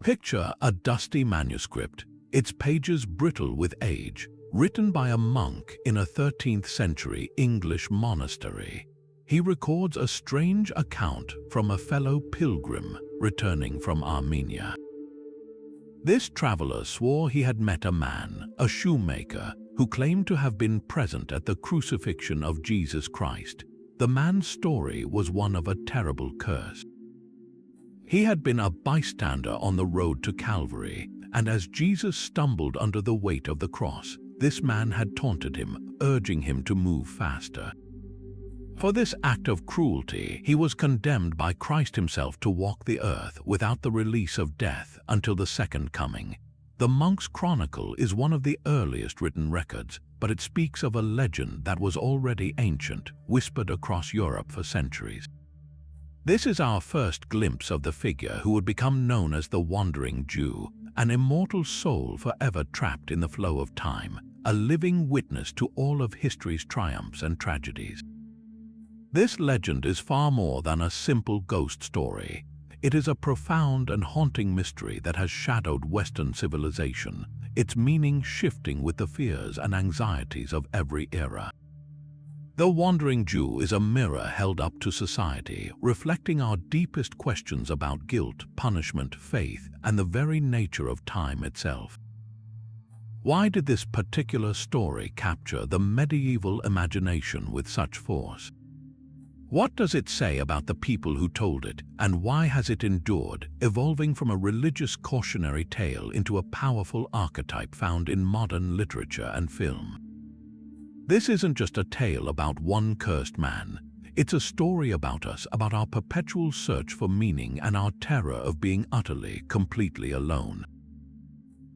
Picture a dusty manuscript, its pages brittle with age, written by a monk in a 13th century English monastery. He records a strange account from a fellow pilgrim returning from Armenia. This traveler swore he had met a man, a shoemaker, who claimed to have been present at the crucifixion of Jesus Christ. The man's story was one of a terrible curse. He had been a bystander on the road to Calvary, and as Jesus stumbled under the weight of the cross, this man had taunted him, urging him to move faster. For this act of cruelty, he was condemned by Christ himself to walk the earth without the release of death until the second coming. The monk's chronicle is one of the earliest written records, but it speaks of a legend that was already ancient, whispered across Europe for centuries. This is our first glimpse of the figure who would become known as the Wandering Jew, an immortal soul forever trapped in the flow of time, a living witness to all of history's triumphs and tragedies. This legend is far more than a simple ghost story. It is a profound and haunting mystery that has shadowed Western civilization, its meaning shifting with the fears and anxieties of every era. The Wandering Jew is a mirror held up to society, reflecting our deepest questions about guilt, punishment, faith, and the very nature of time itself. Why did this particular story capture the medieval imagination with such force? What does it say about the people who told it, and why has it endured, evolving from a religious cautionary tale into a powerful archetype found in modern literature and film? This isn't just a tale about one cursed man. It's a story about us, about our perpetual search for meaning and our terror of being utterly, completely alone.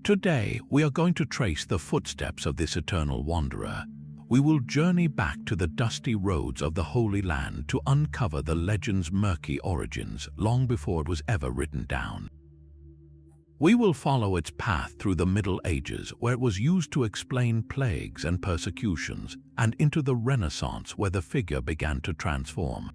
Today, we are going to trace the footsteps of this eternal wanderer. We will journey back to the dusty roads of the Holy Land to uncover the legend's murky origins long before it was ever written down. We will follow its path through the Middle Ages, where it was used to explain plagues and persecutions, and into the Renaissance, where the figure began to transform.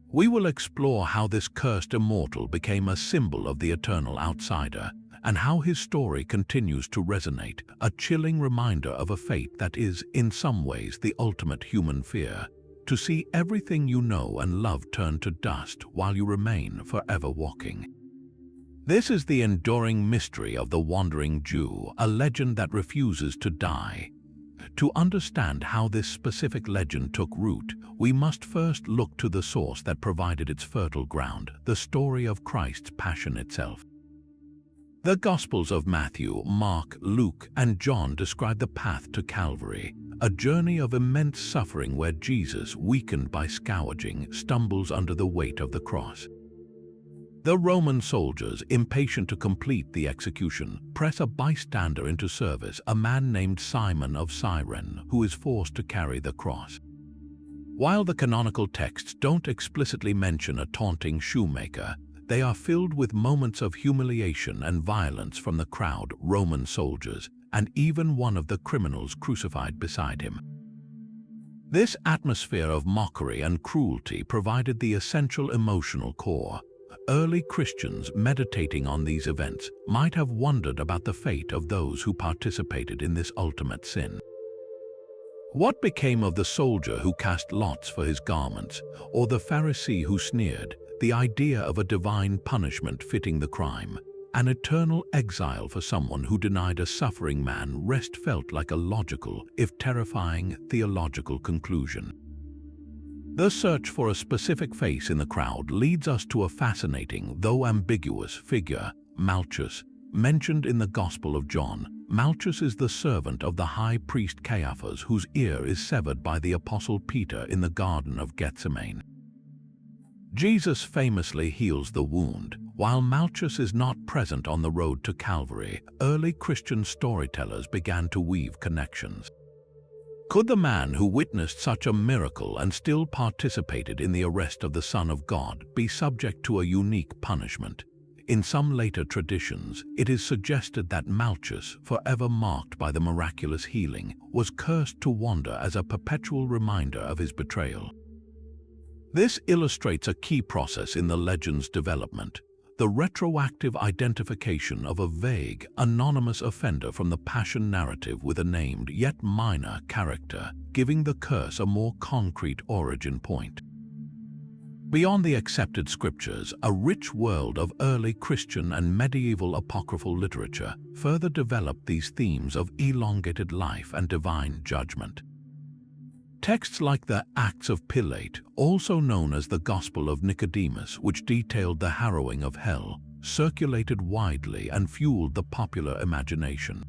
We will explore how this cursed immortal became a symbol of the eternal outsider, and how his story continues to resonate, a chilling reminder of a fate that is, in some ways, the ultimate human fear: to see everything you know and love turn to dust while you remain forever walking. This is the enduring mystery of the Wandering Jew, a legend that refuses to die. To understand how this specific legend took root, we must first look to the source that provided its fertile ground, the story of Christ's passion itself. The Gospels of Matthew, Mark, Luke, and John describe the path to Calvary, a journey of immense suffering where Jesus, weakened by scourging, stumbles under the weight of the cross. The Roman soldiers, impatient to complete the execution, press a bystander into service, a man named Simon of Cyrene, who is forced to carry the cross. While the canonical texts don't explicitly mention a taunting shoemaker, they are filled with moments of humiliation and violence from the crowd, Roman soldiers, and even one of the criminals crucified beside him. This atmosphere of mockery and cruelty provided the essential emotional core. Early Christians meditating on these events might have wondered about the fate of those who participated in this ultimate sin. What became of the soldier who cast lots for his garments, or the Pharisee who sneered? The idea of a divine punishment fitting the crime, an eternal exile for someone who denied a suffering man rest felt like a logical, if terrifying, theological conclusion. The search for a specific face in the crowd leads us to a fascinating, though ambiguous, figure, Malchus. Mentioned in the Gospel of John, Malchus is the servant of the high priest Caiaphas, whose ear is severed by the apostle Peter in the Garden of Gethsemane. Jesus famously heals the wound, while Malchus is not present on the road to Calvary. Early Christian storytellers began to weave connections. Could the man who witnessed such a miracle and still participated in the arrest of the Son of God be subject to a unique punishment? In some later traditions, it is suggested that Malchus, forever marked by the miraculous healing, was cursed to wander as a perpetual reminder of his betrayal. This illustrates a key process in the legend's development. the retroactive identification of a vague, anonymous offender from the Passion narrative with a named yet minor character, giving the curse a more concrete origin point. Beyond the accepted scriptures, a rich world of early Christian and medieval apocryphal literature further developed these themes of elongated life and divine judgment. Texts like the Acts of Pilate, also known as the Gospel of Nicodemus, which detailed the harrowing of hell, circulated widely and fueled the popular imagination.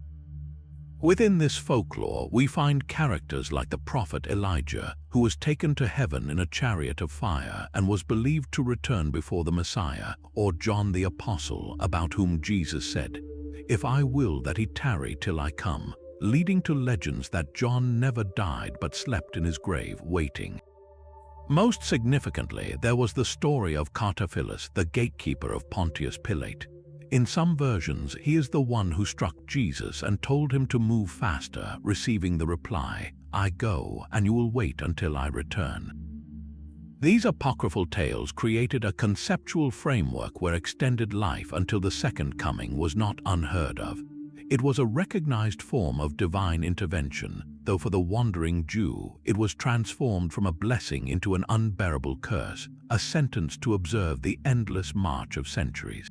Within this folklore, we find characters like the prophet Elijah, who was taken to heaven in a chariot of fire and was believed to return before the Messiah, or John the Apostle, about whom Jesus said, "If I will that he tarry till I come," leading to legends that John never died but slept in his grave waiting. Most significantly, there was the story of Cartaphilus, the gatekeeper of Pontius Pilate. In some versions, he is the one who struck Jesus and told him to move faster, receiving the reply, "I go, and you will wait until I return." These apocryphal tales created a conceptual framework where extended life until the second coming was not unheard of. It was a recognized form of divine intervention, though for the wandering Jew, it was transformed from a blessing into an unbearable curse, a sentence to observe the endless march of centuries.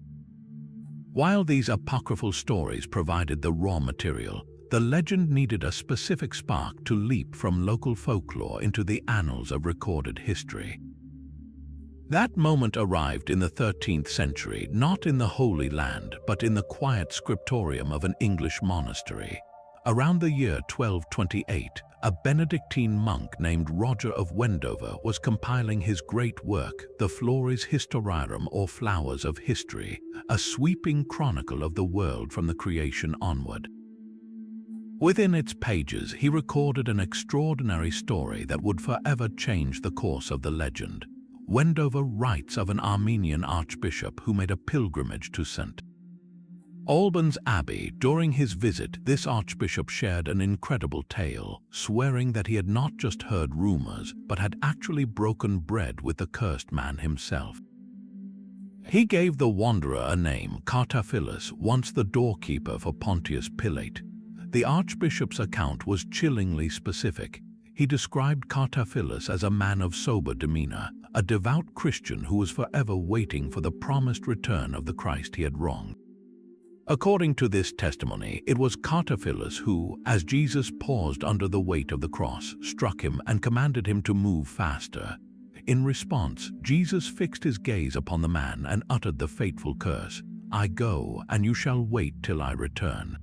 While these apocryphal stories provided the raw material, the legend needed a specific spark to leap from local folklore into the annals of recorded history. That moment arrived in the 13th century, not in the Holy Land, but in the quiet scriptorium of an English monastery. Around the year 1228, a Benedictine monk named Roger of Wendover was compiling his great work, the Flores Historiarum, or Flowers of History, a sweeping chronicle of the world from the creation onward. Within its pages, he recorded an extraordinary story that would forever change the course of the legend. Wendover writes of an Armenian archbishop who made a pilgrimage to St. Albans Abbey. During his visit, this archbishop shared an incredible tale, swearing that he had not just heard rumors, but had actually broken bread with the cursed man himself. He gave the wanderer a name, Cartaphilus, once the doorkeeper for Pontius Pilate. The archbishop's account was chillingly specific. He described Cartaphilus as a man of sober demeanor, a devout Christian who was forever waiting for the promised return of the Christ he had wronged. According to this testimony, it was Cartaphilus who, as Jesus paused under the weight of the cross, struck him and commanded him to move faster. In response, Jesus fixed his gaze upon the man and uttered the fateful curse, "I go, and you shall wait till I return."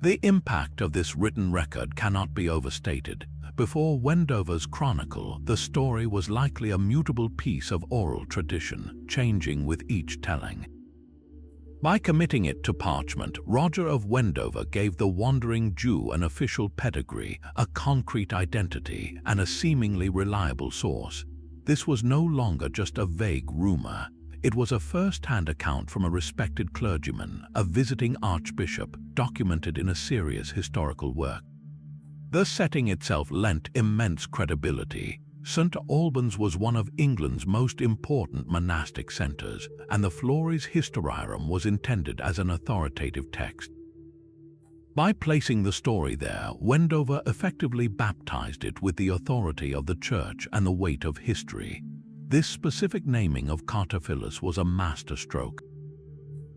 The impact of this written record cannot be overstated. Before Wendover's chronicle, the story was likely a mutable piece of oral tradition, changing with each telling. By committing it to parchment, Roger of Wendover gave the wandering Jew an official pedigree, a concrete identity, and a seemingly reliable source. This was no longer just a vague rumor. It was a first-hand account from a respected clergyman, a visiting archbishop, documented in a serious historical work. The setting itself lent immense credibility. St. Albans was one of England's most important monastic centres, and the Flores Historiarum was intended as an authoritative text. By placing the story there, Wendover effectively baptized it with the authority of the Church and the weight of history. This specific naming of Cartaphilus was a masterstroke.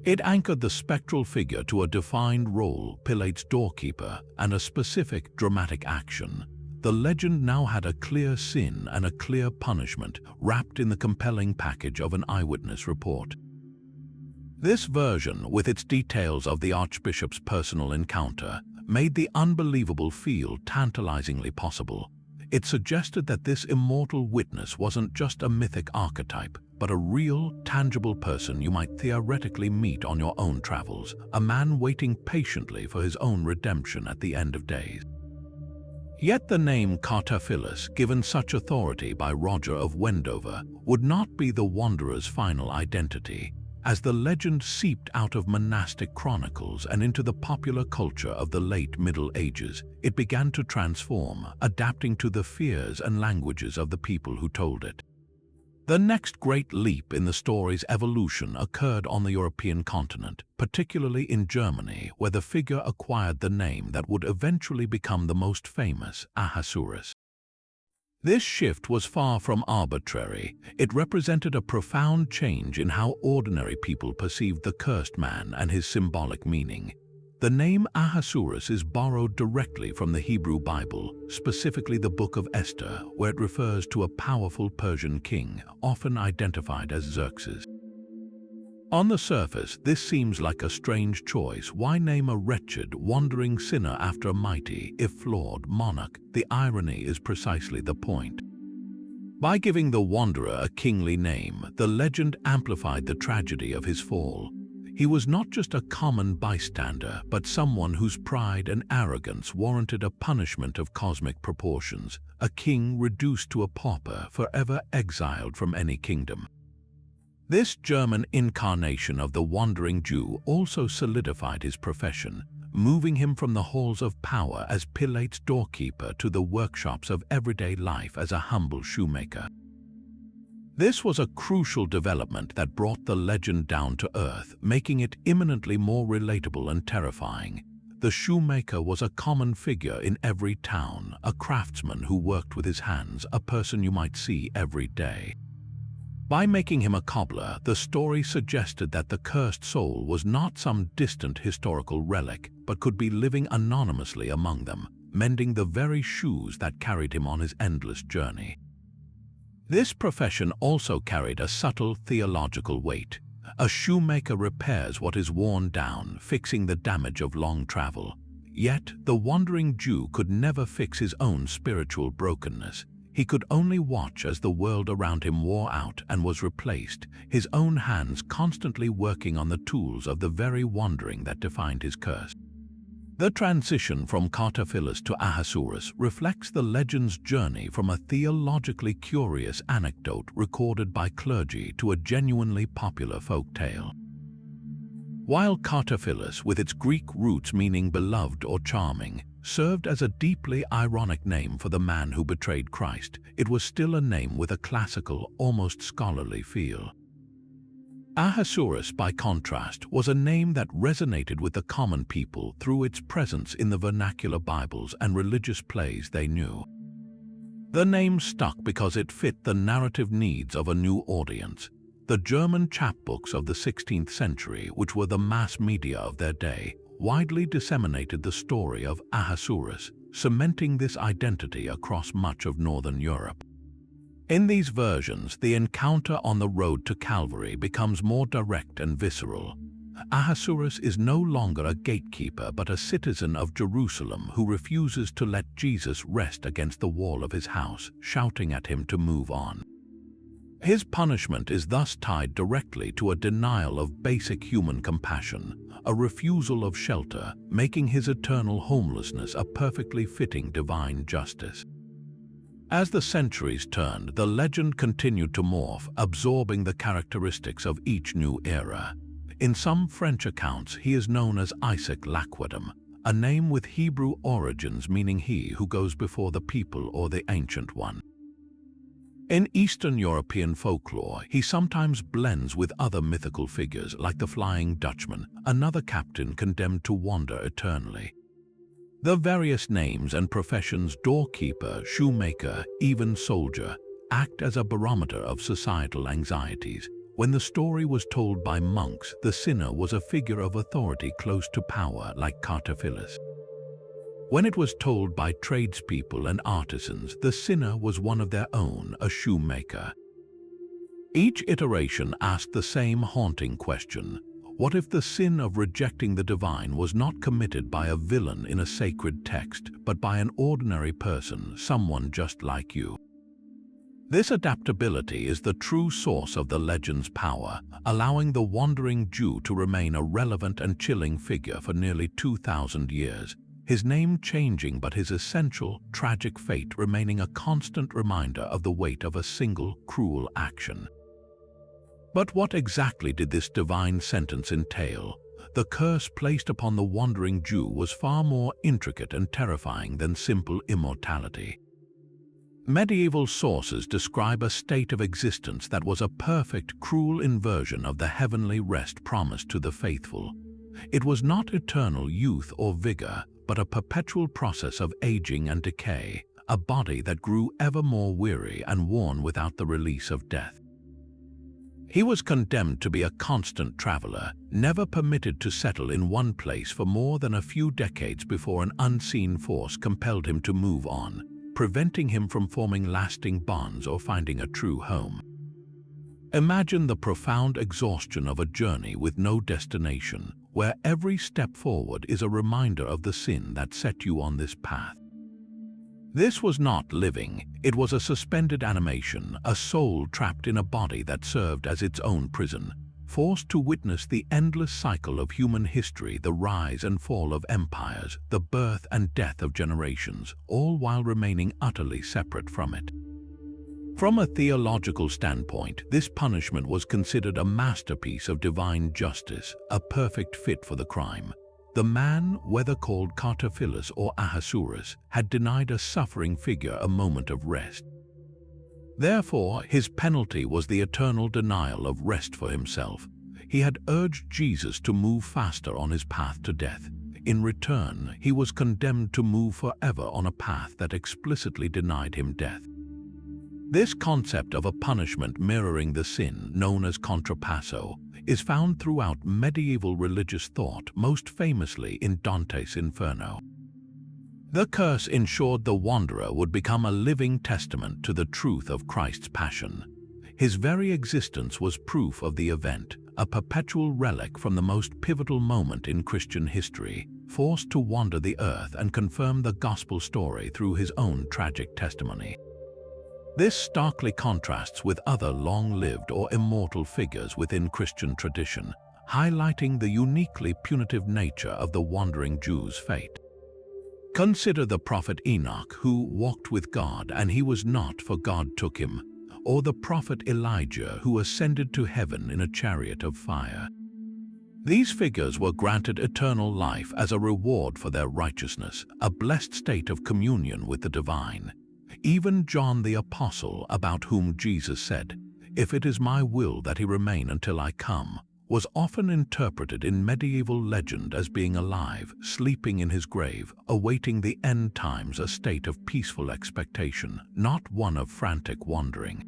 It anchored the spectral figure to a defined role, Pilate's doorkeeper, and a specific dramatic action. The legend now had a clear sin and a clear punishment, wrapped in the compelling package of an eyewitness report. This version, with its details of the archbishop's personal encounter, made the unbelievable feel tantalizingly possible. It suggested that this immortal witness wasn't just a mythic archetype, but a real, tangible person you might theoretically meet on your own travels, a man waiting patiently for his own redemption at the end of days. Yet the name Cartaphilus, given such authority by Roger of Wendover, would not be the wanderer's final identity. As the legend seeped out of monastic chronicles and into the popular culture of the late Middle Ages, it began to transform, adapting to the fears and languages of the people who told it. The next great leap in the story's evolution occurred on the European continent, particularly in Germany, where the figure acquired the name that would eventually become the most famous, Ahasuerus. This shift was far from arbitrary. It represented a profound change in how ordinary people perceived the cursed man and his symbolic meaning. The name Ahasuerus is borrowed directly from the Hebrew Bible, specifically the Book of Esther, where it refers to a powerful Persian king, often identified as Xerxes. On the surface, this seems like a strange choice. Why name a wretched, wandering sinner after a mighty, if flawed, monarch? The irony is precisely the point. By giving the wanderer a kingly name, the legend amplified the tragedy of his fall. He was not just a common bystander, but someone whose pride and arrogance warranted a punishment of cosmic proportions, a king reduced to a pauper, forever exiled from any kingdom. This German incarnation of the wandering Jew also solidified his profession, moving him from the halls of power as Pilate's doorkeeper to the workshops of everyday life as a humble shoemaker. This was a crucial development that brought the legend down to earth, making it imminently more relatable and terrifying. The shoemaker was a common figure in every town, a craftsman who worked with his hands, a person you might see every day. By making him a cobbler, the story suggested that the cursed soul was not some distant historical relic, but could be living anonymously among them, mending the very shoes that carried him on his endless journey. This profession also carried a subtle theological weight. A shoemaker repairs what is worn down, fixing the damage of long travel. Yet, the wandering Jew could never fix his own spiritual brokenness. He could only watch as the world around him wore out and was replaced, his own hands constantly working on the tools of the very wandering that defined his curse. The transition from Cartaphilus to Ahasuerus reflects the legend's journey from a theologically curious anecdote recorded by clergy to a genuinely popular folk tale. While Cartaphilus, with its Greek roots meaning beloved or charming, served as a deeply ironic name for the man who betrayed Christ, it was still a name with a classical, almost scholarly feel. Ahasuerus, by contrast, was a name that resonated with the common people through its presence in the vernacular Bibles and religious plays they knew. The name stuck because it fit the narrative needs of a new audience. The German chapbooks of the 16th century, which were the mass media of their day, widely disseminated the story of Ahasuerus, cementing this identity across much of Northern Europe. In these versions, the encounter on the road to Calvary becomes more direct and visceral. Ahasuerus is no longer a gatekeeper but a citizen of Jerusalem who refuses to let Jesus rest against the wall of his house, shouting at him to move on. His punishment is thus tied directly to a denial of basic human compassion, a refusal of shelter, making his eternal homelessness a perfectly fitting divine justice. As the centuries turned, the legend continued to morph, absorbing the characteristics of each new era. In some French accounts, he is known as Isaac Laquedem, a name with Hebrew origins meaning he who goes before the people or the Ancient One. In Eastern European folklore, he sometimes blends with other mythical figures like the Flying Dutchman, another captain condemned to wander eternally. The various names and professions, doorkeeper, shoemaker, even soldier, act as a barometer of societal anxieties. When the story was told by monks, the sinner was a figure of authority close to power like Cartaphilus. When it was told by tradespeople and artisans, the sinner was one of their own, a shoemaker. Each iteration asked the same haunting question: what if the sin of rejecting the divine was not committed by a villain in a sacred text, but by an ordinary person, someone just like you? This adaptability is the true source of the legend's power, allowing the wandering Jew to remain a relevant and chilling figure for nearly 2,000 years, his name changing but his essential, tragic fate remaining a constant reminder of the weight of a single, cruel action. But what exactly did this divine sentence entail? The curse placed upon the wandering Jew was far more intricate and terrifying than simple immortality. Medieval sources describe a state of existence that was a perfect, cruel inversion of the heavenly rest promised to the faithful. It was not eternal youth or vigor, but a perpetual process of aging and decay, a body that grew ever more weary and worn without the release of death. He was condemned to be a constant traveler, never permitted to settle in one place for more than a few decades before an unseen force compelled him to move on, preventing him from forming lasting bonds or finding a true home. Imagine the profound exhaustion of a journey with no destination, where every step forward is a reminder of the sin that set you on this path. This was not living, it was a suspended animation, a soul trapped in a body that served as its own prison, forced to witness the endless cycle of human history, the rise and fall of empires, the birth and death of generations, all while remaining utterly separate from it. From a theological standpoint, this punishment was considered a masterpiece of divine justice, a perfect fit for the crime. The man, whether called Cartaphilus or Ahasuerus, had denied a suffering figure a moment of rest. Therefore, his penalty was the eternal denial of rest for himself. He had urged Jesus to move faster on his path to death. In return, he was condemned to move forever on a path that explicitly denied him death. This concept of a punishment mirroring the sin, known as contrapasso, is found throughout medieval religious thought, most famously in Dante's Inferno. The curse ensured the wanderer would become a living testament to the truth of Christ's passion. His very existence was proof of the event, a perpetual relic from the most pivotal moment in Christian history, forced to wander the earth and confirm the gospel story through his own tragic testimony. This starkly contrasts with other long-lived or immortal figures within Christian tradition, highlighting the uniquely punitive nature of the wandering Jew's fate. Consider the prophet Enoch, who walked with God and he was not, for God took him, or the prophet Elijah, who ascended to heaven in a chariot of fire. These figures were granted eternal life as a reward for their righteousness, a blessed state of communion with the divine. Even John the Apostle, about whom Jesus said, "If it is my will that he remain until I come," was often interpreted in medieval legend as being alive, sleeping in his grave, awaiting the end times, a state of peaceful expectation, not one of frantic wandering.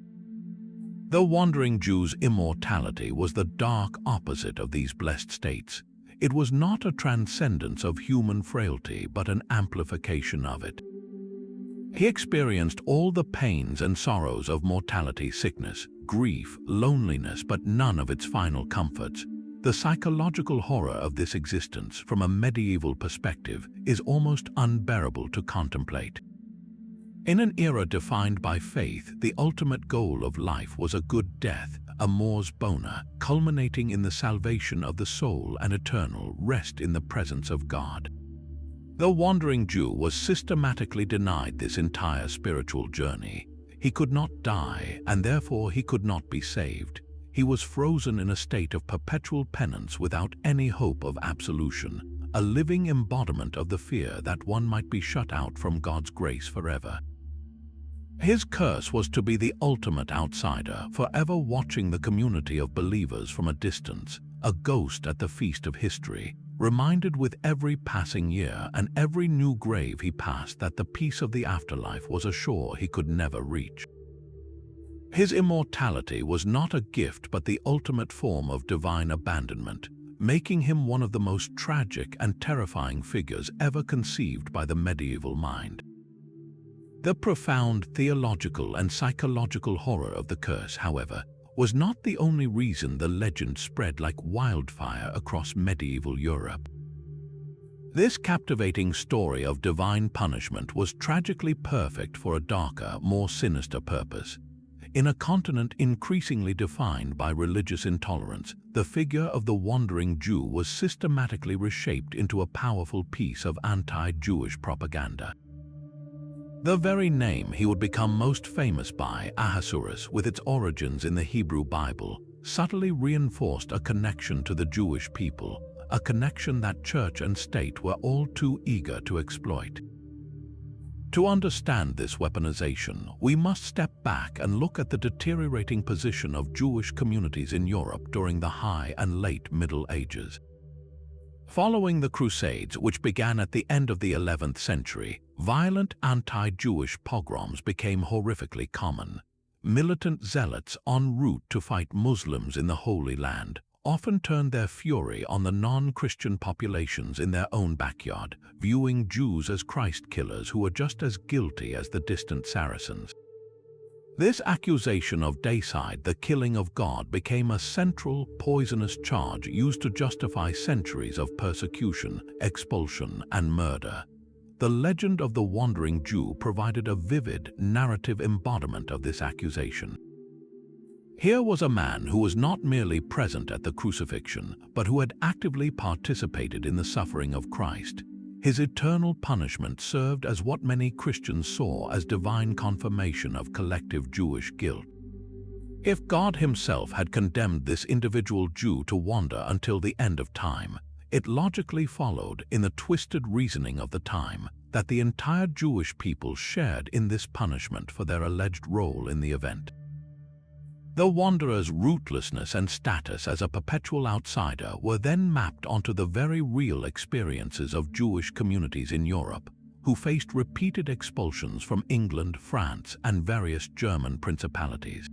The wandering Jew's immortality was the dark opposite of these blessed states. It was not a transcendence of human frailty, but an amplification of it. He experienced all the pains and sorrows of mortality, sickness, grief, loneliness, but none of its final comforts. The psychological horror of this existence, from a medieval perspective, is almost unbearable to contemplate. In an era defined by faith, the ultimate goal of life was a good death, a mors bona, culminating in the salvation of the soul and eternal rest in the presence of God. The wandering Jew was systematically denied this entire spiritual journey. He could not die, and therefore he could not be saved. He was frozen in a state of perpetual penance without any hope of absolution, a living embodiment of the fear that one might be shut out from God's grace forever. His curse was to be the ultimate outsider, forever watching the community of believers from a distance, a ghost at the feast of history, reminded with every passing year and every new grave he passed that the peace of the afterlife was a shore he could never reach. His immortality was not a gift but the ultimate form of divine abandonment, making him one of the most tragic and terrifying figures ever conceived by the medieval mind. The profound theological and psychological horror of the curse, however, was not the only reason the legend spread like wildfire across medieval Europe. This captivating story of divine punishment was tragically perfect for a darker, more sinister purpose. In a continent increasingly defined by religious intolerance, the figure of the wandering Jew was systematically reshaped into a powerful piece of anti-Jewish propaganda. The very name he would become most famous by, Ahasuerus, with its origins in the Hebrew Bible, subtly reinforced a connection to the Jewish people, a connection that church and state were all too eager to exploit. To understand this weaponization, we must step back and look at the deteriorating position of Jewish communities in Europe during the High and Late Middle Ages. Following the Crusades, which began at the end of the 11th century, violent anti-Jewish pogroms became horrifically common. Militant zealots en route to fight Muslims in the Holy Land often turned their fury on the non-Christian populations in their own backyard, viewing Jews as Christ killers who were just as guilty as the distant Saracens. This accusation of deicide, the killing of God, became a central, poisonous charge used to justify centuries of persecution, expulsion, and murder. The legend of the wandering Jew provided a vivid, narrative embodiment of this accusation. Here was a man who was not merely present at the crucifixion, but who had actively participated in the suffering of Christ. His eternal punishment served as what many Christians saw as divine confirmation of collective Jewish guilt. If God himself had condemned this individual Jew to wander until the end of time, it logically followed, in the twisted reasoning of the time, that the entire Jewish people shared in this punishment for their alleged role in the event. The wanderer's rootlessness and status as a perpetual outsider were then mapped onto the very real experiences of Jewish communities in Europe, who faced repeated expulsions from England, France, and various German principalities.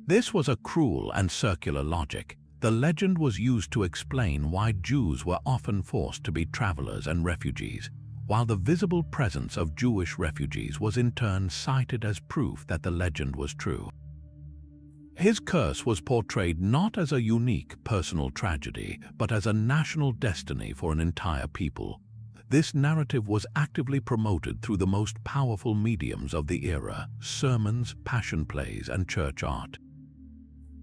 This was a cruel and circular logic. The legend was used to explain why Jews were often forced to be travelers and refugees, while the visible presence of Jewish refugees was in turn cited as proof that the legend was true. His curse was portrayed not as a unique personal tragedy, but as a national destiny for an entire people. This narrative was actively promoted through the most powerful mediums of the era: sermons, passion plays, and church art.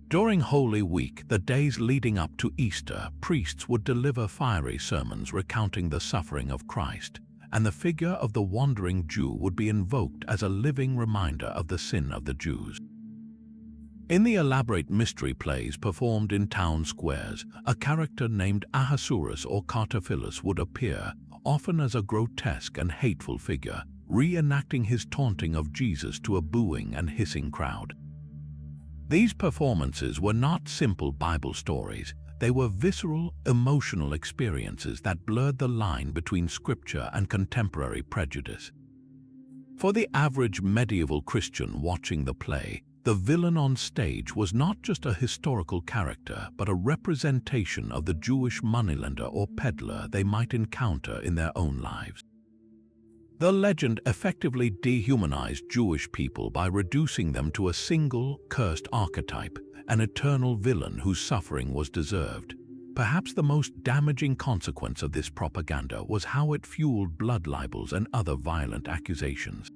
During Holy Week, the days leading up to Easter, priests would deliver fiery sermons recounting the suffering of Christ, and the figure of the wandering Jew would be invoked as a living reminder of the sin of the Jews. In the elaborate mystery plays performed in town squares, a character named Ahasuerus or Cartaphilus would appear, often as a grotesque and hateful figure, reenacting his taunting of Jesus to a booing and hissing crowd. These performances were not simple Bible stories. They were visceral, emotional experiences that blurred the line between scripture and contemporary prejudice. For the average medieval Christian watching the play, the villain on stage was not just a historical character, but a representation of the Jewish moneylender or peddler they might encounter in their own lives. The legend effectively dehumanized Jewish people by reducing them to a single, cursed archetype, an eternal villain whose suffering was deserved. Perhaps the most damaging consequence of this propaganda was how it fueled blood libels and other violent accusations.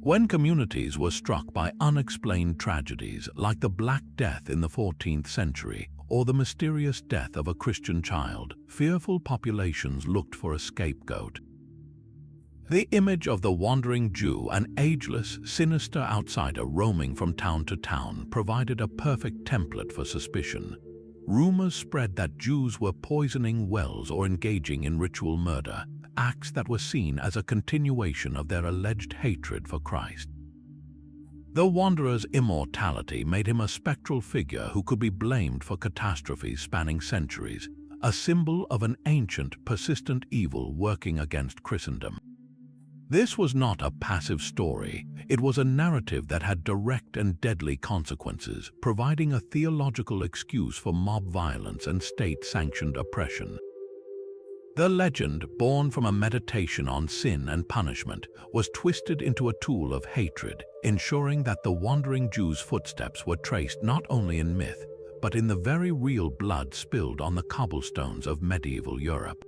When communities were struck by unexplained tragedies like the Black Death in the 14th century or the mysterious death of a Christian child, fearful populations looked for a scapegoat. The image of the wandering Jew, an ageless, sinister outsider roaming from town to town, provided a perfect template for suspicion. Rumors spread that Jews were poisoning wells or engaging in ritual murder, acts that were seen as a continuation of their alleged hatred for Christ. The wanderer's immortality made him a spectral figure who could be blamed for catastrophes spanning centuries, a symbol of an ancient, persistent evil working against Christendom. This was not a passive story. It was a narrative that had direct and deadly consequences, providing a theological excuse for mob violence and state-sanctioned oppression. The legend, born from a meditation on sin and punishment, was twisted into a tool of hatred, ensuring that the wandering Jew's footsteps were traced not only in myth, but in the very real blood spilled on the cobblestones of medieval Europe.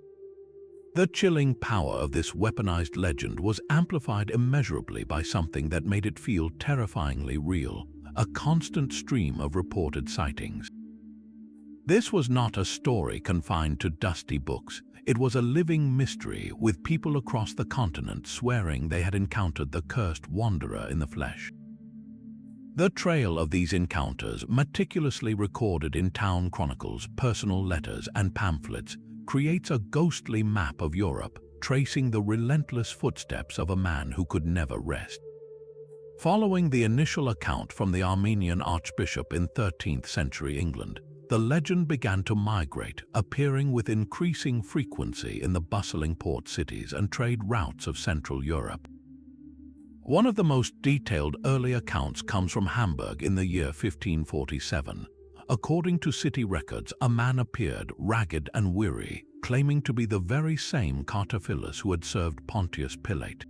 The chilling power of this weaponized legend was amplified immeasurably by something that made it feel terrifyingly real: a constant stream of reported sightings. This was not a story confined to dusty books. It was a living mystery, with people across the continent swearing they had encountered the cursed wanderer in the flesh. The trail of these encounters, meticulously recorded in town chronicles, personal letters, and pamphlets, creates a ghostly map of Europe, tracing the relentless footsteps of a man who could never rest. Following the initial account from the Armenian archbishop in 13th century England, the legend began to migrate, appearing with increasing frequency in the bustling port cities and trade routes of Central Europe. One of the most detailed early accounts comes from Hamburg in the year 1547. According to city records, a man appeared, ragged and weary, claiming to be the very same Cartaphilus who had served Pontius Pilate.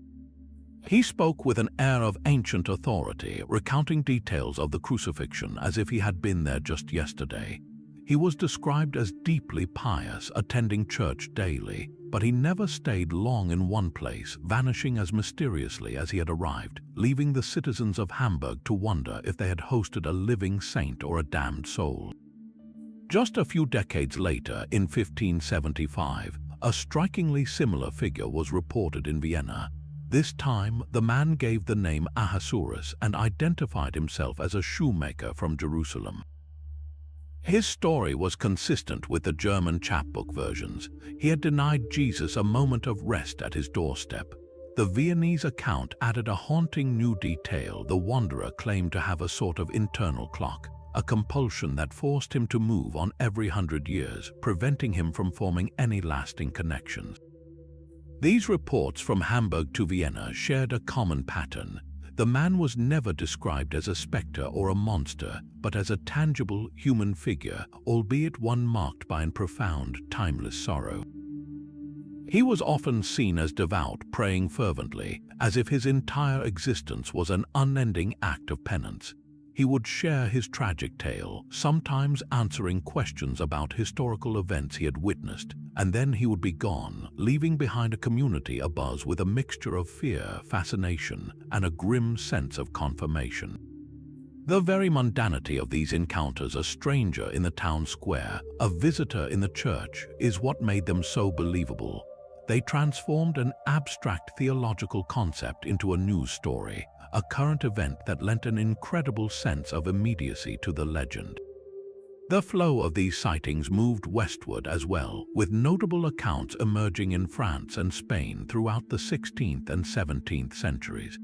He spoke with an air of ancient authority, recounting details of the crucifixion as if he had been there just yesterday. He was described as deeply pious, attending church daily, but he never stayed long in one place, vanishing as mysteriously as he had arrived, leaving the citizens of Hamburg to wonder if they had hosted a living saint or a damned soul. Just a few decades later, in 1575, a strikingly similar figure was reported in Vienna. This time, the man gave the name Ahasuerus and identified himself as a shoemaker from Jerusalem. His story was consistent with the German chapbook versions. He had denied Jesus a moment of rest at his doorstep. The Viennese account added a haunting new detail. The wanderer claimed to have a sort of internal clock, a compulsion that forced him to move on every 100 years, preventing him from forming any lasting connections. These reports from Hamburg to Vienna shared a common pattern. The man was never described as a specter or a monster, but as a tangible human figure, albeit one marked by a profound, timeless sorrow. He was often seen as devout, praying fervently, as if his entire existence was an unending act of penance. He would share his tragic tale, sometimes answering questions about historical events he had witnessed, and then he would be gone, leaving behind a community abuzz with a mixture of fear, fascination, and a grim sense of confirmation. The very mundanity of these encounters, a stranger in the town square, a visitor in the church, is what made them so believable. They transformed an abstract theological concept into a news story, a current event that lent an incredible sense of immediacy to the legend. The flow of these sightings moved westward as well, with notable accounts emerging in France and Spain throughout the 16th and 17th centuries.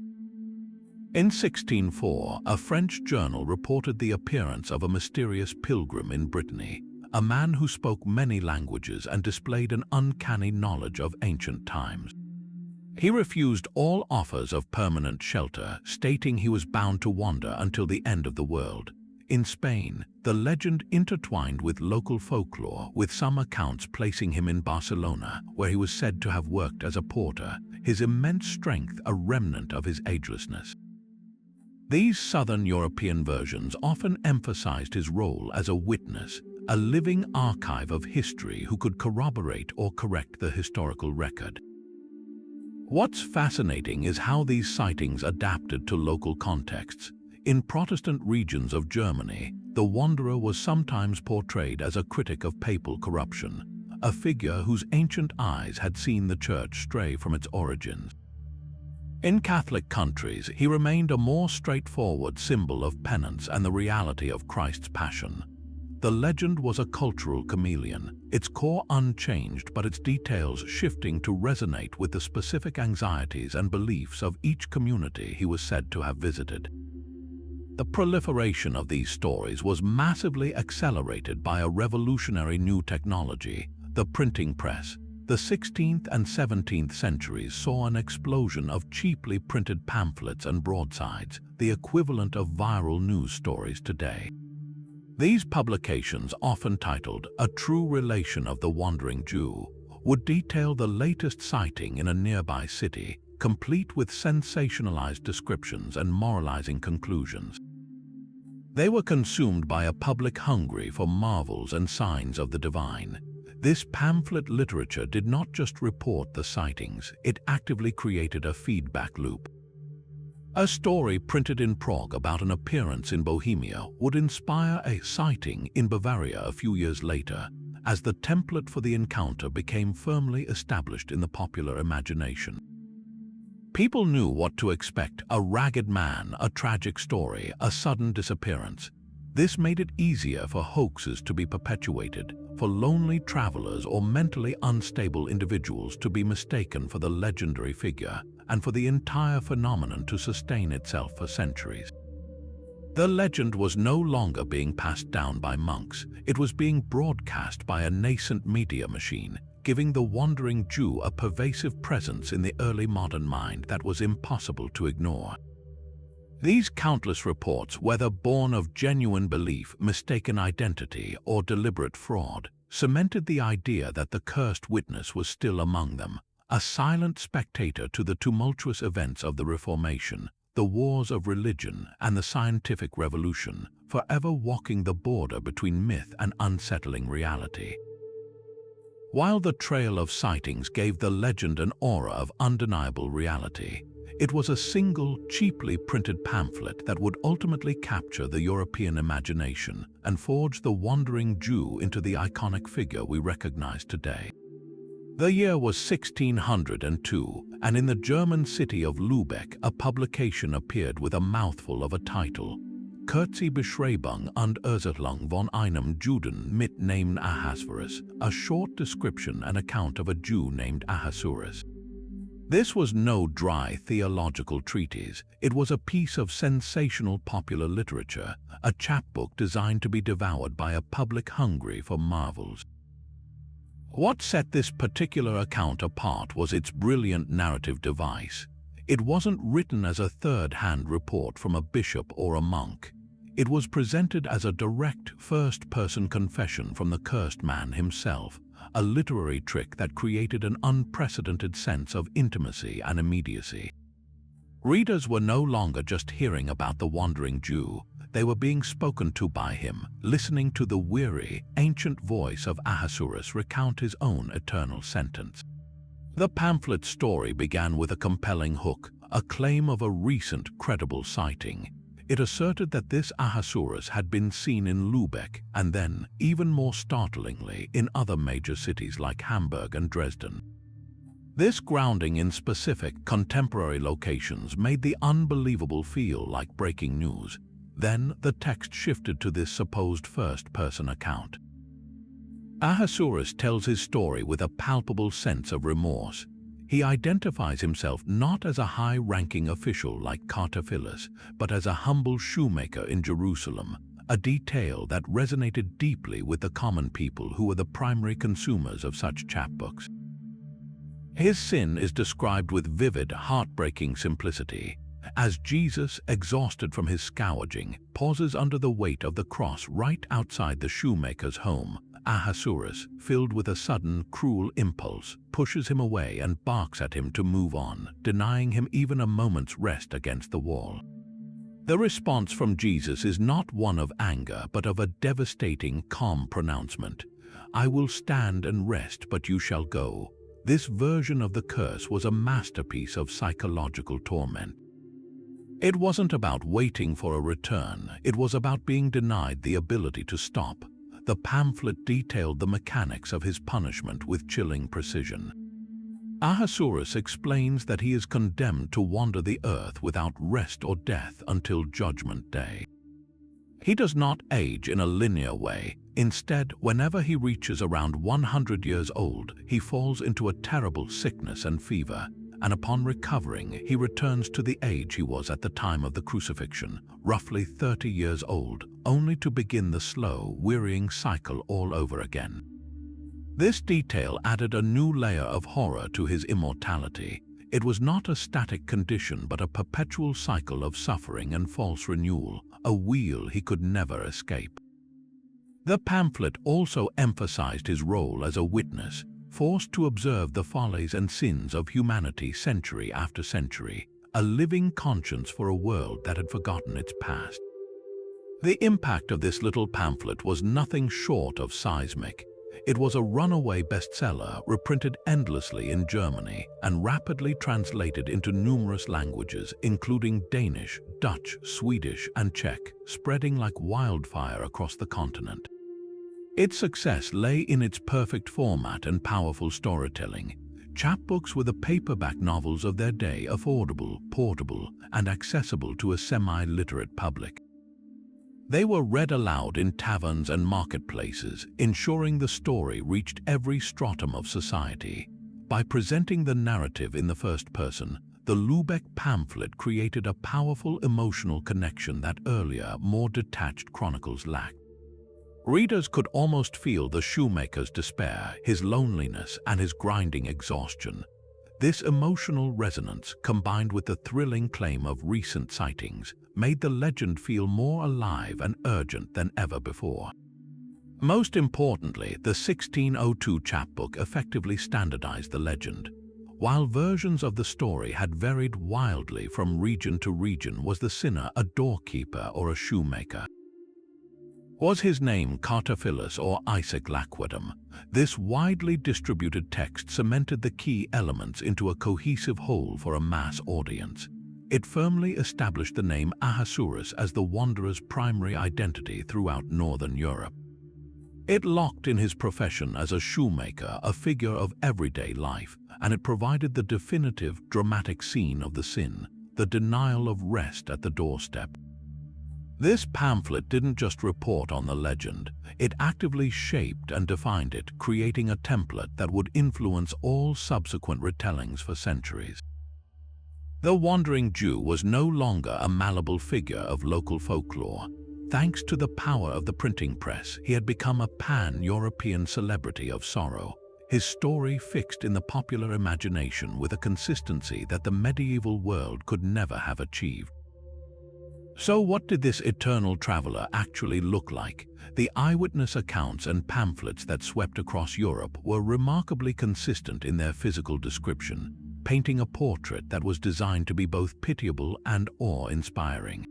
In 1604, a French journal reported the appearance of a mysterious pilgrim in Brittany, a man who spoke many languages and displayed an uncanny knowledge of ancient times. He refused all offers of permanent shelter, stating he was bound to wander until the end of the world. In Spain, the legend intertwined with local folklore, with some accounts placing him in Barcelona, where he was said to have worked as a porter, his immense strength a remnant of his agelessness. These southern European versions often emphasized his role as a witness, a living archive of history who could corroborate or correct the historical record. What's fascinating is how these sightings adapted to local contexts. In Protestant regions of Germany, the wanderer was sometimes portrayed as a critic of papal corruption, a figure whose ancient eyes had seen the church stray from its origins. In Catholic countries, he remained a more straightforward symbol of penance and the reality of Christ's passion. The legend was a cultural chameleon, its core unchanged but its details shifting to resonate with the specific anxieties and beliefs of each community he was said to have visited. The proliferation of these stories was massively accelerated by a revolutionary new technology, the printing press. The 16th and 17th centuries saw an explosion of cheaply printed pamphlets and broadsides, the equivalent of viral news stories today. These publications, often titled A True Relation of the Wandering Jew, would detail the latest sighting in a nearby city, complete with sensationalized descriptions and moralizing conclusions. They were consumed by a public hungry for marvels and signs of the divine. This pamphlet literature did not just report the sightings, it actively created a feedback loop. A story printed in Prague about an appearance in Bohemia would inspire a sighting in Bavaria a few years later, as the template for the encounter became firmly established in the popular imagination. People knew what to expect: a ragged man, a tragic story, a sudden disappearance. This made it easier for hoaxes to be perpetuated, for lonely travelers or mentally unstable individuals to be mistaken for the legendary figure and for the entire phenomenon to sustain itself for centuries. The legend was no longer being passed down by monks, it was being broadcast by a nascent media machine, giving the wandering Jew a pervasive presence in the early modern mind that was impossible to ignore. These countless reports, whether born of genuine belief, mistaken identity, or deliberate fraud, cemented the idea that the cursed witness was still among them, a silent spectator to the tumultuous events of the Reformation, the wars of religion, and the scientific revolution, forever walking the border between myth and unsettling reality. While the trail of sightings gave the legend an aura of undeniable reality, it was a single, cheaply printed pamphlet that would ultimately capture the European imagination and forge the wandering Jew into the iconic figure we recognize today. The year was 1602, and in the German city of Lübeck, a publication appeared with a mouthful of a title, Kurze Beschreibung und Erzählung von einem Juden mit Namen Ahasuerus, a short description and account of a Jew named Ahasuerus. This was no dry theological treatise, it was a piece of sensational popular literature, a chapbook designed to be devoured by a public hungry for marvels. What set this particular account apart was its brilliant narrative device. It wasn't written as a third-hand report from a bishop or a monk. It was presented as a direct, first-person confession from the cursed man himself, a literary trick that created an unprecedented sense of intimacy and immediacy. Readers were no longer just hearing about the wandering Jew, they were being spoken to by him, listening to the weary, ancient voice of Ahasuerus recount his own eternal sentence. The pamphlet's story began with a compelling hook, a claim of a recent, credible sighting. It asserted that this Ahasuerus had been seen in Lübeck and then, even more startlingly, in other major cities like Hamburg and Dresden. This grounding in specific, contemporary locations made the unbelievable feel like breaking news. Then the text shifted to this supposed first-person account. Ahasuerus tells his story with a palpable sense of remorse. He identifies himself not as a high-ranking official like Cartaphilus, but as a humble shoemaker in Jerusalem, a detail that resonated deeply with the common people who were the primary consumers of such chapbooks. His sin is described with vivid, heartbreaking simplicity, as Jesus, exhausted from his scourging, pauses under the weight of the cross right outside the shoemaker's home. Ahasuerus, filled with a sudden, cruel impulse, pushes him away and barks at him to move on, denying him even a moment's rest against the wall. The response from Jesus is not one of anger, but of a devastating, calm pronouncement. "I will stand and rest, but you shall go." This version of the curse was a masterpiece of psychological torment. It wasn't about waiting for a return, it was about being denied the ability to stop. The pamphlet detailed the mechanics of his punishment with chilling precision. Ahasuerus explains that he is condemned to wander the earth without rest or death until Judgment Day. He does not age in a linear way. Instead, whenever he reaches around 100 years old, he falls into a terrible sickness and fever, and upon recovering, he returns to the age he was at the time of the crucifixion, roughly 30 years old, only to begin the slow, wearying cycle all over again. This detail added a new layer of horror to his immortality. It was not a static condition but a perpetual cycle of suffering and false renewal, a wheel he could never escape. The pamphlet also emphasized his role as a witness, forced to observe the follies and sins of humanity century after century, a living conscience for a world that had forgotten its past. The impact of this little pamphlet was nothing short of seismic. It was a runaway bestseller, reprinted endlessly in Germany and rapidly translated into numerous languages, including Danish, Dutch, Swedish, and Czech, spreading like wildfire across the continent. Its success lay in its perfect format and powerful storytelling. Chapbooks were the paperback novels of their day, affordable, portable, and accessible to a semi-literate public. They were read aloud in taverns and marketplaces, ensuring the story reached every stratum of society. By presenting the narrative in the first person, the Lübeck pamphlet created a powerful emotional connection that earlier, more detached chronicles lacked. Readers could almost feel the shoemaker's despair, his loneliness, and his grinding exhaustion. This emotional resonance, combined with the thrilling claim of recent sightings, made the legend feel more alive and urgent than ever before. Most importantly, the 1602 chapbook effectively standardized the legend. While versions of the story had varied wildly from region to region, was the sinner a doorkeeper or a shoemaker? Was his name Cartaphilus or Isaac Laquedem? This widely distributed text cemented the key elements into a cohesive whole for a mass audience. It firmly established the name Ahasuerus as the wanderer's primary identity throughout Northern Europe. It locked in his profession as a shoemaker, a figure of everyday life, and it provided the definitive, dramatic scene of the sin, the denial of rest at the doorstep. This pamphlet didn't just report on the legend, it actively shaped and defined it, creating a template that would influence all subsequent retellings for centuries. The Wandering Jew was no longer a malleable figure of local folklore. Thanks to the power of the printing press, he had become a pan-European celebrity of sorrow, his story fixed in the popular imagination with a consistency that the medieval world could never have achieved. So what did this eternal traveler actually look like? The eyewitness accounts and pamphlets that swept across Europe were remarkably consistent in their physical description, painting a portrait that was designed to be both pitiable and awe-inspiring.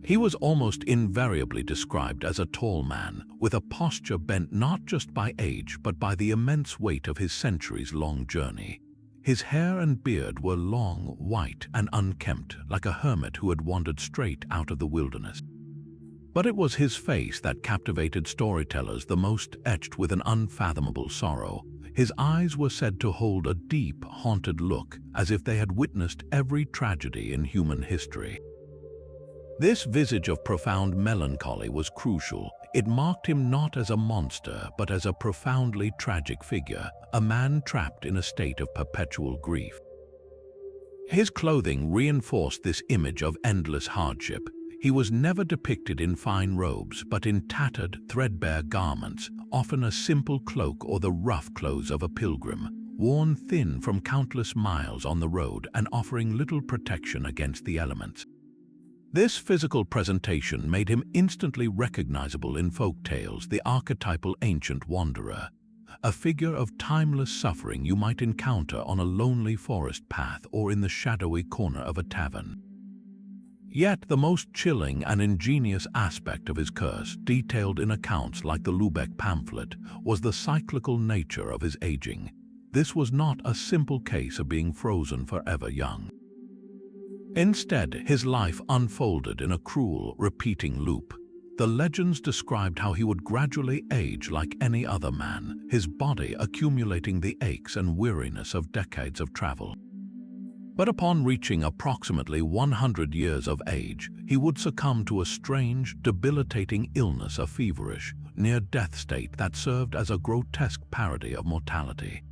He was almost invariably described as a tall man, with a posture bent not just by age but by the immense weight of his centuries-long journey. His hair and beard were long, white, and unkempt, like a hermit who had wandered straight out of the wilderness. But it was his face that captivated storytellers the most, etched with an unfathomable sorrow. His eyes were said to hold a deep, haunted look, as if they had witnessed every tragedy in human history. This visage of profound melancholy was crucial. It marked him not as a monster, but as a profoundly tragic figure, a man trapped in a state of perpetual grief. His clothing reinforced this image of endless hardship. He was never depicted in fine robes, but in tattered, threadbare garments, often a simple cloak or the rough clothes of a pilgrim, worn thin from countless miles on the road and offering little protection against the elements. This physical presentation made him instantly recognizable in folk tales, the archetypal ancient wanderer, a figure of timeless suffering you might encounter on a lonely forest path or in the shadowy corner of a tavern. Yet the most chilling and ingenious aspect of his curse, detailed in accounts like the Lübeck pamphlet, was the cyclical nature of his aging. This was not a simple case of being frozen forever young. Instead, his life unfolded in a cruel, repeating loop. The legends described how he would gradually age like any other man, his body accumulating the aches and weariness of decades of travel. But upon reaching approximately 100 years of age, he would succumb to a strange, debilitating illness, a feverish, near-death state that served as a grotesque parody of mortality.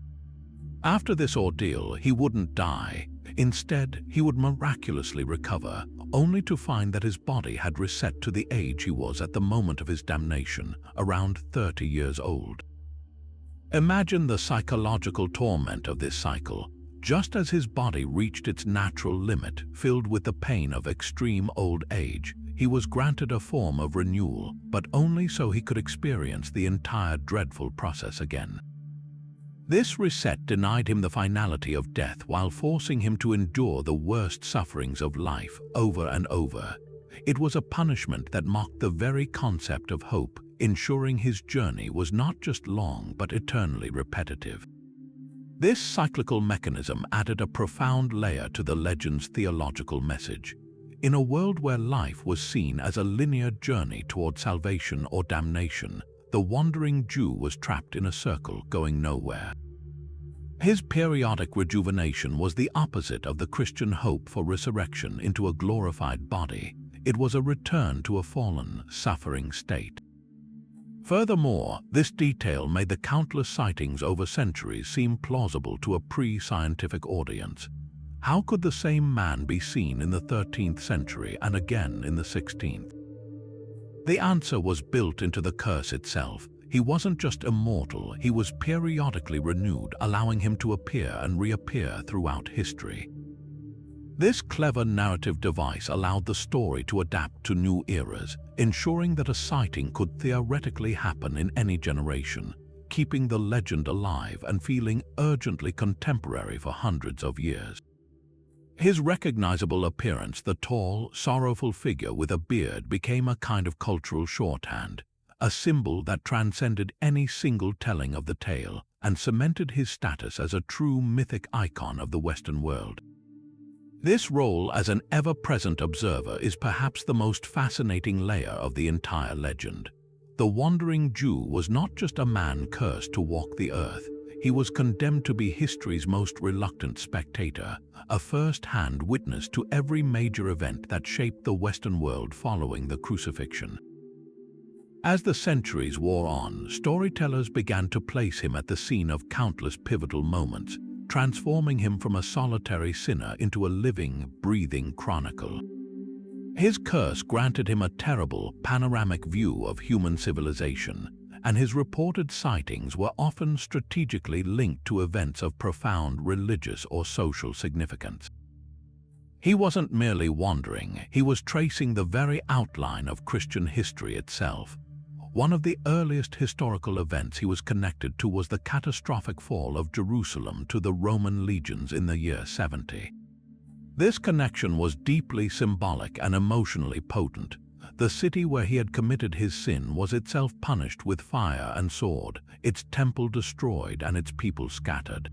After this ordeal, he wouldn't die. Instead, he would miraculously recover, only to find that his body had reset to the age he was at the moment of his damnation, around 30 years old. Imagine the psychological torment of this cycle. Just as his body reached its natural limit, filled with the pain of extreme old age, he was granted a form of renewal, but only so he could experience the entire dreadful process again. This reset denied him the finality of death while forcing him to endure the worst sufferings of life over and over. It was a punishment that mocked the very concept of hope, ensuring his journey was not just long but eternally repetitive. This cyclical mechanism added a profound layer to the legend's theological message. In a world where life was seen as a linear journey toward salvation or damnation, the wandering Jew was trapped in a circle going nowhere. His periodic rejuvenation was the opposite of the Christian hope for resurrection into a glorified body. it was a return to a fallen, suffering state. Furthermore, this detail made the countless sightings over centuries seem plausible to a pre-scientific audience. How could the same man be seen in the 13th century and again in the 16th? The answer was built into the curse itself. He wasn't just immortal, he was periodically renewed, allowing him to appear and reappear throughout history. This clever narrative device allowed the story to adapt to new eras, ensuring that a sighting could theoretically happen in any generation, keeping the legend alive and feeling urgently contemporary for hundreds of years. His recognizable appearance, the tall, sorrowful figure with a beard, became a kind of cultural shorthand, a symbol that transcended any single telling of the tale and cemented his status as a true mythic icon of the Western world. This role as an ever-present observer is perhaps the most fascinating layer of the entire legend. The wandering Jew was not just a man cursed to walk the earth. He was condemned to be history's most reluctant spectator, a first-hand witness to every major event that shaped the Western world following the crucifixion. As the centuries wore on, storytellers began to place him at the scene of countless pivotal moments, transforming him from a solitary sinner into a living, breathing chronicle. His curse granted him a terrible, panoramic view of human civilization, and his reported sightings were often strategically linked to events of profound religious or social significance. He wasn't merely wandering, he was tracing the very outline of Christian history itself. One of the earliest historical events he was connected to was the catastrophic fall of Jerusalem to the Roman legions in the year 70. This connection was deeply symbolic and emotionally potent. The city where he had committed his sin was itself punished with fire and sword, its temple destroyed and its people scattered.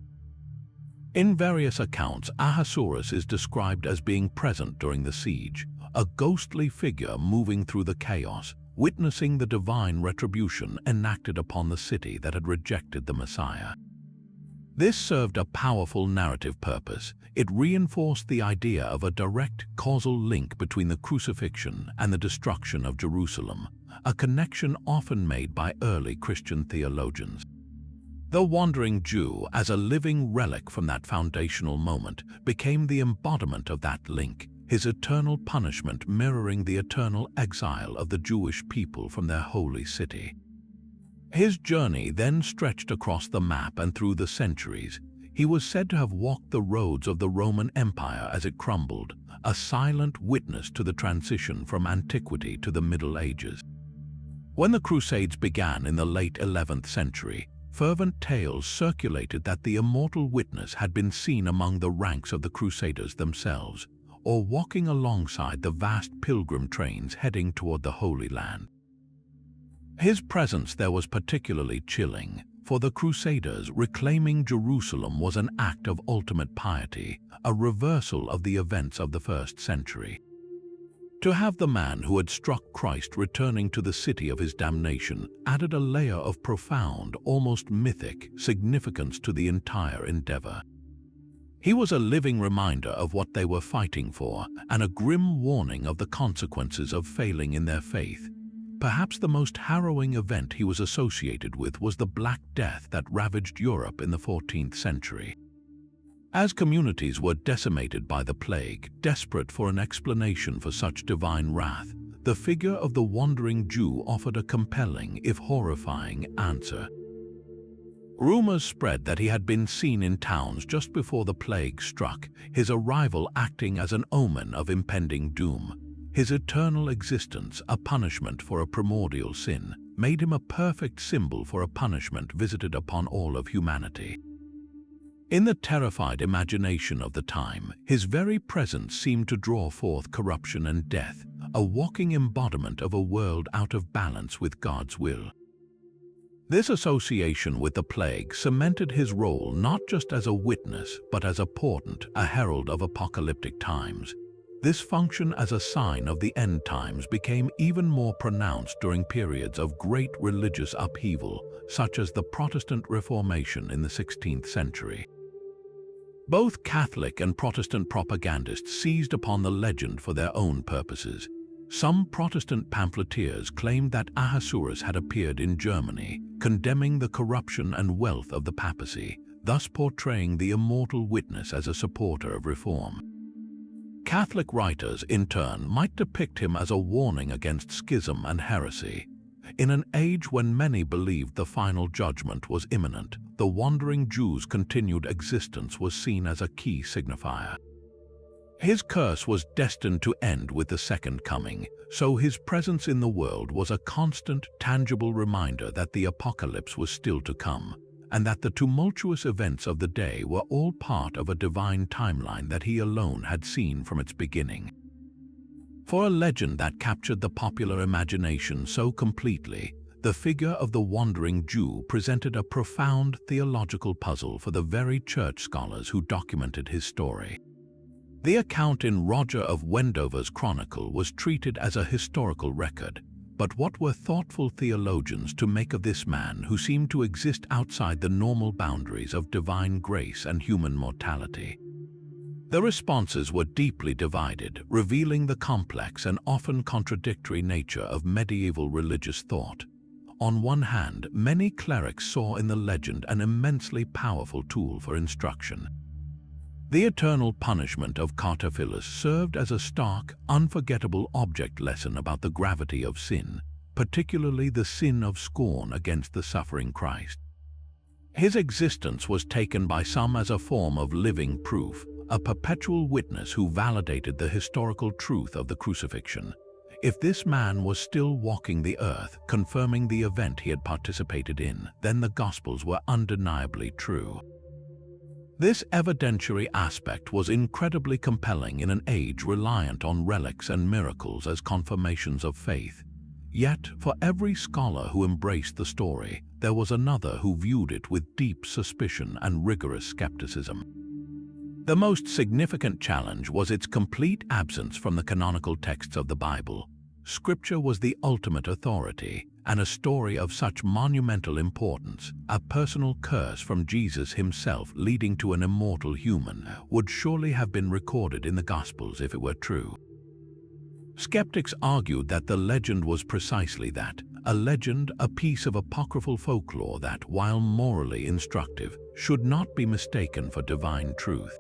In various accounts, Ahasuerus is described as being present during the siege, a ghostly figure moving through the chaos, witnessing the divine retribution enacted upon the city that had rejected the Messiah. This served a powerful narrative purpose. It reinforced the idea of a direct causal link between the crucifixion and the destruction of Jerusalem, a connection often made by early Christian theologians. The wandering Jew, as a living relic from that foundational moment, became the embodiment of that link, his eternal punishment mirroring the eternal exile of the Jewish people from their holy city. His journey then stretched across the map and through the centuries. He was said to have walked the roads of the Roman Empire as it crumbled, a silent witness to the transition from antiquity to the Middle Ages. When the Crusades began in the late 11th century, fervent tales circulated that the immortal witness had been seen among the ranks of the Crusaders themselves, or walking alongside the vast pilgrim trains heading toward the Holy Land. His presence there was particularly chilling. For the Crusaders, reclaiming Jerusalem was an act of ultimate piety, a reversal of the events of the first century. To have the man who had struck Christ returning to the city of his damnation added a layer of profound, almost mythic, significance to the entire endeavor. He was a living reminder of what they were fighting for, and a grim warning of the consequences of failing in their faith. Perhaps the most harrowing event he was associated with was the Black Death that ravaged Europe in the 14th century. As communities were decimated by the plague, desperate for an explanation for such divine wrath, the figure of the wandering Jew offered a compelling, if horrifying, answer. Rumors spread that he had been seen in towns just before the plague struck, his arrival acting as an omen of impending doom. His eternal existence, a punishment for a primordial sin, made him a perfect symbol for a punishment visited upon all of humanity. In the terrified imagination of the time, his very presence seemed to draw forth corruption and death, a walking embodiment of a world out of balance with God's will. This association with the plague cemented his role not just as a witness, but as a portent, a herald of apocalyptic times. This function as a sign of the end times became even more pronounced during periods of great religious upheaval, such as the Protestant Reformation in the 16th century. Both Catholic and Protestant propagandists seized upon the legend for their own purposes. Some Protestant pamphleteers claimed that Ahasuerus had appeared in Germany, condemning the corruption and wealth of the papacy, thus portraying the immortal witness as a supporter of reform. Catholic writers, in turn, might depict him as a warning against schism and heresy. In an age when many believed the final judgment was imminent, the wandering Jew's continued existence was seen as a key signifier. His curse was destined to end with the second coming, so his presence in the world was a constant, tangible reminder that the apocalypse was still to come, and that the tumultuous events of the day were all part of a divine timeline that he alone had seen from its beginning. For a legend that captured the popular imagination so completely, the figure of the wandering Jew presented a profound theological puzzle for the very church scholars who documented his story. The account in Roger of Wendover's Chronicle was treated as a historical record, but what were thoughtful theologians to make of this man who seemed to exist outside the normal boundaries of divine grace and human mortality? The responses were deeply divided, revealing the complex and often contradictory nature of medieval religious thought. On one hand, many clerics saw in the legend an immensely powerful tool for instruction. The eternal punishment of Cartaphilus served as a stark, unforgettable object lesson about the gravity of sin, particularly the sin of scorn against the suffering Christ. His existence was taken by some as a form of living proof, a perpetual witness who validated the historical truth of the crucifixion. If this man was still walking the earth, confirming the event he had participated in, then the Gospels were undeniably true. This evidentiary aspect was incredibly compelling in an age reliant on relics and miracles as confirmations of faith. Yet, for every scholar who embraced the story, there was another who viewed it with deep suspicion and rigorous skepticism. The most significant challenge was its complete absence from the canonical texts of the Bible. Scripture was the ultimate authority, and a story of such monumental importance, a personal curse from Jesus himself leading to an immortal human, would surely have been recorded in the Gospels if it were true. Skeptics argued that the legend was precisely that, a legend, a piece of apocryphal folklore that, while morally instructive, should not be mistaken for divine truth.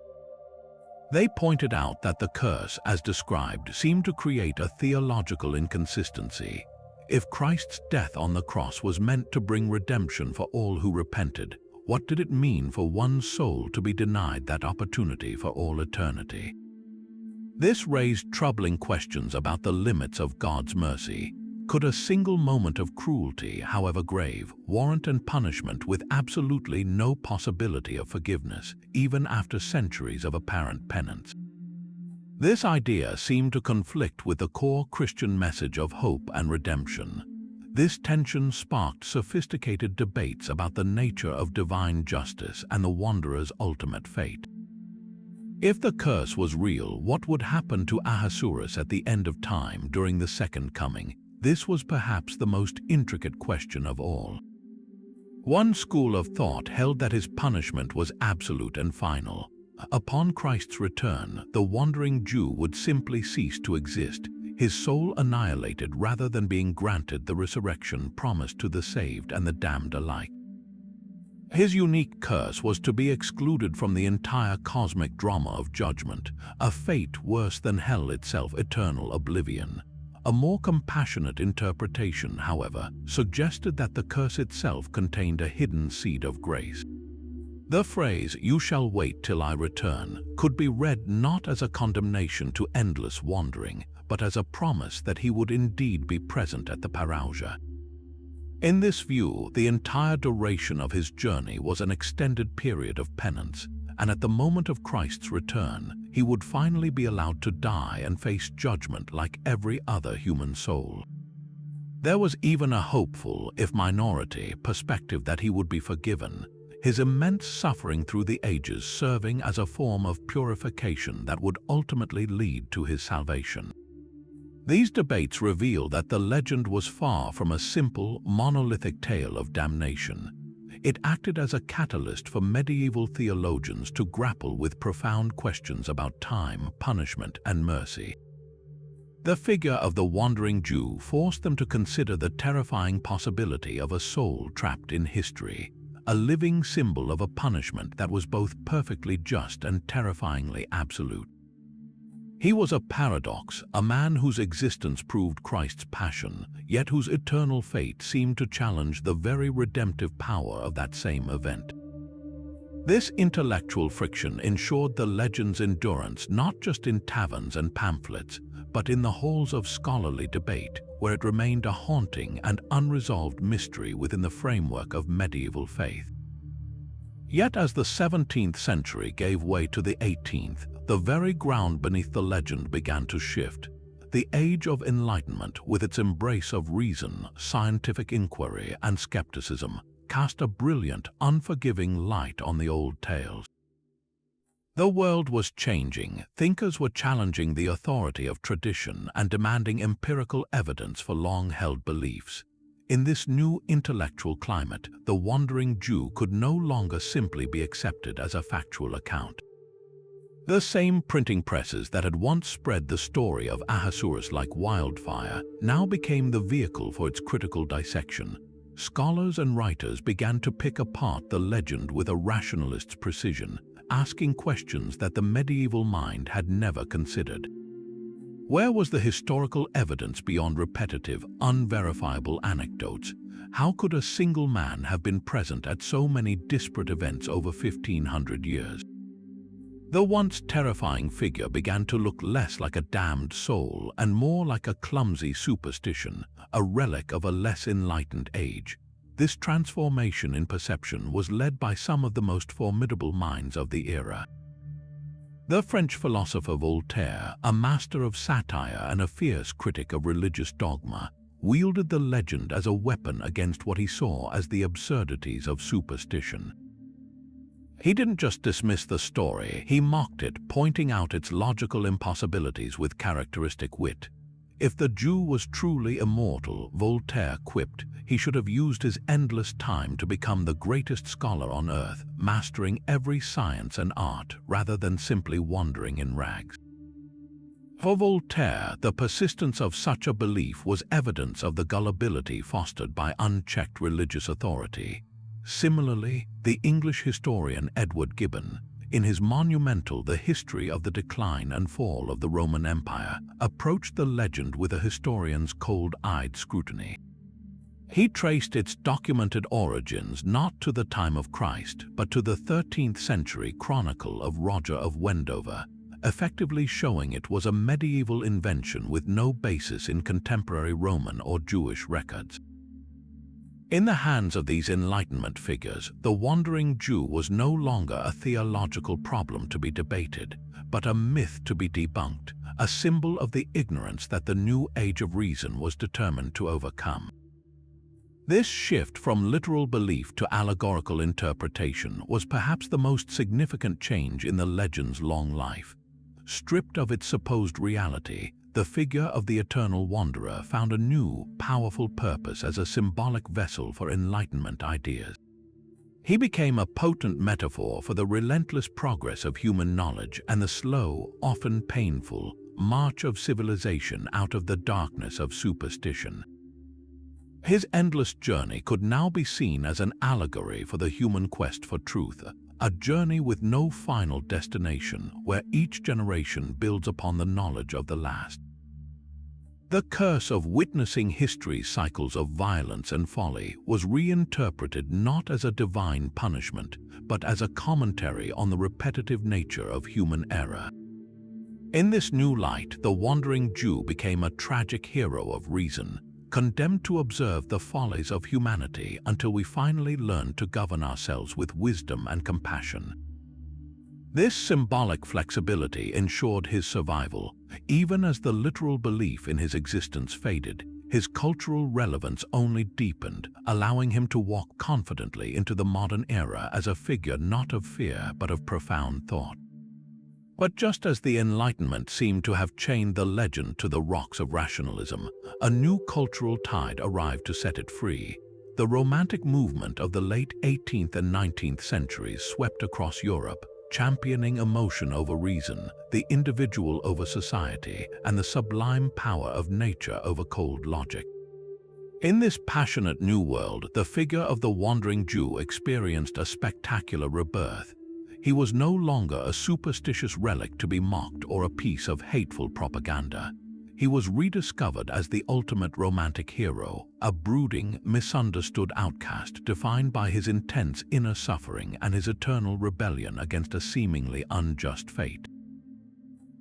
They pointed out that the curse, as described, seemed to create a theological inconsistency. If Christ's death on the cross was meant to bring redemption for all who repented, what did it mean for one soul to be denied that opportunity for all eternity? This raised troubling questions about the limits of God's mercy. Could a single moment of cruelty, however grave, warrant an punishment with absolutely no possibility of forgiveness, even after centuries of apparent penance? This idea seemed to conflict with the core Christian message of hope and redemption. This tension sparked sophisticated debates about the nature of divine justice and the wanderer's ultimate fate. If the curse was real, what would happen to Ahasuerus at the end of time during the second coming? This was perhaps the most intricate question of all. One school of thought held that his punishment was absolute and final. Upon Christ's return, the wandering Jew would simply cease to exist, his soul annihilated rather than being granted the resurrection promised to the saved and the damned alike. His unique curse was to be excluded from the entire cosmic drama of judgment, a fate worse than hell itself, eternal oblivion. A more compassionate interpretation, however, suggested that the curse itself contained a hidden seed of grace. The phrase, "You shall wait till I return," could be read not as a condemnation to endless wandering, but as a promise that he would indeed be present at the parousia. In this view, the entire duration of his journey was an extended period of penance, and at the moment of Christ's return, he would finally be allowed to die and face judgment like every other human soul. There was even a hopeful, if minority, perspective that he would be forgiven, his immense suffering through the ages serving as a form of purification that would ultimately lead to his salvation. These debates reveal that the legend was far from a simple, monolithic tale of damnation. It acted as a catalyst for medieval theologians to grapple with profound questions about time, punishment, and mercy. The figure of the wandering Jew forced them to consider the terrifying possibility of a soul trapped in history, a living symbol of a punishment that was both perfectly just and terrifyingly absolute. He was a paradox, a man whose existence proved Christ's passion, yet whose eternal fate seemed to challenge the very redemptive power of that same event. This intellectual friction ensured the legend's endurance not just in taverns and pamphlets, but in the halls of scholarly debate, where it remained a haunting and unresolved mystery within the framework of medieval faith. Yet as the 17th century gave way to the 18th, the very ground beneath the legend began to shift. The Age of Enlightenment, with its embrace of reason, scientific inquiry, and skepticism, cast a brilliant, unforgiving light on the old tales. The world was changing. Thinkers were challenging the authority of tradition and demanding empirical evidence for long-held beliefs. In this new intellectual climate, the wandering Jew could no longer simply be accepted as a factual account. The same printing presses that had once spread the story of Ahasuerus like wildfire now became the vehicle for its critical dissection. Scholars and writers began to pick apart the legend with a rationalist's precision, asking questions that the medieval mind had never considered. Where was the historical evidence beyond repetitive, unverifiable anecdotes? How could a single man have been present at so many disparate events over 1,500 years? The once terrifying figure began to look less like a damned soul and more like a clumsy superstition, a relic of a less enlightened age. This transformation in perception was led by some of the most formidable minds of the era. The French philosopher Voltaire, a master of satire and a fierce critic of religious dogma, wielded the legend as a weapon against what he saw as the absurdities of superstition. He didn't just dismiss the story, he mocked it, pointing out its logical impossibilities with characteristic wit. If the Jew was truly immortal, Voltaire quipped, he should have used his endless time to become the greatest scholar on earth, mastering every science and art rather than simply wandering in rags. For Voltaire, the persistence of such a belief was evidence of the gullibility fostered by unchecked religious authority. Similarly, the English historian Edward Gibbon, in his monumental The History of the Decline and Fall of the Roman Empire, approached the legend with a historian's cold-eyed scrutiny. He traced its documented origins not to the time of Christ, but to the 13th century chronicle of Roger of Wendover, effectively showing it was a medieval invention with no basis in contemporary Roman or Jewish records. In the hands of these Enlightenment figures, the wandering Jew was no longer a theological problem to be debated, but a myth to be debunked, a symbol of the ignorance that the new age of reason was determined to overcome. This shift from literal belief to allegorical interpretation was perhaps the most significant change in the legend's long life. Stripped of its supposed reality, the figure of the eternal wanderer found a new, powerful purpose as a symbolic vessel for Enlightenment ideas. He became a potent metaphor for the relentless progress of human knowledge and the slow, often painful, march of civilization out of the darkness of superstition. His endless journey could now be seen as an allegory for the human quest for truth, a journey with no final destination where each generation builds upon the knowledge of the last. The curse of witnessing history's cycles of violence and folly was reinterpreted not as a divine punishment, but as a commentary on the repetitive nature of human error. In this new light, the wandering Jew became a tragic hero of reason, condemned to observe the follies of humanity until we finally learn to govern ourselves with wisdom and compassion. This symbolic flexibility ensured his survival. Even as the literal belief in his existence faded, his cultural relevance only deepened, allowing him to walk confidently into the modern era as a figure not of fear but of profound thought. But just as the Enlightenment seemed to have chained the legend to the rocks of rationalism, a new cultural tide arrived to set it free. The Romantic movement of the late 18th and 19th centuries swept across Europe, championing emotion over reason, the individual over society, and the sublime power of nature over cold logic. In this passionate new world, the figure of the wandering Jew experienced a spectacular rebirth. He was no longer a superstitious relic to be mocked or a piece of hateful propaganda. He was rediscovered as the ultimate romantic hero, a brooding, misunderstood outcast defined by his intense inner suffering and his eternal rebellion against a seemingly unjust fate.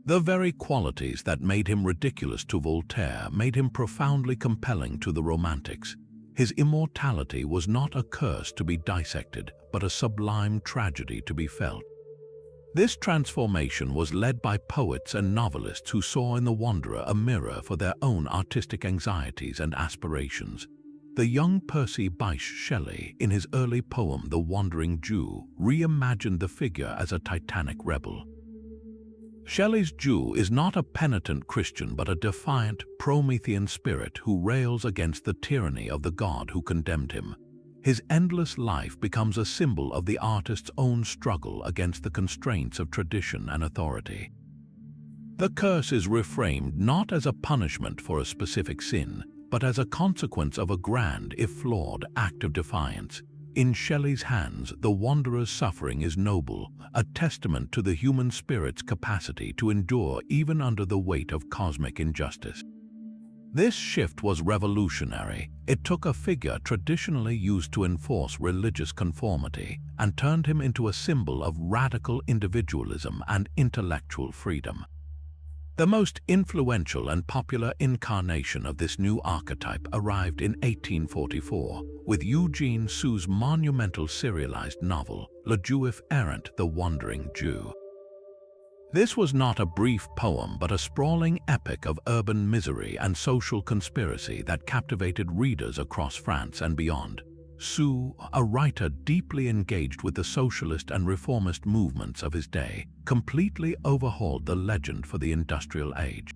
The very qualities that made him ridiculous to Voltaire made him profoundly compelling to the Romantics. His immortality was not a curse to be dissected, but a sublime tragedy to be felt. This transformation was led by poets and novelists who saw in the wanderer a mirror for their own artistic anxieties and aspirations. The young Percy Bysshe Shelley, in his early poem The Wandering Jew, reimagined the figure as a titanic rebel. Shelley's Jew is not a penitent Christian but a defiant, Promethean spirit who rails against the tyranny of the God who condemned him. His endless life becomes a symbol of the artist's own struggle against the constraints of tradition and authority. The curse is reframed not as a punishment for a specific sin, but as a consequence of a grand, if flawed, act of defiance. In Shelley's hands, the wanderer's suffering is noble, a testament to the human spirit's capacity to endure even under the weight of cosmic injustice. This shift was revolutionary. It took a figure traditionally used to enforce religious conformity and turned him into a symbol of radical individualism and intellectual freedom. The most influential and popular incarnation of this new archetype arrived in 1844 with Eugene Sue's monumental serialized novel, Le Juif Errant, The Wandering Jew. This was not a brief poem but a sprawling epic of urban misery and social conspiracy that captivated readers across France and beyond. Sue, a writer deeply engaged with the socialist and reformist movements of his day, completely overhauled the legend for the industrial age.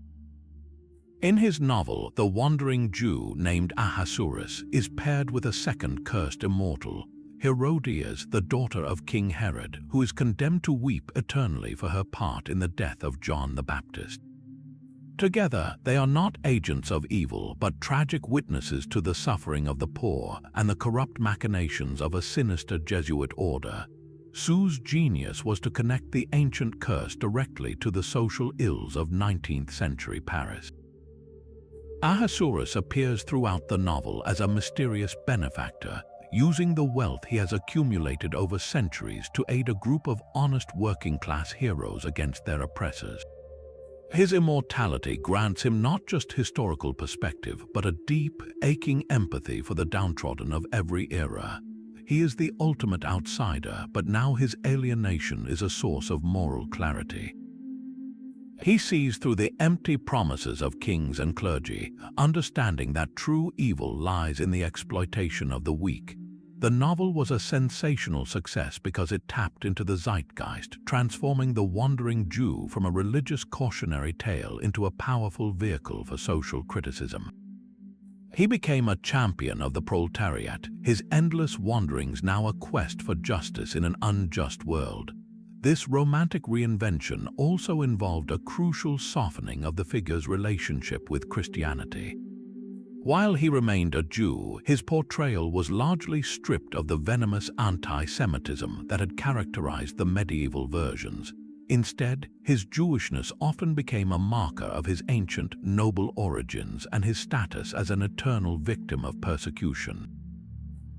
In his novel, The Wandering Jew, named Ahasuerus, is paired with a second cursed immortal, Herodias, the daughter of King Herod, who is condemned to weep eternally for her part in the death of John the Baptist. Together, they are not agents of evil, but tragic witnesses to the suffering of the poor and the corrupt machinations of a sinister Jesuit order. Sue's genius was to connect the ancient curse directly to the social ills of 19th century Paris. Ahasuerus appears throughout the novel as a mysterious benefactor, using the wealth he has accumulated over centuries to aid a group of honest working-class heroes against their oppressors. His immortality grants him not just historical perspective, but a deep, aching empathy for the downtrodden of every era. He is the ultimate outsider, but now his alienation is a source of moral clarity. He sees through the empty promises of kings and clergy, understanding that true evil lies in the exploitation of the weak. The novel was a sensational success because it tapped into the zeitgeist, transforming The Wandering Jew from a religious cautionary tale into a powerful vehicle for social criticism. He became a champion of the proletariat, his endless wanderings now a quest for justice in an unjust world. This romantic reinvention also involved a crucial softening of the figure's relationship with Christianity. While he remained a Jew, his portrayal was largely stripped of the venomous anti-Semitism that had characterized the medieval versions. Instead, his Jewishness often became a marker of his ancient, noble origins and his status as an eternal victim of persecution.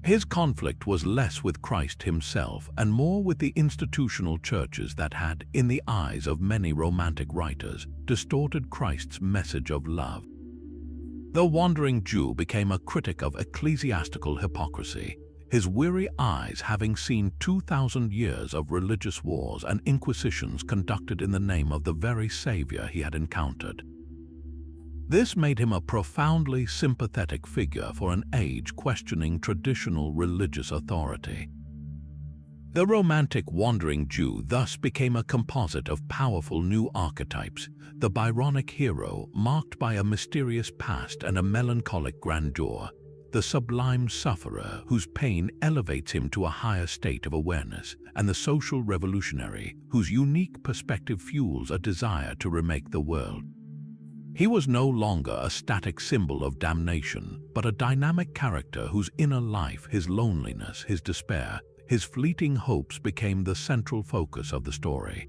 His conflict was less with Christ himself and more with the institutional churches that had, in the eyes of many Romantic writers, distorted Christ's message of love. The Wandering Jew became a critic of ecclesiastical hypocrisy, his weary eyes having seen 2,000 years of religious wars and inquisitions conducted in the name of the very Savior he had encountered. This made him a profoundly sympathetic figure for an age questioning traditional religious authority. The romantic Wandering Jew thus became a composite of powerful new archetypes, the Byronic hero marked by a mysterious past and a melancholic grandeur, the sublime sufferer whose pain elevates him to a higher state of awareness, and the social revolutionary whose unique perspective fuels a desire to remake the world. He was no longer a static symbol of damnation, but a dynamic character whose inner life, his loneliness, his despair, his fleeting hopes became the central focus of the story.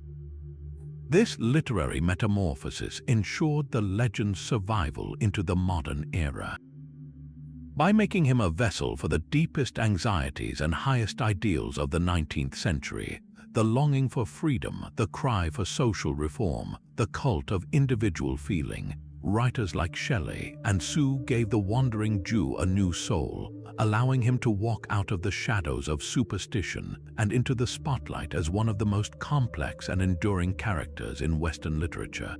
This literary metamorphosis ensured the legend's survival into the modern era. By making him a vessel for the deepest anxieties and highest ideals of the 19th century, the longing for freedom, the cry for social reform, the cult of individual feeling, writers like Shelley and Sue gave the wandering Jew a new soul, allowing him to walk out of the shadows of superstition and into the spotlight as one of the most complex and enduring characters in Western literature.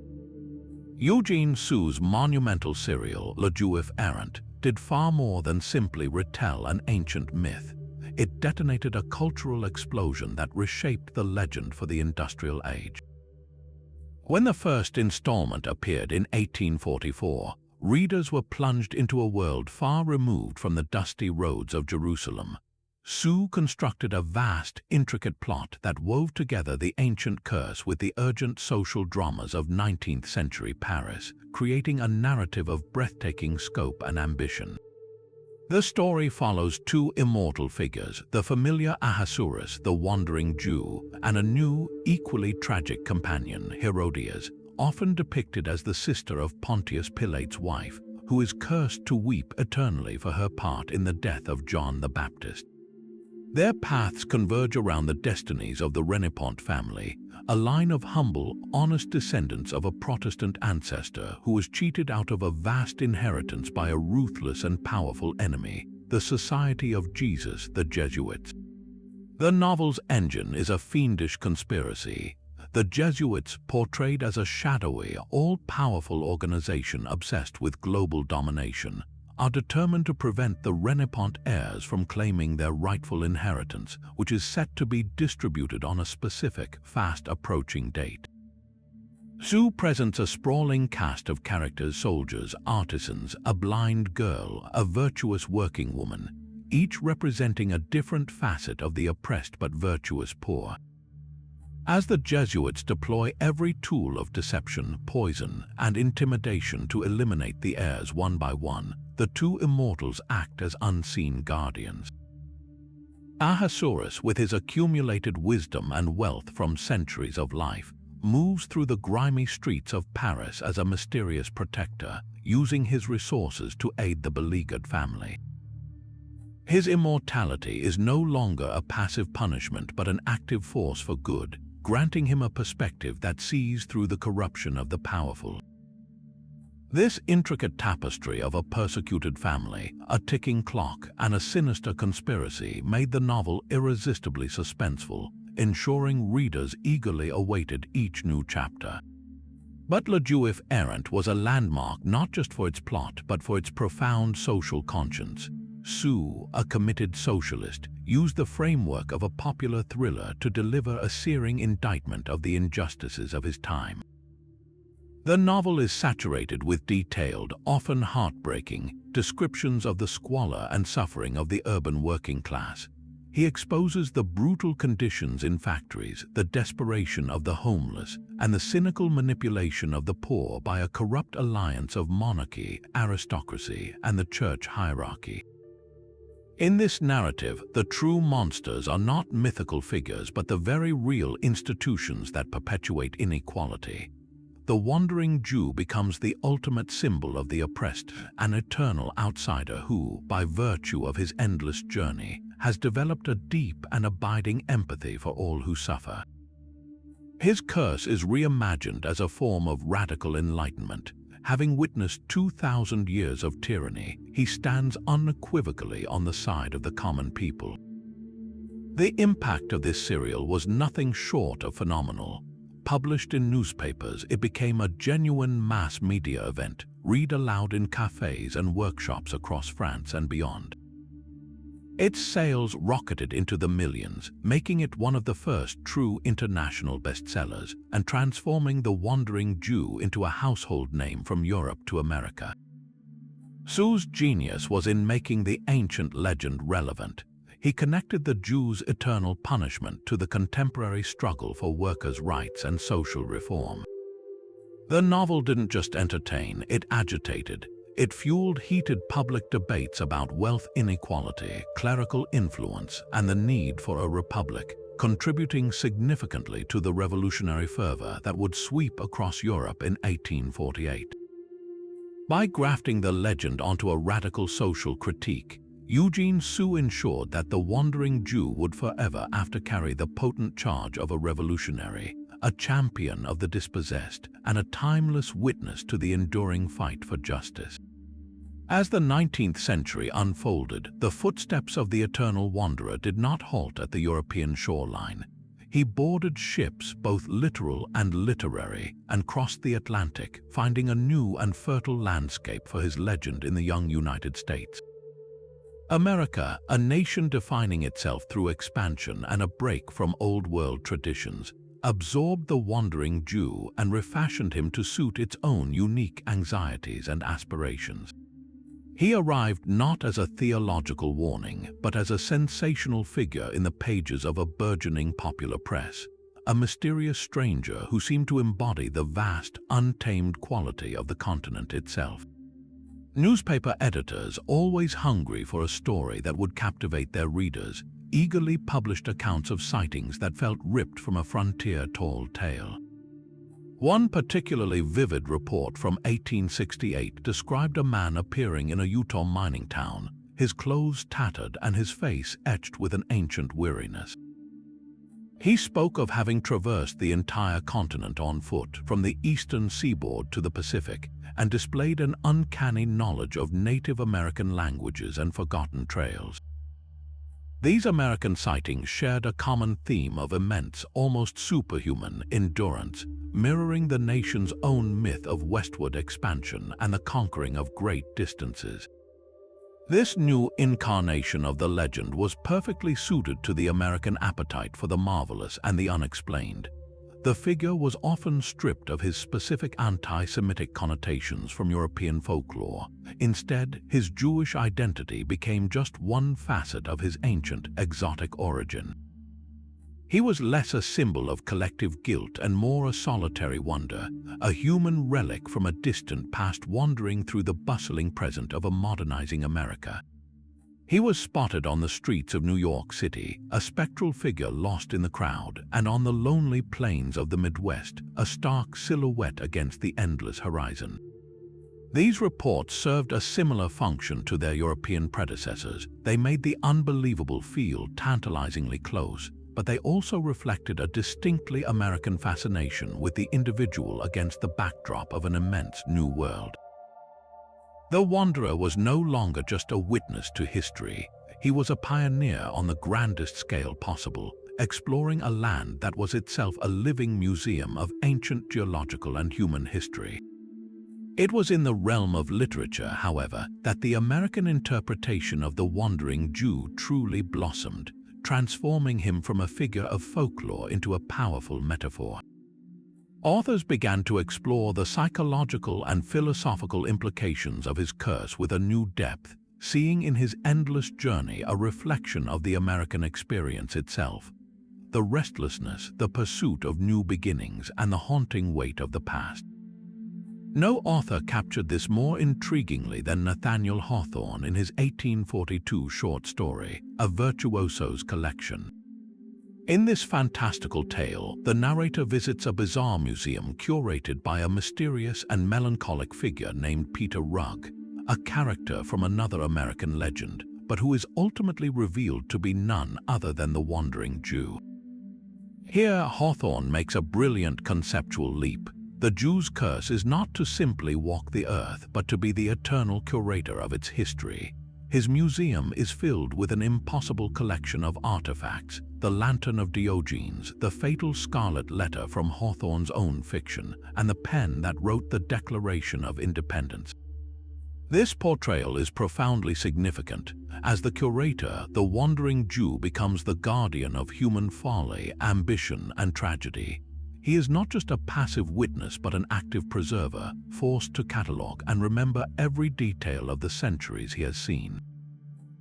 Eugene Sue's monumental serial, Le Juif Errant, did far more than simply retell an ancient myth. It detonated a cultural explosion that reshaped the legend for the industrial age. When the first installment appeared in 1844, readers were plunged into a world far removed from the dusty roads of Jerusalem. Sue constructed a vast, intricate plot that wove together the ancient curse with the urgent social dramas of 19th century Paris, creating a narrative of breathtaking scope and ambition. The story follows two immortal figures, the familiar Ahasuerus, the wandering Jew, and a new, equally tragic companion, Herodias, often depicted as the sister of Pontius Pilate's wife, who is cursed to weep eternally for her part in the death of John the Baptist. Their paths converge around the destinies of the Renipont family, a line of humble, honest descendants of a Protestant ancestor who was cheated out of a vast inheritance by a ruthless and powerful enemy, the Society of Jesus, the Jesuits. The novel's engine is a fiendish conspiracy. The Jesuits, portrayed as a shadowy, all-powerful organization obsessed with global domination, are determined to prevent the Renipont heirs from claiming their rightful inheritance, which is set to be distributed on a specific, fast-approaching date. Sue presents a sprawling cast of characters: soldiers, artisans, a blind girl, a virtuous working woman, each representing a different facet of the oppressed but virtuous poor. As the Jesuits deploy every tool of deception, poison, and intimidation to eliminate the heirs one by one, the two immortals act as unseen guardians. Ahasuerus, with his accumulated wisdom and wealth from centuries of life, moves through the grimy streets of Paris as a mysterious protector, using his resources to aid the beleaguered family. His immortality is no longer a passive punishment but an active force for good, granting him a perspective that sees through the corruption of the powerful. This intricate tapestry of a persecuted family, a ticking clock, and a sinister conspiracy made the novel irresistibly suspenseful, ensuring readers eagerly awaited each new chapter. But Le Juif Errant was a landmark not just for its plot but for its profound social conscience. Sue, a committed socialist, used the framework of a popular thriller to deliver a searing indictment of the injustices of his time. The novel is saturated with detailed, often heartbreaking, descriptions of the squalor and suffering of the urban working class. He exposes the brutal conditions in factories, the desperation of the homeless, and the cynical manipulation of the poor by a corrupt alliance of monarchy, aristocracy, and the church hierarchy. In this narrative, the true monsters are not mythical figures but the very real institutions that perpetuate inequality. The wandering Jew becomes the ultimate symbol of the oppressed, an eternal outsider who, by virtue of his endless journey, has developed a deep and abiding empathy for all who suffer. His curse is reimagined as a form of radical enlightenment. Having witnessed 2,000 years of tyranny, he stands unequivocally on the side of the common people. The impact of this serial was nothing short of phenomenal. Published in newspapers, it became a genuine mass media event, read aloud in cafes and workshops across France and beyond. Its sales rocketed into the millions, making it one of the first true international bestsellers and transforming The Wandering Jew into a household name from Europe to America. Sue's genius was in making the ancient legend relevant. He connected the Jews' eternal punishment to the contemporary struggle for workers' rights and social reform. The novel didn't just entertain, it agitated. It fueled heated public debates about wealth inequality, clerical influence, and the need for a republic, contributing significantly to the revolutionary fervor that would sweep across Europe in 1848. By grafting the legend onto a radical social critique, Eugene Sue ensured that the wandering Jew would forever have to carry the potent charge of a revolutionary, a champion of the dispossessed, and a timeless witness to the enduring fight for justice. As the 19th century unfolded, the footsteps of the eternal wanderer did not halt at the European shoreline. He boarded ships, both literal and literary, and crossed the Atlantic, finding a new and fertile landscape for his legend in the young United States. America, a nation defining itself through expansion and a break from old-world traditions, absorbed the wandering Jew and refashioned him to suit its own unique anxieties and aspirations. He arrived not as a theological warning, but as a sensational figure in the pages of a burgeoning popular press, a mysterious stranger who seemed to embody the vast, untamed quality of the continent itself. Newspaper editors, always hungry for a story that would captivate their readers, eagerly published accounts of sightings that felt ripped from a frontier tall tale. One particularly vivid report from 1868 described a man appearing in a Utah mining town, his clothes tattered and his face etched with an ancient weariness. He spoke of having traversed the entire continent on foot, from the eastern seaboard to the Pacific, and displayed an uncanny knowledge of Native American languages and forgotten trails. These American sightings shared a common theme of immense, almost superhuman endurance, mirroring the nation's own myth of westward expansion and the conquering of great distances. This new incarnation of the legend was perfectly suited to the American appetite for the marvelous and the unexplained. The figure was often stripped of his specific anti-Semitic connotations from European folklore. Instead, his Jewish identity became just one facet of his ancient, exotic origin. He was less a symbol of collective guilt and more a solitary wonder, a human relic from a distant past wandering through the bustling present of a modernizing America. He was spotted on the streets of New York City, a spectral figure lost in the crowd, and on the lonely plains of the Midwest, a stark silhouette against the endless horizon. These reports served a similar function to their European predecessors. They made the unbelievable feel tantalizingly close, but they also reflected a distinctly American fascination with the individual against the backdrop of an immense new world. The wanderer was no longer just a witness to history. He was a pioneer on the grandest scale possible, exploring a land that was itself a living museum of ancient geological and human history. It was in the realm of literature, however, that the American interpretation of the wandering Jew truly blossomed, transforming him from a figure of folklore into a powerful metaphor. Authors began to explore the psychological and philosophical implications of his curse with a new depth, seeing in his endless journey a reflection of the American experience itself. The restlessness, the pursuit of new beginnings, and the haunting weight of the past. No author captured this more intriguingly than Nathaniel Hawthorne in his 1842 short story, A Virtuoso's Collection. In this fantastical tale, the narrator visits a bizarre museum curated by a mysterious and melancholic figure named Peter Rugg, a character from another American legend, but who is ultimately revealed to be none other than the wandering Jew. Here, Hawthorne makes a brilliant conceptual leap. The Jew's curse is not to simply walk the earth, but to be the eternal curator of its history. His museum is filled with an impossible collection of artifacts, the lantern of Diogenes, the fatal scarlet letter from Hawthorne's own fiction, and the pen that wrote the Declaration of Independence. This portrayal is profoundly significant. As the curator, the wandering Jew becomes the guardian of human folly, ambition, and tragedy. He is not just a passive witness but an active preserver, forced to catalogue and remember every detail of the centuries he has seen.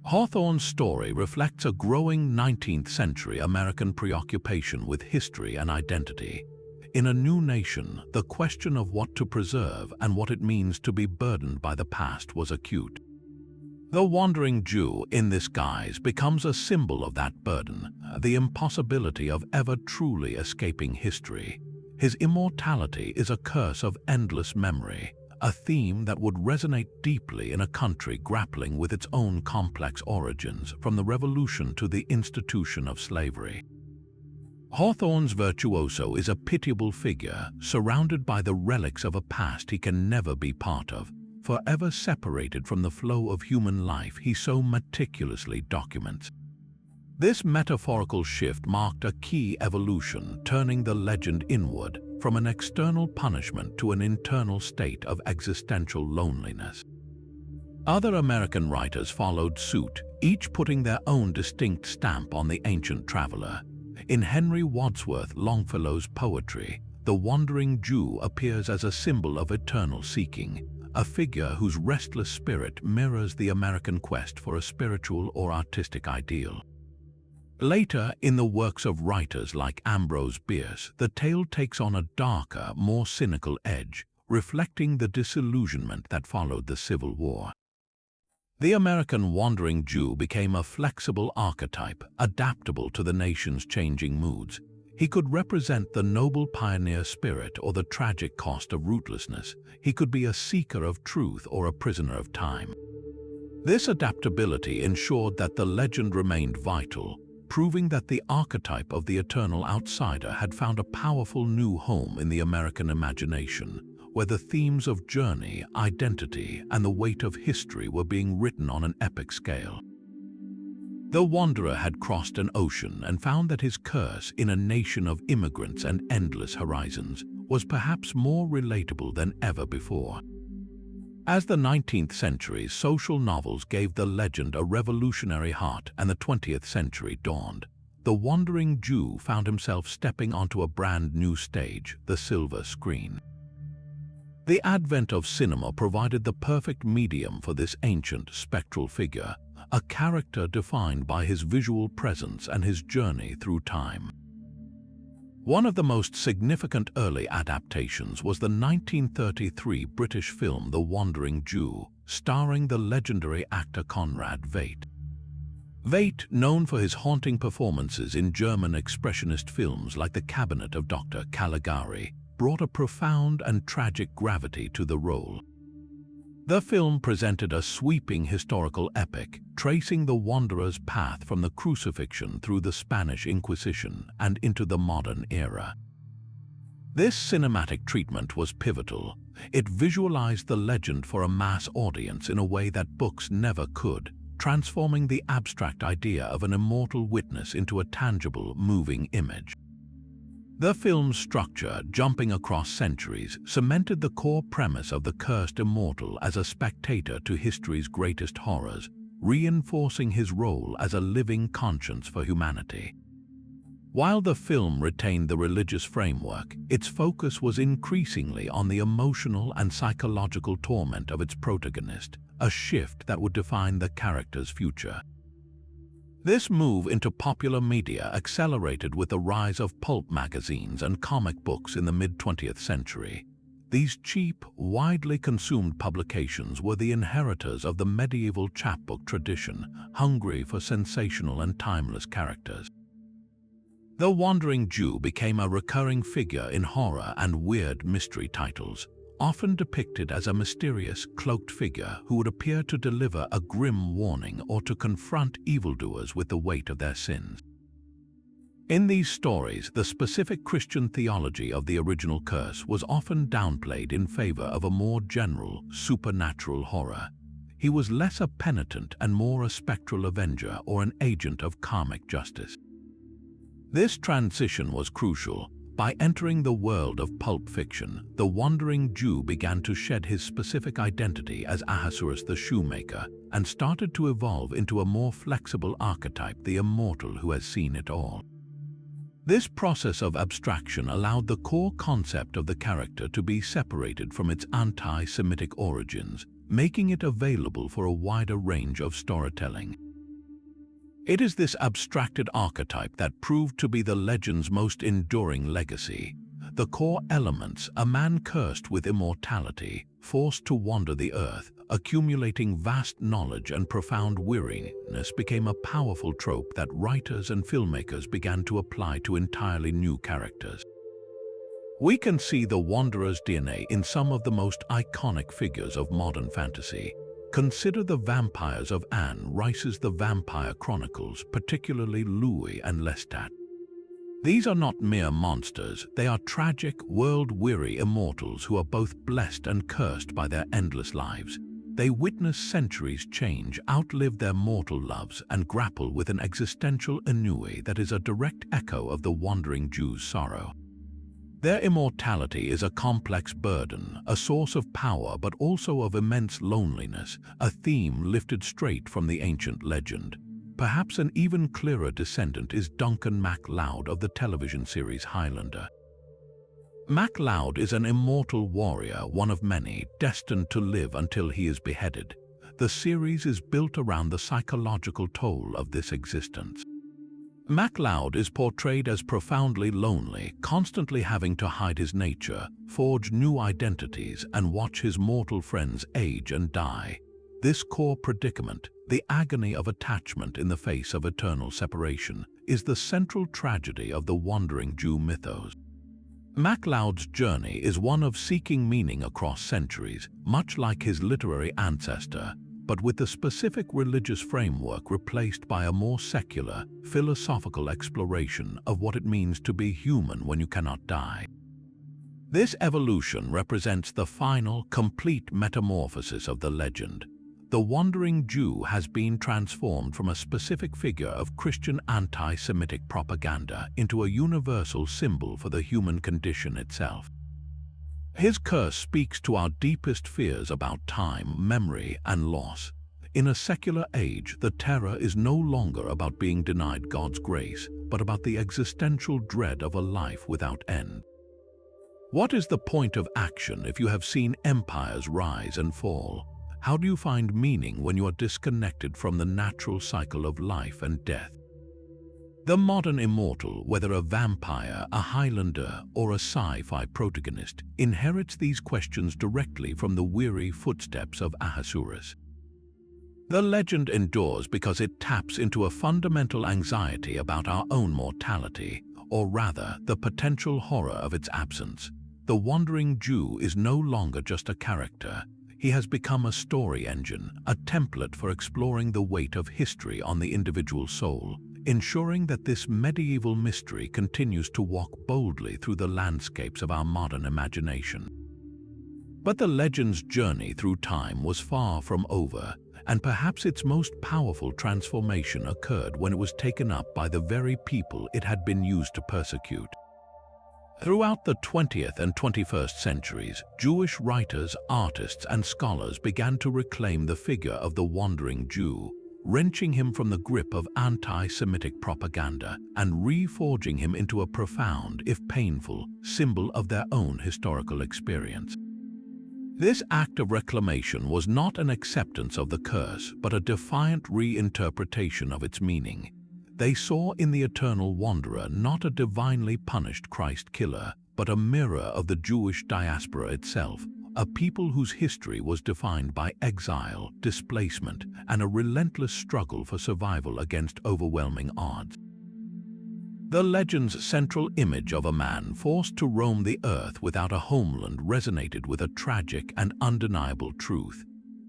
Hawthorne's story reflects a growing 19th century American preoccupation with history and identity. In A New Nation, the question of what to preserve and what it means to be burdened by the past was acute. The wandering Jew, in this guise, becomes a symbol of that burden, the impossibility of ever truly escaping history. His immortality is a curse of endless memory, a theme that would resonate deeply in a country grappling with its own complex origins, from the Revolution to the institution of slavery. Hawthorne's virtuoso is a pitiable figure, surrounded by the relics of a past he can never be part of, forever separated from the flow of human life he so meticulously documents. This metaphorical shift marked a key evolution, turning the legend inward, from an external punishment to an internal state of existential loneliness. Other American writers followed suit, each putting their own distinct stamp on the ancient traveler. In Henry Wadsworth Longfellow's poetry, the wandering Jew appears as a symbol of eternal seeking, a figure whose restless spirit mirrors the American quest for a spiritual or artistic ideal. Later, in the works of writers like Ambrose Bierce, the tale takes on a darker, more cynical edge, reflecting the disillusionment that followed the Civil War. The American wandering Jew became a flexible archetype, adaptable to the nation's changing moods. He could represent the noble pioneer spirit or the tragic cost of rootlessness. He could be a seeker of truth or a prisoner of time. This adaptability ensured that the legend remained vital, proving that the archetype of the eternal outsider had found a powerful new home in the American imagination, where the themes of journey, identity, and the weight of history were being written on an epic scale. The wanderer had crossed an ocean and found that his curse, in a nation of immigrants and endless horizons, was perhaps more relatable than ever before. As the 19th century's social novels gave the legend a revolutionary heart and the 20th century dawned, the wandering Jew found himself stepping onto a brand new stage, the silver screen. The advent of cinema provided the perfect medium for this ancient, spectral figure, a character defined by his visual presence and his journey through time. One of the most significant early adaptations was the 1933 British film The Wandering Jew, starring the legendary actor Conrad Veidt. Veidt, known for his haunting performances in German expressionist films like The Cabinet of Dr. Caligari, brought a profound and tragic gravity to the role. The film presented a sweeping historical epic, tracing the wanderer's path from the crucifixion through the Spanish Inquisition and into the modern era. This cinematic treatment was pivotal. It visualized the legend for a mass audience in a way that books never could, transforming the abstract idea of an immortal witness into a tangible, moving image. The film's structure, jumping across centuries, cemented the core premise of the cursed immortal as a spectator to history's greatest horrors, reinforcing his role as a living conscience for humanity. While the film retained the religious framework, its focus was increasingly on the emotional and psychological torment of its protagonist, a shift that would define the character's future. This move into popular media accelerated with the rise of pulp magazines and comic books in the mid-20th century. These cheap, widely consumed publications were the inheritors of the medieval chapbook tradition, hungry for sensational and timeless characters. The Wandering Jew became a recurring figure in horror and weird mystery titles, often depicted as a mysterious, cloaked figure who would appear to deliver a grim warning or to confront evildoers with the weight of their sins. In these stories, the specific Christian theology of the original curse was often downplayed in favor of a more general, supernatural horror. He was less a penitent and more a spectral avenger or an agent of karmic justice. This transition was crucial. By entering the world of pulp fiction, the Wandering Jew began to shed his specific identity as Ahasuerus the shoemaker and started to evolve into a more flexible archetype, the immortal who has seen it all. This process of abstraction allowed the core concept of the character to be separated from its anti-Semitic origins, making it available for a wider range of storytelling. It is this abstracted archetype that proved to be the legend's most enduring legacy. The core elements, a man cursed with immortality, forced to wander the earth, accumulating vast knowledge and profound weariness, became a powerful trope that writers and filmmakers began to apply to entirely new characters. We can see the wanderer's DNA in some of the most iconic figures of modern fantasy. Consider the vampires of Anne Rice's The Vampire Chronicles, particularly Louis and Lestat. These are not mere monsters, they are tragic, world-weary immortals who are both blessed and cursed by their endless lives. They witness centuries change, outlive their mortal loves, and grapple with an existential ennui that is a direct echo of the wandering Jew's sorrow. Their immortality is a complex burden, a source of power but also of immense loneliness, a theme lifted straight from the ancient legend. Perhaps an even clearer descendant is Duncan MacLeod of the television series Highlander. MacLeod is an immortal warrior, one of many, destined to live until he is beheaded. The series is built around the psychological toll of this existence. MacLeod is portrayed as profoundly lonely, constantly having to hide his nature, forge new identities, and watch his mortal friends age and die. This core predicament, the agony of attachment in the face of eternal separation, is the central tragedy of the wandering Jew mythos. MacLeod's journey is one of seeking meaning across centuries, much like his literary ancestor, but with the specific religious framework replaced by a more secular, philosophical exploration of what it means to be human when you cannot die. This evolution represents the final, complete metamorphosis of the legend. The wandering Jew has been transformed from a specific figure of Christian anti-Semitic propaganda into a universal symbol for the human condition itself. His curse speaks to our deepest fears about time, memory, and loss. In a secular age, the terror is no longer about being denied God's grace, but about the existential dread of a life without end. What is the point of action if you have seen empires rise and fall? How do you find meaning when you are disconnected from the natural cycle of life and death? The modern immortal, whether a vampire, a Highlander, or a sci-fi protagonist, inherits these questions directly from the weary footsteps of Ahasuerus. The legend endures because it taps into a fundamental anxiety about our own mortality, or rather, the potential horror of its absence. The wandering Jew is no longer just a character. He has become a story engine, a template for exploring the weight of history on the individual soul, ensuring that this medieval mystery continues to walk boldly through the landscapes of our modern imagination. But the legend's journey through time was far from over, and perhaps its most powerful transformation occurred when it was taken up by the very people it had been used to persecute. Throughout the 20th and 21st centuries, Jewish writers, artists, and scholars began to reclaim the figure of the wandering Jew, wrenching him from the grip of anti-Semitic propaganda and reforging him into a profound, if painful, symbol of their own historical experience. This act of reclamation was not an acceptance of the curse, but a defiant reinterpretation of its meaning. They saw in the eternal wanderer not a divinely punished Christ killer, but a mirror of the Jewish diaspora itself, a people whose history was defined by exile, displacement, and a relentless struggle for survival against overwhelming odds. The legend's central image of a man forced to roam the earth without a homeland resonated with a tragic and undeniable truth.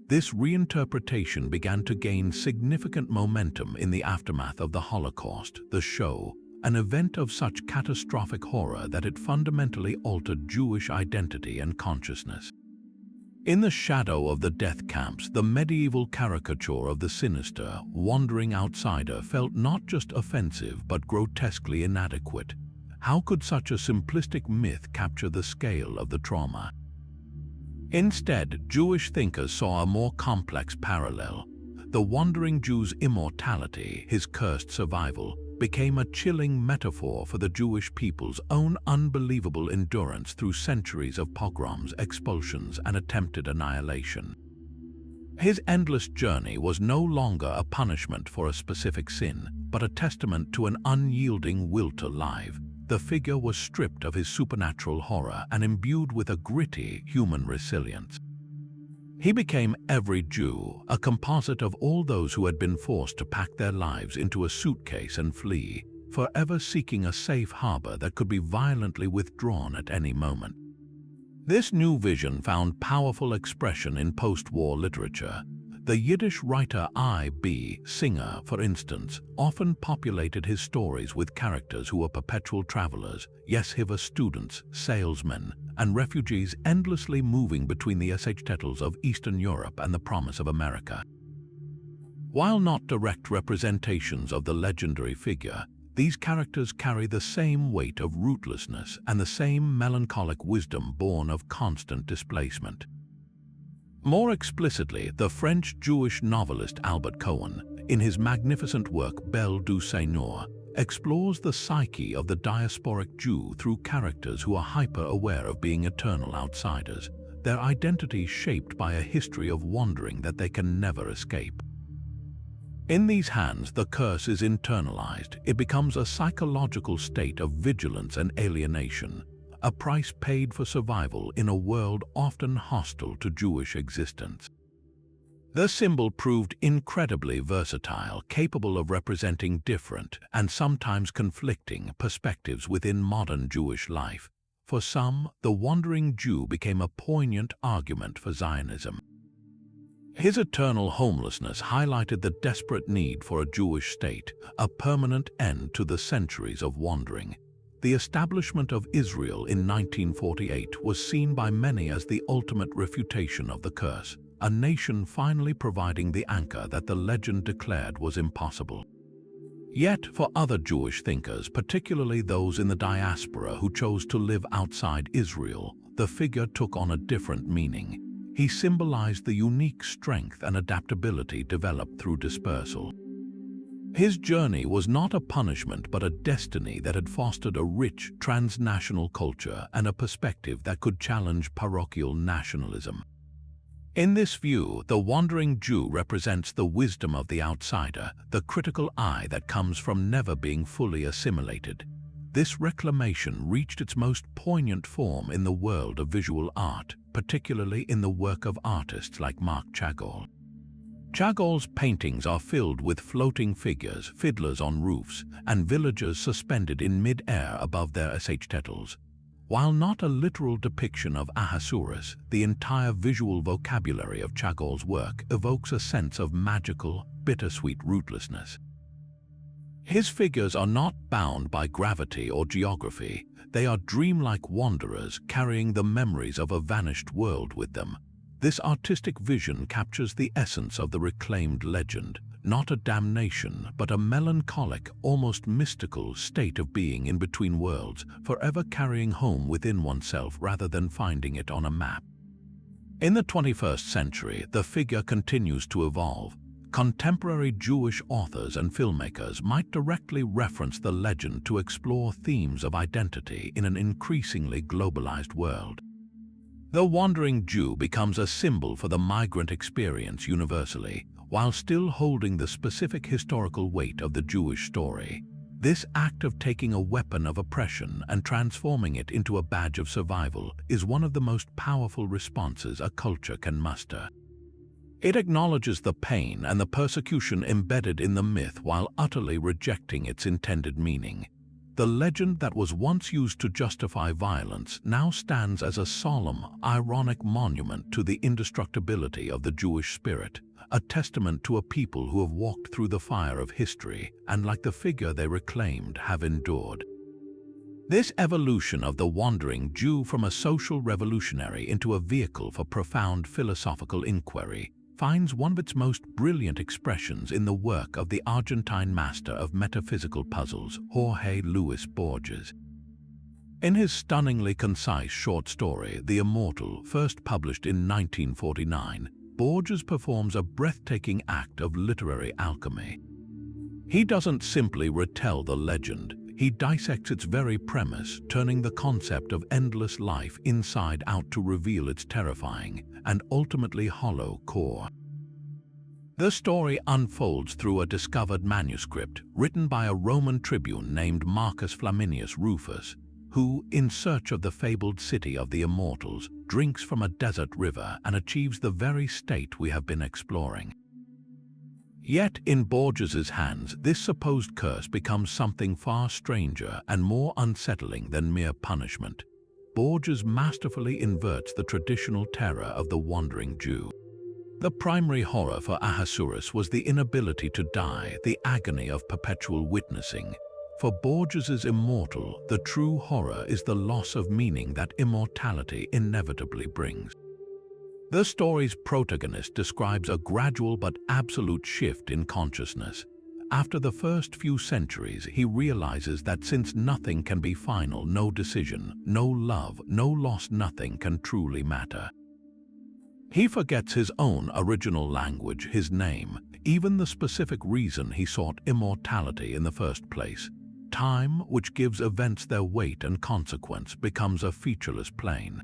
This reinterpretation began to gain significant momentum in the aftermath of the Holocaust, the show, an event of such catastrophic horror that it fundamentally altered Jewish identity and consciousness. In the shadow of the death camps, the medieval caricature of the sinister, wandering outsider felt not just offensive but grotesquely inadequate. How could such a simplistic myth capture the scale of the trauma? Instead, Jewish thinkers saw a more complex parallel. The wandering Jew's immortality, his cursed survival, became a chilling metaphor for the Jewish people's own unbelievable endurance through centuries of pogroms, expulsions, and attempted annihilation. His endless journey was no longer a punishment for a specific sin, but a testament to an unyielding will to live. The figure was stripped of his supernatural horror and imbued with a gritty human resilience. He became every Jew, a composite of all those who had been forced to pack their lives into a suitcase and flee, forever seeking a safe harbor that could be violently withdrawn at any moment. This new vision found powerful expression in post-war literature. The Yiddish writer I.B. Singer, for instance, often populated his stories with characters who were perpetual travelers, yeshiva students, salesmen, and refugees endlessly moving between the shtetls of Eastern Europe and the promise of America. While not direct representations of the legendary figure, these characters carry the same weight of rootlessness and the same melancholic wisdom born of constant displacement. More explicitly, the French Jewish novelist Albert Cohen, in his magnificent work Belle du Seigneur, explores the psyche of the diasporic Jew through characters who are hyper-aware of being eternal outsiders, their identity shaped by a history of wandering that they can never escape. In these hands, the curse is internalized. It becomes a psychological state of vigilance and alienation, a price paid for survival in a world often hostile to Jewish existence. The symbol proved incredibly versatile, capable of representing different and sometimes conflicting perspectives within modern Jewish life. For some, the wandering Jew became a poignant argument for Zionism. His eternal homelessness highlighted the desperate need for a Jewish state, a permanent end to the centuries of wandering. The establishment of Israel in 1948 was seen by many as the ultimate refutation of the curse, a nation finally providing the anchor that the legend declared was impossible. Yet, for other Jewish thinkers, particularly those in the diaspora who chose to live outside Israel, the figure took on a different meaning. He symbolized the unique strength and adaptability developed through dispersal. His journey was not a punishment but a destiny that had fostered a rich transnational culture and a perspective that could challenge parochial nationalism. In this view, the wandering Jew represents the wisdom of the outsider, the critical eye that comes from never being fully assimilated. This reclamation reached its most poignant form in the world of visual art, particularly in the work of artists like Marc Chagall. Chagall's paintings are filled with floating figures, fiddlers on roofs, and villagers suspended in mid-air above their shtetls. While not a literal depiction of Ahasuerus, the entire visual vocabulary of Chagall's work evokes a sense of magical, bittersweet rootlessness. His figures are not bound by gravity or geography. They are dreamlike wanderers carrying the memories of a vanished world with them. This artistic vision captures the essence of the reclaimed legend, not a damnation, but a melancholic, almost mystical state of being in between worlds, forever carrying home within oneself rather than finding it on a map. In the 21st century, the figure continues to evolve. Contemporary Jewish authors and filmmakers might directly reference the legend to explore themes of identity in an increasingly globalized world. The wandering Jew becomes a symbol for the migrant experience universally, while still holding the specific historical weight of the Jewish story. This act of taking a weapon of oppression and transforming it into a badge of survival is one of the most powerful responses a culture can muster. It acknowledges the pain and the persecution embedded in the myth while utterly rejecting its intended meaning. The legend that was once used to justify violence now stands as a solemn, ironic monument to the indestructibility of the Jewish spirit, a testament to a people who have walked through the fire of history and, like the figure they reclaimed, have endured. This evolution of the wandering Jew from a social revolutionary into a vehicle for profound philosophical inquiry finds one of its most brilliant expressions in the work of the Argentine master of metaphysical puzzles, Jorge Luis Borges. In his stunningly concise short story, The Immortal, first published in 1949, Borges performs a breathtaking act of literary alchemy. He doesn't simply retell the legend, he dissects its very premise, turning the concept of endless life inside out to reveal its terrifying and ultimately hollow core. The story unfolds through a discovered manuscript written by a Roman tribune named Marcus Flaminius Rufus, who, in search of the fabled city of the Immortals, drinks from a desert river and achieves the very state we have been exploring. Yet, in Borges's hands, this supposed curse becomes something far stranger and more unsettling than mere punishment. Borges masterfully inverts the traditional terror of the wandering Jew. The primary horror for Ahasuerus was the inability to die, the agony of perpetual witnessing. For Borges's Immortal, the true horror is the loss of meaning that immortality inevitably brings. The story's protagonist describes a gradual but absolute shift in consciousness. After the first few centuries, he realizes that since nothing can be final, no decision, no love, no loss, nothing can truly matter. He forgets his own original language, his name, even the specific reason he sought immortality in the first place. Time, which gives events their weight and consequence, becomes a featureless plane.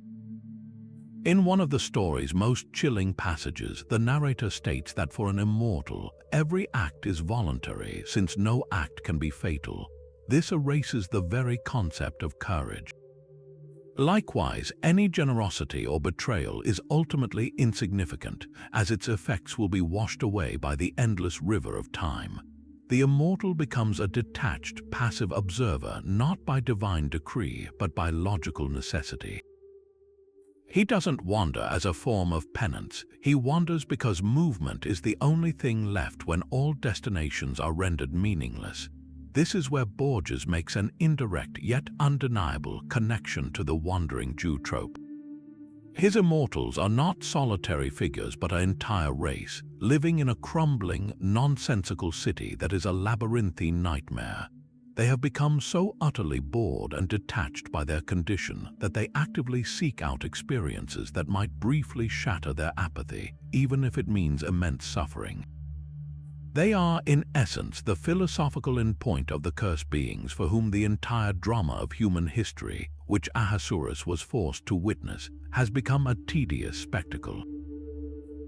In one of the story's most chilling passages, the narrator states that for an immortal, every act is voluntary, since no act can be fatal. This erases the very concept of courage. Likewise, any generosity or betrayal is ultimately insignificant, as its effects will be washed away by the endless river of time. The immortal becomes a detached, passive observer, not by divine decree, but by logical necessity. He doesn't wander as a form of penance. He wanders because movement is the only thing left when all destinations are rendered meaningless. This is where Borges makes an indirect yet undeniable connection to the wandering Jew trope. His immortals are not solitary figures but an entire race, living in a crumbling, nonsensical city that is a labyrinthine nightmare. They have become so utterly bored and detached by their condition that they actively seek out experiences that might briefly shatter their apathy, even if it means immense suffering. They are, in essence, the philosophical endpoint of the cursed beings for whom the entire drama of human history, which Ahasuerus was forced to witness, has become a tedious spectacle.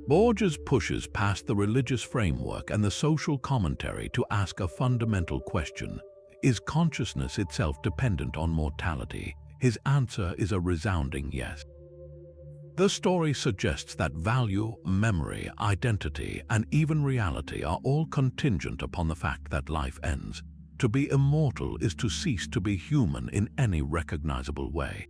Borges pushes past the religious framework and the social commentary to ask a fundamental question. Is consciousness itself dependent on mortality? His answer is a resounding yes. The story suggests that value, memory, identity, and even reality are all contingent upon the fact that life ends. To be immortal is to cease to be human in any recognizable way.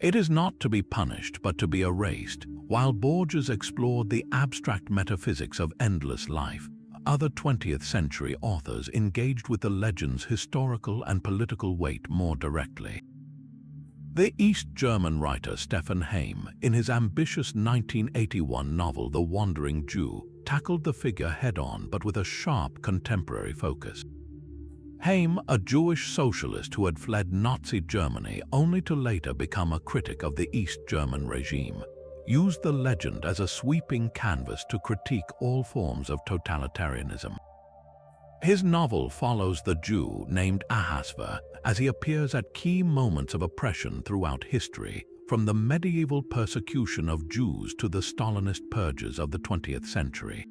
It is not to be punished, but to be erased. While Borges explored the abstract metaphysics of endless life, other 20th century authors engaged with the legend's historical and political weight more directly. The East German writer Stefan Heym, in his ambitious 1981 novel The Wandering Jew, tackled the figure head-on but with a sharp contemporary focus. Heym, a Jewish socialist who had fled Nazi Germany only to later become a critic of the East German regime, used the legend as a sweeping canvas to critique all forms of totalitarianism. His novel follows the Jew named Ahasver as he appears at key moments of oppression throughout history, from the medieval persecution of Jews to the Stalinist purges of the 20th century.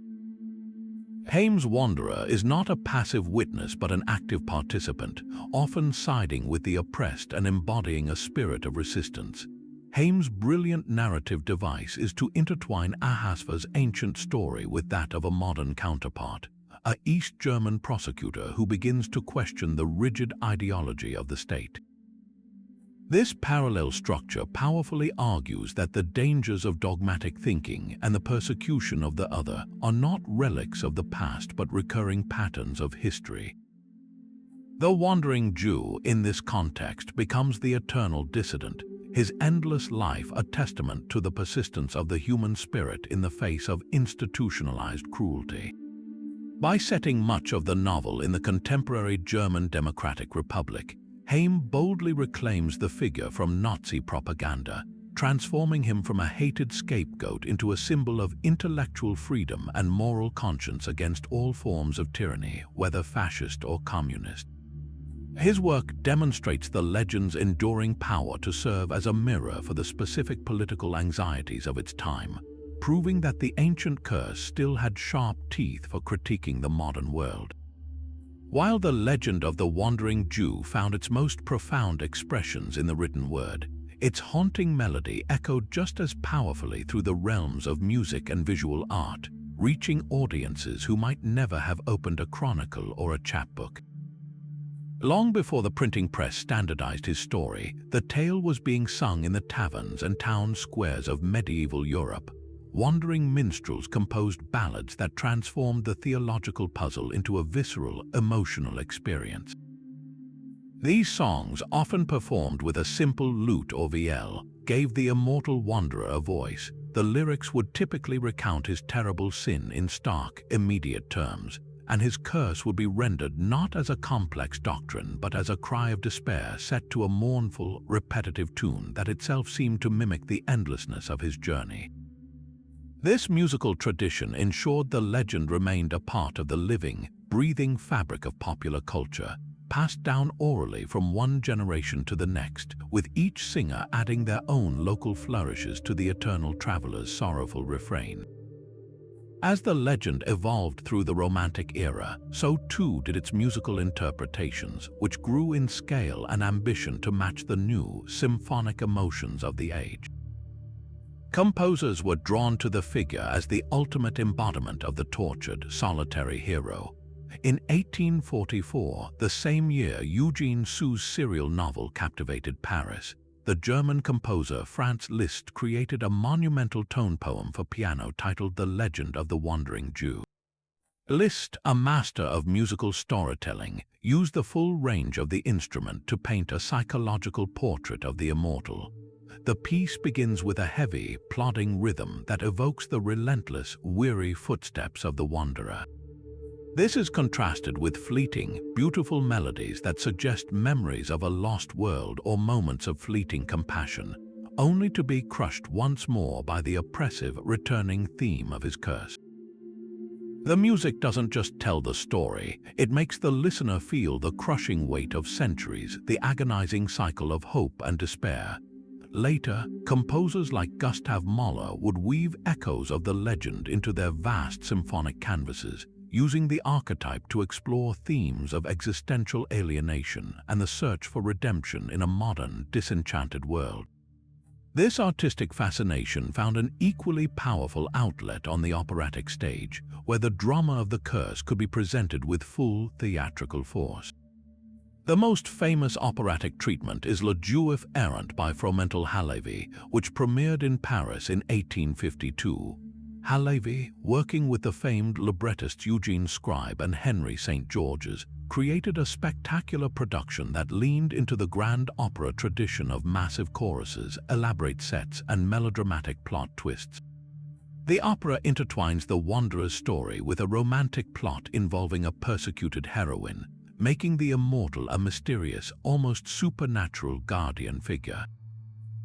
Heym's wanderer is not a passive witness but an active participant, often siding with the oppressed and embodying a spirit of resistance. Heym's brilliant narrative device is to intertwine Ahasver's ancient story with that of a modern counterpart, an East German prosecutor who begins to question the rigid ideology of the state. This parallel structure powerfully argues that the dangers of dogmatic thinking and the persecution of the other are not relics of the past but recurring patterns of history. The wandering Jew, in this context, becomes the eternal dissident, his endless life a testament to the persistence of the human spirit in the face of institutionalized cruelty. By setting much of the novel in the contemporary German Democratic Republic, Heym boldly reclaims the figure from Nazi propaganda, transforming him from a hated scapegoat into a symbol of intellectual freedom and moral conscience against all forms of tyranny, whether fascist or communist. His work demonstrates the legend's enduring power to serve as a mirror for the specific political anxieties of its time, proving that the ancient curse still had sharp teeth for critiquing the modern world. While the legend of the Wandering Jew found its most profound expressions in the written word, its haunting melody echoed just as powerfully through the realms of music and visual art, reaching audiences who might never have opened a chronicle or a chapbook. Long before the printing press standardized his story, the tale was being sung in the taverns and town squares of medieval Europe. Wandering minstrels composed ballads that transformed the theological puzzle into a visceral, emotional experience. These songs, often performed with a simple lute or viol, gave the immortal wanderer a voice. The lyrics would typically recount his terrible sin in stark, immediate terms, and his curse would be rendered not as a complex doctrine but as a cry of despair set to a mournful, repetitive tune that itself seemed to mimic the endlessness of his journey. This musical tradition ensured the legend remained a part of the living, breathing fabric of popular culture, passed down orally from one generation to the next, with each singer adding their own local flourishes to the eternal traveler's sorrowful refrain. As the legend evolved through the Romantic era, so too did its musical interpretations, which grew in scale and ambition to match the new, symphonic emotions of the age. Composers were drawn to the figure as the ultimate embodiment of the tortured, solitary hero. In 1844, the same year Eugene Sue's serial novel captivated Paris, the German composer Franz Liszt created a monumental tone poem for piano titled The Legend of the Wandering Jew. Liszt, a master of musical storytelling, used the full range of the instrument to paint a psychological portrait of the immortal. The piece begins with a heavy, plodding rhythm that evokes the relentless, weary footsteps of the wanderer. This is contrasted with fleeting, beautiful melodies that suggest memories of a lost world or moments of fleeting compassion, only to be crushed once more by the oppressive, returning theme of his curse. The music doesn't just tell the story, it makes the listener feel the crushing weight of centuries, the agonizing cycle of hope and despair. Later, composers like Gustav Mahler would weave echoes of the legend into their vast symphonic canvases, using the archetype to explore themes of existential alienation and the search for redemption in a modern, disenchanted world. This artistic fascination found an equally powerful outlet on the operatic stage, where the drama of the curse could be presented with full theatrical force. The most famous operatic treatment is Le Juif Errant by Fromental Halévy, which premiered in Paris in 1852. Halévy, working with the famed librettists Eugene Scribe and Henry St. George's, created a spectacular production that leaned into the grand opera tradition of massive choruses, elaborate sets, and melodramatic plot twists. The opera intertwines the wanderer's story with a romantic plot involving a persecuted heroine, making the immortal a mysterious, almost supernatural guardian figure.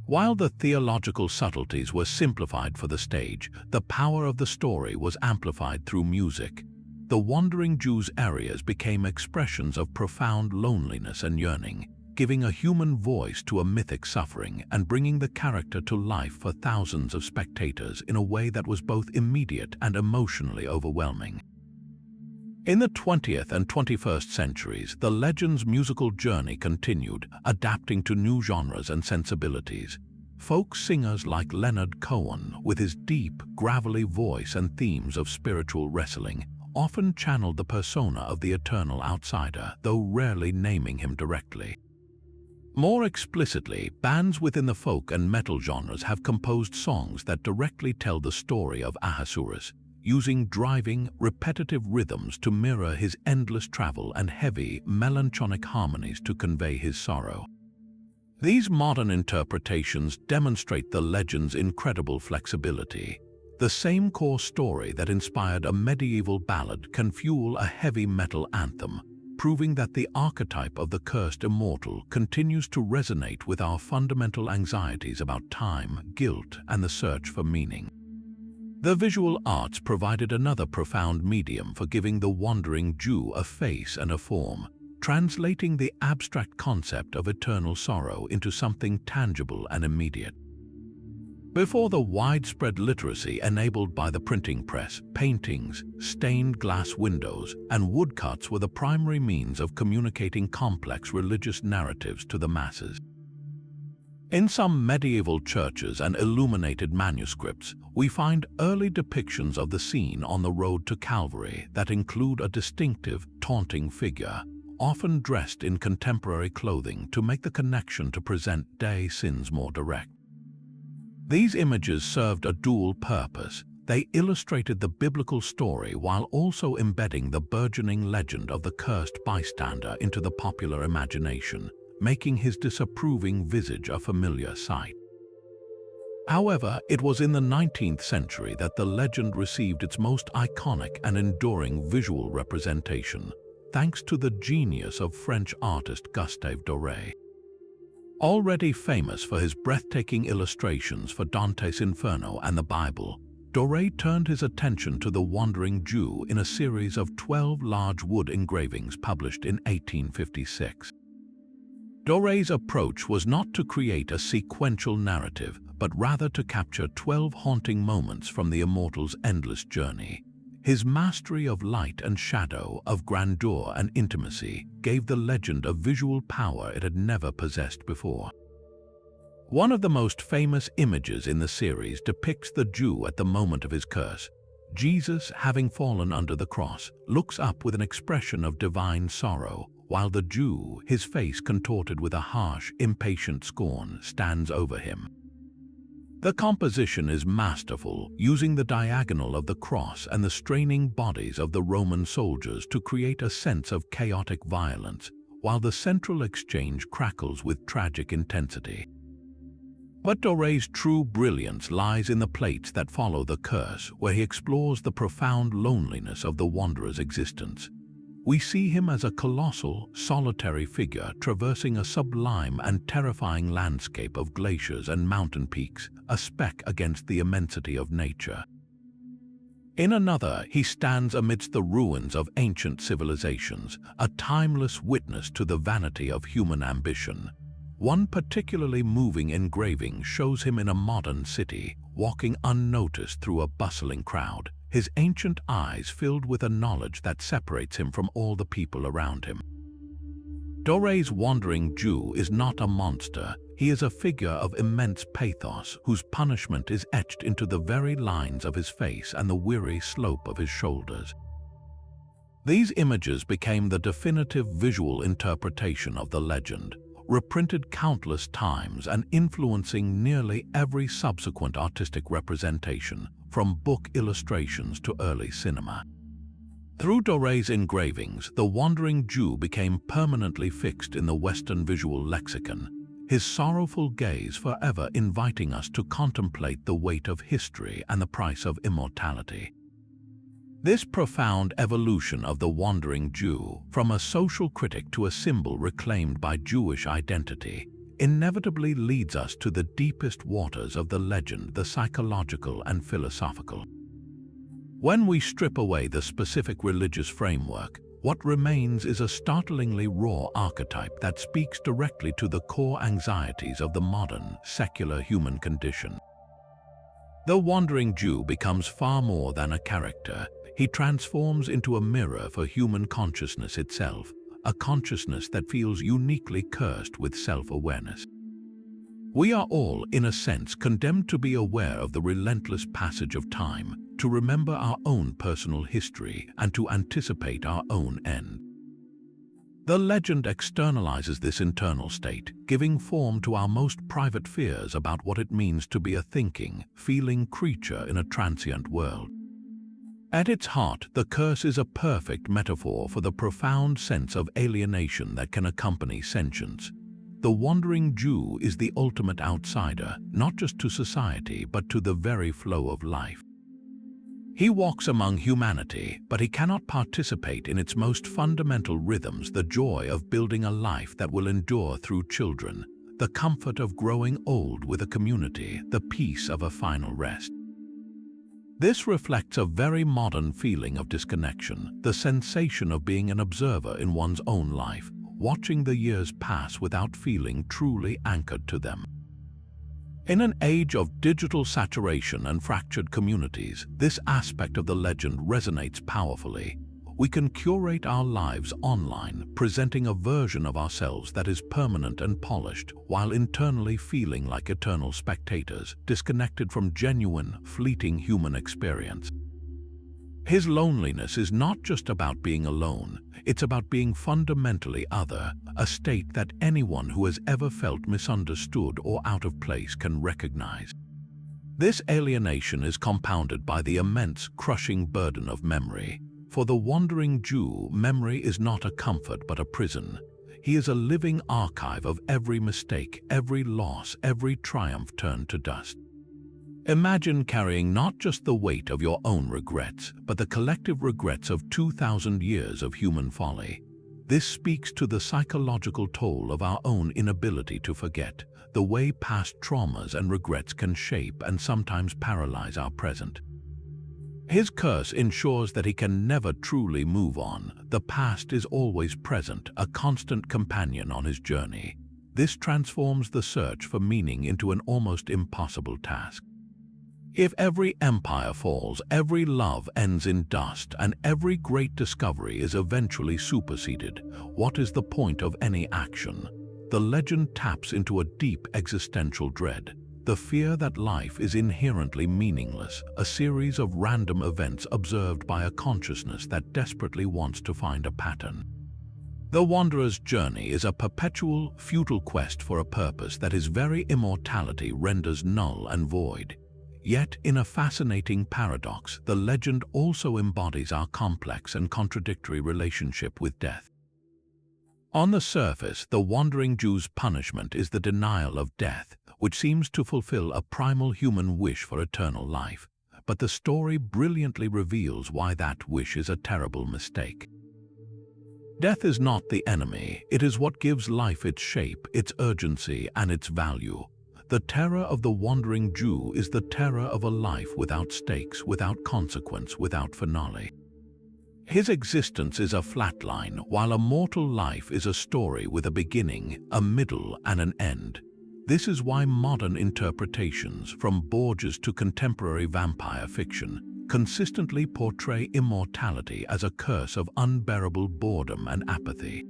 While the theological subtleties were simplified for the stage, the power of the story was amplified through music. The Wandering Jew's arias became expressions of profound loneliness and yearning, giving a human voice to a mythic suffering and bringing the character to life for thousands of spectators in a way that was both immediate and emotionally overwhelming. In the 20th and 21st centuries, the legend's musical journey continued, adapting to new genres and sensibilities. Folk singers like Leonard Cohen, with his deep, gravelly voice and themes of spiritual wrestling, often channeled the persona of the eternal outsider, though rarely naming him directly. More explicitly, bands within the folk and metal genres have composed songs that directly tell the story of Ahasuerus, using driving, repetitive rhythms to mirror his endless travel and heavy, melancholic harmonies to convey his sorrow. These modern interpretations demonstrate the legend's incredible flexibility. The same core story that inspired a medieval ballad can fuel a heavy metal anthem, proving that the archetype of the cursed immortal continues to resonate with our fundamental anxieties about time, guilt, and the search for meaning. The visual arts provided another profound medium for giving the wandering Jew a face and a form, translating the abstract concept of eternal sorrow into something tangible and immediate. Before the widespread literacy enabled by the printing press, paintings, stained glass windows, and woodcuts were the primary means of communicating complex religious narratives to the masses. In some medieval churches and illuminated manuscripts, we find early depictions of the scene on the road to Calvary that include a distinctive, taunting figure, often dressed in contemporary clothing to make the connection to present-day sins more direct. These images served a dual purpose. They illustrated the biblical story while also embedding the burgeoning legend of the cursed bystander into the popular imagination, making his disapproving visage a familiar sight. However, it was in the 19th century that the legend received its most iconic and enduring visual representation, thanks to the genius of French artist Gustave Doré. Already famous for his breathtaking illustrations for Dante's Inferno and the Bible, Doré turned his attention to the wandering Jew in a series of 12 large wood engravings published in 1856. Doré's approach was not to create a sequential narrative, but rather to capture 12 haunting moments from the immortal's endless journey. His mastery of light and shadow, of grandeur and intimacy, gave the legend a visual power it had never possessed before. One of the most famous images in the series depicts the Jew at the moment of his curse. Jesus, having fallen under the cross, looks up with an expression of divine sorrow, while the Jew, his face contorted with a harsh, impatient scorn, stands over him. The composition is masterful, using the diagonal of the cross and the straining bodies of the Roman soldiers to create a sense of chaotic violence, while the central exchange crackles with tragic intensity. But Doré's true brilliance lies in the plates that follow the curse, where he explores the profound loneliness of the wanderer's existence. We see him as a colossal, solitary figure traversing a sublime and terrifying landscape of glaciers and mountain peaks, a speck against the immensity of nature. In another, he stands amidst the ruins of ancient civilizations, a timeless witness to the vanity of human ambition. One particularly moving engraving shows him in a modern city, walking unnoticed through a bustling crowd, his ancient eyes filled with a knowledge that separates him from all the people around him. Doré's wandering Jew is not a monster. He is a figure of immense pathos whose punishment is etched into the very lines of his face and the weary slope of his shoulders. These images became the definitive visual interpretation of the legend, reprinted countless times and influencing nearly every subsequent artistic representation, from book illustrations to early cinema. Through Doré's engravings, the wandering Jew became permanently fixed in the Western visual lexicon, his sorrowful gaze forever inviting us to contemplate the weight of history and the price of immortality. This profound evolution of the wandering Jew, from a social critic to a symbol reclaimed by Jewish identity, inevitably leads us to the deepest waters of the legend, the psychological and philosophical. When we strip away the specific religious framework, what remains is a startlingly raw archetype that speaks directly to the core anxieties of the modern, secular human condition. The wandering Jew becomes far more than a character. He transforms into a mirror for human consciousness itself, a consciousness that feels uniquely cursed with self-awareness. We are all, in a sense, condemned to be aware of the relentless passage of time, to remember our own personal history, and to anticipate our own end. The legend externalizes this internal state, giving form to our most private fears about what it means to be a thinking, feeling creature in a transient world. At its heart, the curse is a perfect metaphor for the profound sense of alienation that can accompany sentience. The wandering Jew is the ultimate outsider, not just to society, but to the very flow of life. He walks among humanity, but he cannot participate in its most fundamental rhythms, the joy of building a life that will endure through children, the comfort of growing old with a community, the peace of a final rest. This reflects a very modern feeling of disconnection, the sensation of being an observer in one's own life, watching the years pass without feeling truly anchored to them. In an age of digital saturation and fractured communities, this aspect of the legend resonates powerfully. We can curate our lives online, presenting a version of ourselves that is permanent and polished, while internally feeling like eternal spectators, disconnected from genuine, fleeting human experience. His loneliness is not just about being alone, it's about being fundamentally other, a state that anyone who has ever felt misunderstood or out of place can recognize. This alienation is compounded by the immense, crushing burden of memory. For the wandering Jew, memory is not a comfort but a prison. He is a living archive of every mistake, every loss, every triumph turned to dust. Imagine carrying not just the weight of your own regrets, but the collective regrets of 2,000 years of human folly. This speaks to the psychological toll of our own inability to forget, the way past traumas and regrets can shape and sometimes paralyze our present. His curse ensures that he can never truly move on. The past is always present, a constant companion on his journey. This transforms the search for meaning into an almost impossible task. If every empire falls, every love ends in dust, and every great discovery is eventually superseded, what is the point of any action? The legend taps into a deep existential dread, the fear that life is inherently meaningless, a series of random events observed by a consciousness that desperately wants to find a pattern. The wanderer's journey is a perpetual, futile quest for a purpose that his very immortality renders null and void. Yet, in a fascinating paradox, the legend also embodies our complex and contradictory relationship with death. On the surface, the wandering Jew's punishment is the denial of death, which seems to fulfill a primal human wish for eternal life. But the story brilliantly reveals why that wish is a terrible mistake. Death is not the enemy, it is what gives life its shape, its urgency, and its value. The terror of the wandering Jew is the terror of a life without stakes, without consequence, without finale. His existence is a flat line, while a mortal life is a story with a beginning, a middle, and an end. This is why modern interpretations, from Borges to contemporary vampire fiction, consistently portray immortality as a curse of unbearable boredom and apathy.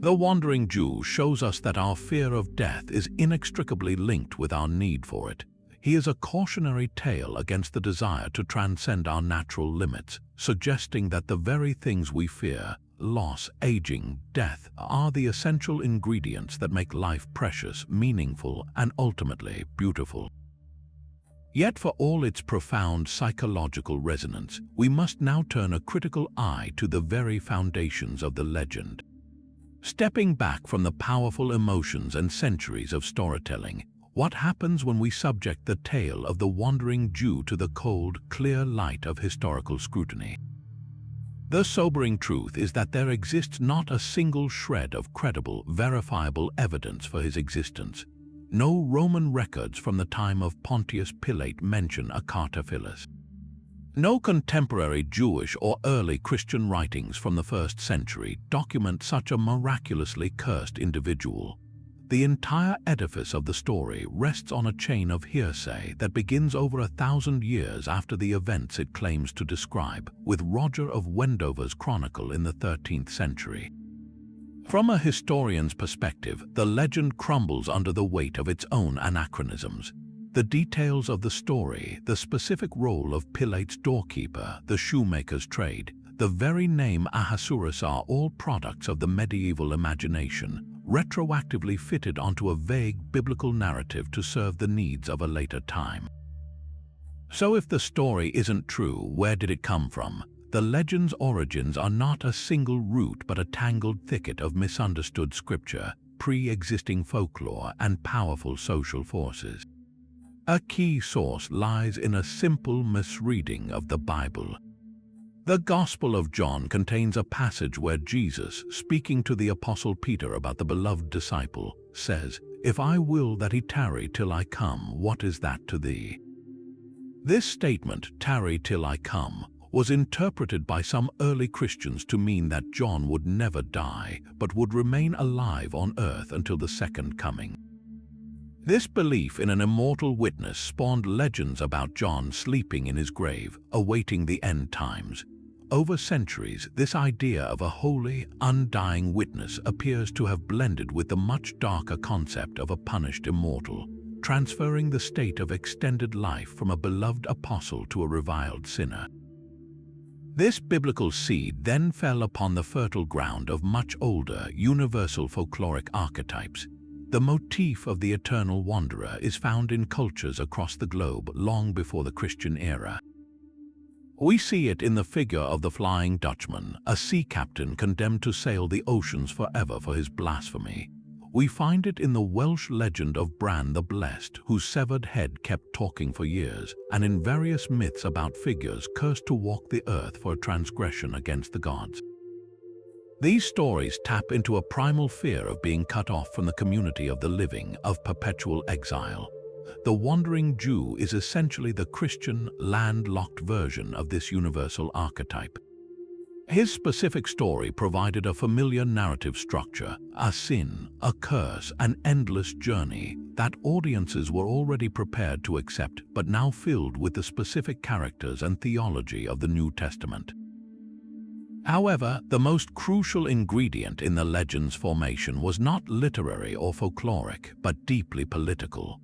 The Wandering Jew shows us that our fear of death is inextricably linked with our need for it. He is a cautionary tale against the desire to transcend our natural limits, suggesting that the very things we fear, loss, aging, death, are the essential ingredients that make life precious, meaningful, and ultimately beautiful. Yet for all its profound psychological resonance, we must now turn a critical eye to the very foundations of the legend. Stepping back from the powerful emotions and centuries of storytelling, what happens when we subject the tale of the wandering Jew to the cold, clear light of historical scrutiny? The sobering truth is that there exists not a single shred of credible, verifiable evidence for his existence. No Roman records from the time of Pontius Pilate mention a Cartaphilus. No contemporary Jewish or early Christian writings from the 1st century document such a miraculously cursed individual. The entire edifice of the story rests on a chain of hearsay that begins over 1,000 years after the events it claims to describe, with Roger of Wendover's chronicle in the 13th century. From a historian's perspective, the legend crumbles under the weight of its own anachronisms. The details of the story, the specific role of Pilate's doorkeeper, the shoemaker's trade, the very name Ahasuerus are all products of the medieval imagination, retroactively fitted onto a vague biblical narrative to serve the needs of a later time. So if the story isn't true, where did it come from? The legend's origins are not a single root but a tangled thicket of misunderstood scripture, pre-existing folklore, and powerful social forces. A key source lies in a simple misreading of the Bible. The Gospel of John contains a passage where Jesus, speaking to the Apostle Peter about the beloved disciple, says, "If I will that he tarry till I come, what is that to thee?" This statement, "tarry till I come," was interpreted by some early Christians to mean that John would never die, but would remain alive on earth until the second coming. This belief in an immortal witness spawned legends about John sleeping in his grave, awaiting the end times. Over centuries, this idea of a holy, undying witness appears to have blended with the much darker concept of a punished immortal, transferring the state of extended life from a beloved apostle to a reviled sinner. This biblical seed then fell upon the fertile ground of much older, universal folkloric archetypes. The motif of the eternal wanderer is found in cultures across the globe long before the Christian era. We see it in the figure of the Flying Dutchman, a sea captain condemned to sail the oceans forever for his blasphemy. We find it in the Welsh legend of Bran the Blessed, whose severed head kept talking for years, and in various myths about figures cursed to walk the earth for a transgression against the gods. These stories tap into a primal fear of being cut off from the community of the living, of perpetual exile. The Wandering Jew is essentially the Christian, landlocked version of this universal archetype. His specific story provided a familiar narrative structure, a sin, a curse, an endless journey that audiences were already prepared to accept, but now filled with the specific characters and theology of the New Testament. However, the most crucial ingredient in the legend's formation was not literary or folkloric, but deeply political.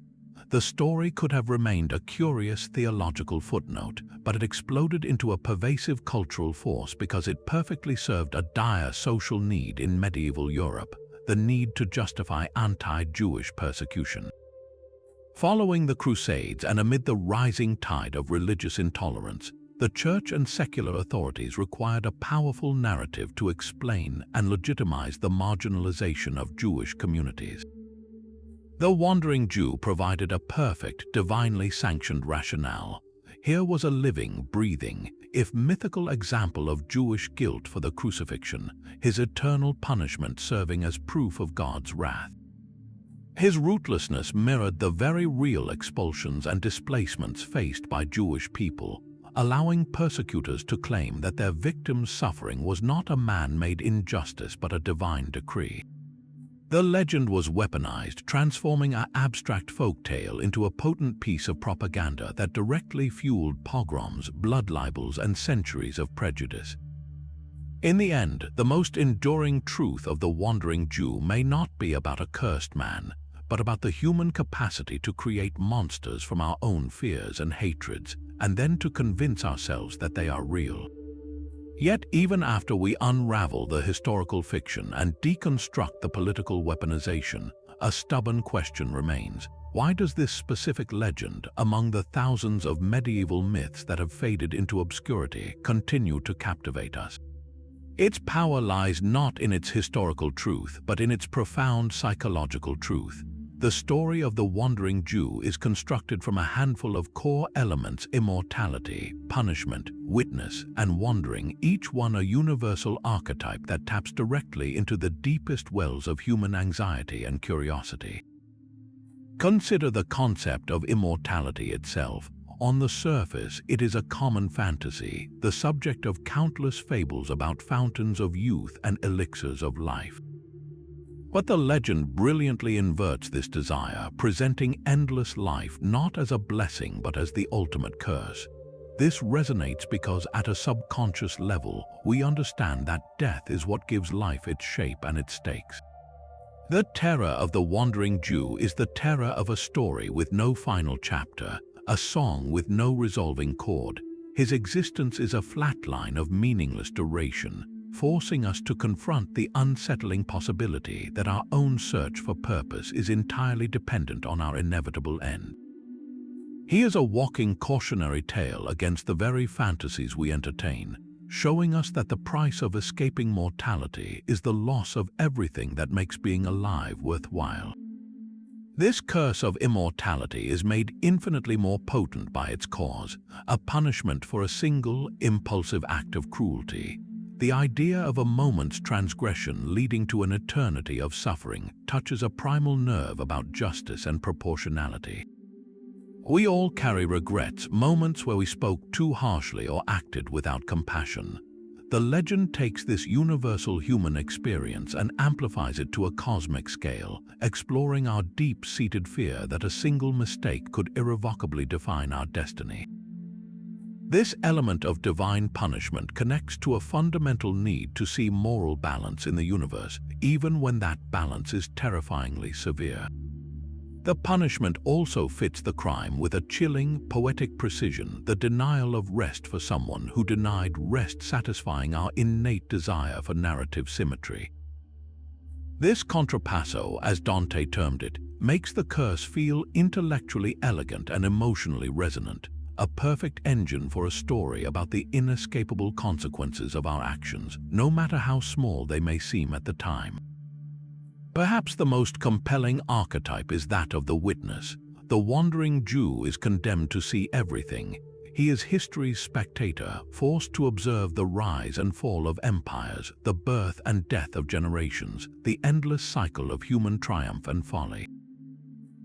The story could have remained a curious theological footnote, but it exploded into a pervasive cultural force because it perfectly served a dire social need in medieval Europe, the need to justify anti-Jewish persecution. Following the Crusades and amid the rising tide of religious intolerance, the church and secular authorities required a powerful narrative to explain and legitimize the marginalization of Jewish communities. The Wandering Jew provided a perfect, divinely sanctioned rationale. Here was a living, breathing, if mythical example of Jewish guilt for the crucifixion, his eternal punishment serving as proof of God's wrath. His rootlessness mirrored the very real expulsions and displacements faced by Jewish people, allowing persecutors to claim that their victims' suffering was not a man-made injustice but a divine decree. The legend was weaponized, transforming an abstract folktale into a potent piece of propaganda that directly fueled pogroms, blood libels, and centuries of prejudice. In the end, the most enduring truth of the Wandering Jew may not be about a cursed man, but about the human capacity to create monsters from our own fears and hatreds, and then to convince ourselves that they are real. Yet even after we unravel the historical fiction and deconstruct the political weaponization, a stubborn question remains. Why does this specific legend, among the thousands of medieval myths that have faded into obscurity, continue to captivate us? Its power lies not in its historical truth, but in its profound psychological truth. The story of the Wandering Jew is constructed from a handful of core elements: immortality, punishment, witness, and wandering, each one a universal archetype that taps directly into the deepest wells of human anxiety and curiosity. Consider the concept of immortality itself. On the surface, it is a common fantasy, the subject of countless fables about fountains of youth and elixirs of life. But the legend brilliantly inverts this desire, presenting endless life not as a blessing but as the ultimate curse. This resonates because at a subconscious level, we understand that death is what gives life its shape and its stakes. The terror of the Wandering Jew is the terror of a story with no final chapter, a song with no resolving chord. His existence is a flat line of meaningless duration, forcing us to confront the unsettling possibility that our own search for purpose is entirely dependent on our inevitable end. He is a walking cautionary tale against the very fantasies we entertain, showing us that the price of escaping mortality is the loss of everything that makes being alive worthwhile. This curse of immortality is made infinitely more potent by its cause, a punishment for a single, impulsive act of cruelty. The idea of a moment's transgression leading to an eternity of suffering touches a primal nerve about justice and proportionality. We all carry regrets, moments where we spoke too harshly or acted without compassion. The legend takes this universal human experience and amplifies it to a cosmic scale, exploring our deep-seated fear that a single mistake could irrevocably define our destiny. This element of divine punishment connects to a fundamental need to see moral balance in the universe, even when that balance is terrifyingly severe. The punishment also fits the crime with a chilling, poetic precision, the denial of rest for someone who denied rest, satisfying our innate desire for narrative symmetry. This contrapasso, as Dante termed it, makes the curse feel intellectually elegant and emotionally resonant, a perfect engine for a story about the inescapable consequences of our actions, no matter how small they may seem at the time. Perhaps the most compelling archetype is that of the witness. The wandering Jew is condemned to see everything. He is history's spectator, forced to observe the rise and fall of empires, the birth and death of generations, the endless cycle of human triumph and folly.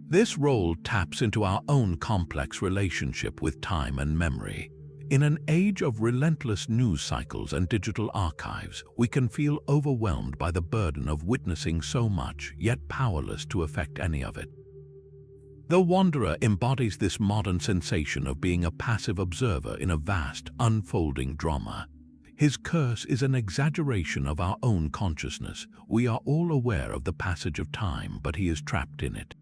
This role taps into our own complex relationship with time and memory. In an age of relentless news cycles and digital archives, we can feel overwhelmed by the burden of witnessing so much, yet powerless to affect any of it. The wanderer embodies this modern sensation of being a passive observer in a vast, unfolding drama. His curse is an exaggeration of our own consciousness. We are all aware of the passage of time, but he is trapped in it.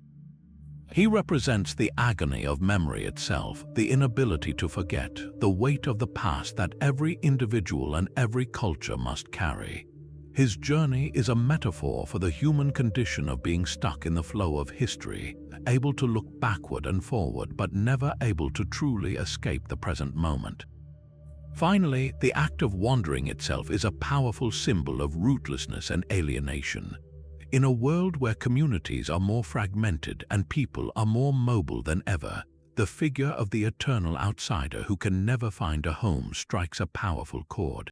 He represents the agony of memory itself, the inability to forget, the weight of the past that every individual and every culture must carry. His journey is a metaphor for the human condition of being stuck in the flow of history, able to look backward and forward but never able to truly escape the present moment. Finally, the act of wandering itself is a powerful symbol of rootlessness and alienation. In a world where communities are more fragmented and people are more mobile than ever, the figure of the eternal outsider who can never find a home strikes a powerful chord.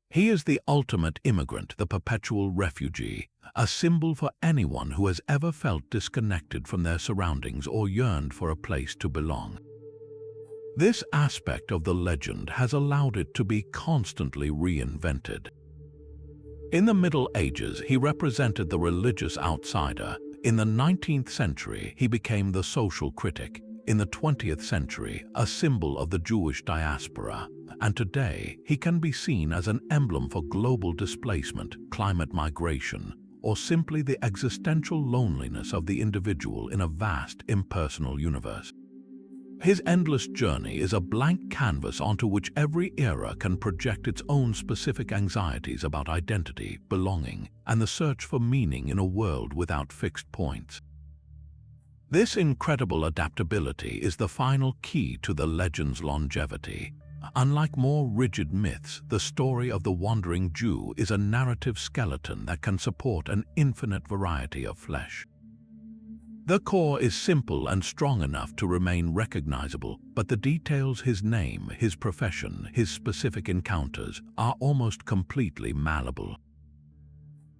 He is the ultimate immigrant, the perpetual refugee, a symbol for anyone who has ever felt disconnected from their surroundings or yearned for a place to belong. This aspect of the legend has allowed it to be constantly reinvented. In the Middle Ages, he represented the religious outsider. In the 19th century, he became the social critic. In the 20th century, a symbol of the Jewish diaspora. And today, he can be seen as an emblem for global displacement, climate migration, or simply the existential loneliness of the individual in a vast, impersonal universe. His endless journey is a blank canvas onto which every era can project its own specific anxieties about identity, belonging, and the search for meaning in a world without fixed points. This incredible adaptability is the final key to the legend's longevity. Unlike more rigid myths, the story of the wandering Jew is a narrative skeleton that can support an infinite variety of flesh. The core is simple and strong enough to remain recognizable, but the details, his name, his profession, his specific encounters, are almost completely malleable.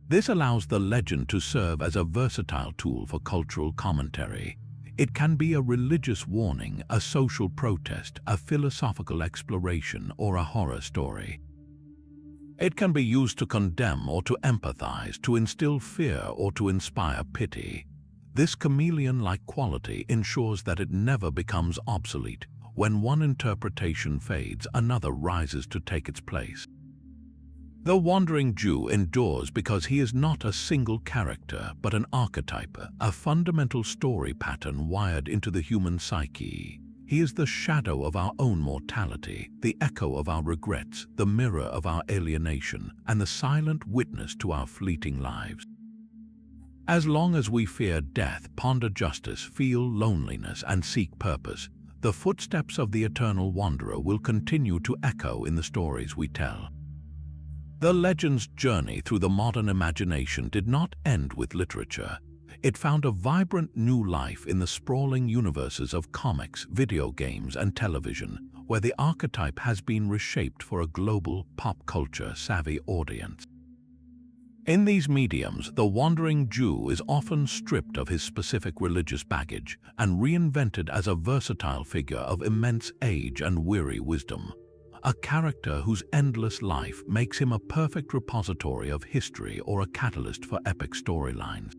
This allows the legend to serve as a versatile tool for cultural commentary. It can be a religious warning, a social protest, a philosophical exploration, or a horror story. It can be used to condemn or to empathize, to instill fear or to inspire pity. This chameleon-like quality ensures that it never becomes obsolete. When one interpretation fades, another rises to take its place. The wandering Jew endures because he is not a single character, but an archetype, a fundamental story pattern wired into the human psyche. He is the shadow of our own mortality, the echo of our regrets, the mirror of our alienation, and the silent witness to our fleeting lives. As long as we fear death, ponder justice, feel loneliness, and seek purpose, the footsteps of the eternal wanderer will continue to echo in the stories we tell. The legend's journey through the modern imagination did not end with literature. It found a vibrant new life in the sprawling universes of comics, video games, and television, where the archetype has been reshaped for a global, pop culture-savvy audience. In these mediums, the wandering Jew is often stripped of his specific religious baggage and reinvented as a versatile figure of immense age and weary wisdom, a character whose endless life makes him a perfect repository of history or a catalyst for epic storylines.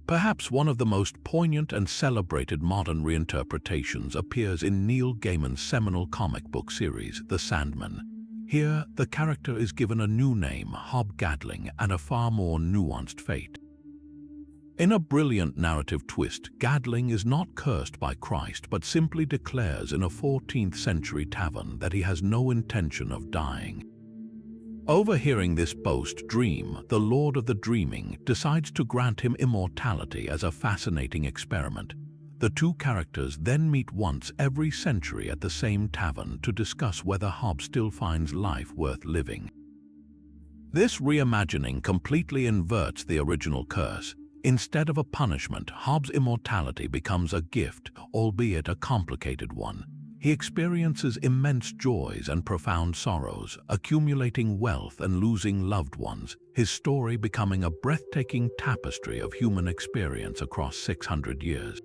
Perhaps one of the most poignant and celebrated modern reinterpretations appears in Neil Gaiman's seminal comic book series, The Sandman. Here, the character is given a new name, Hobgadling, and a far more nuanced fate. In a brilliant narrative twist, Gadling is not cursed by Christ but simply declares in a 14th century tavern that he has no intention of dying. Overhearing this boast, Dream, the Lord of the Dreaming, decides to grant him immortality as a fascinating experiment. The two characters then meet once every century at the same tavern to discuss whether Hob still finds life worth living. This reimagining completely inverts the original curse. Instead of a punishment, Hob's immortality becomes a gift, albeit a complicated one. He experiences immense joys and profound sorrows, accumulating wealth and losing loved ones, his story becoming a breathtaking tapestry of human experience across 600 years.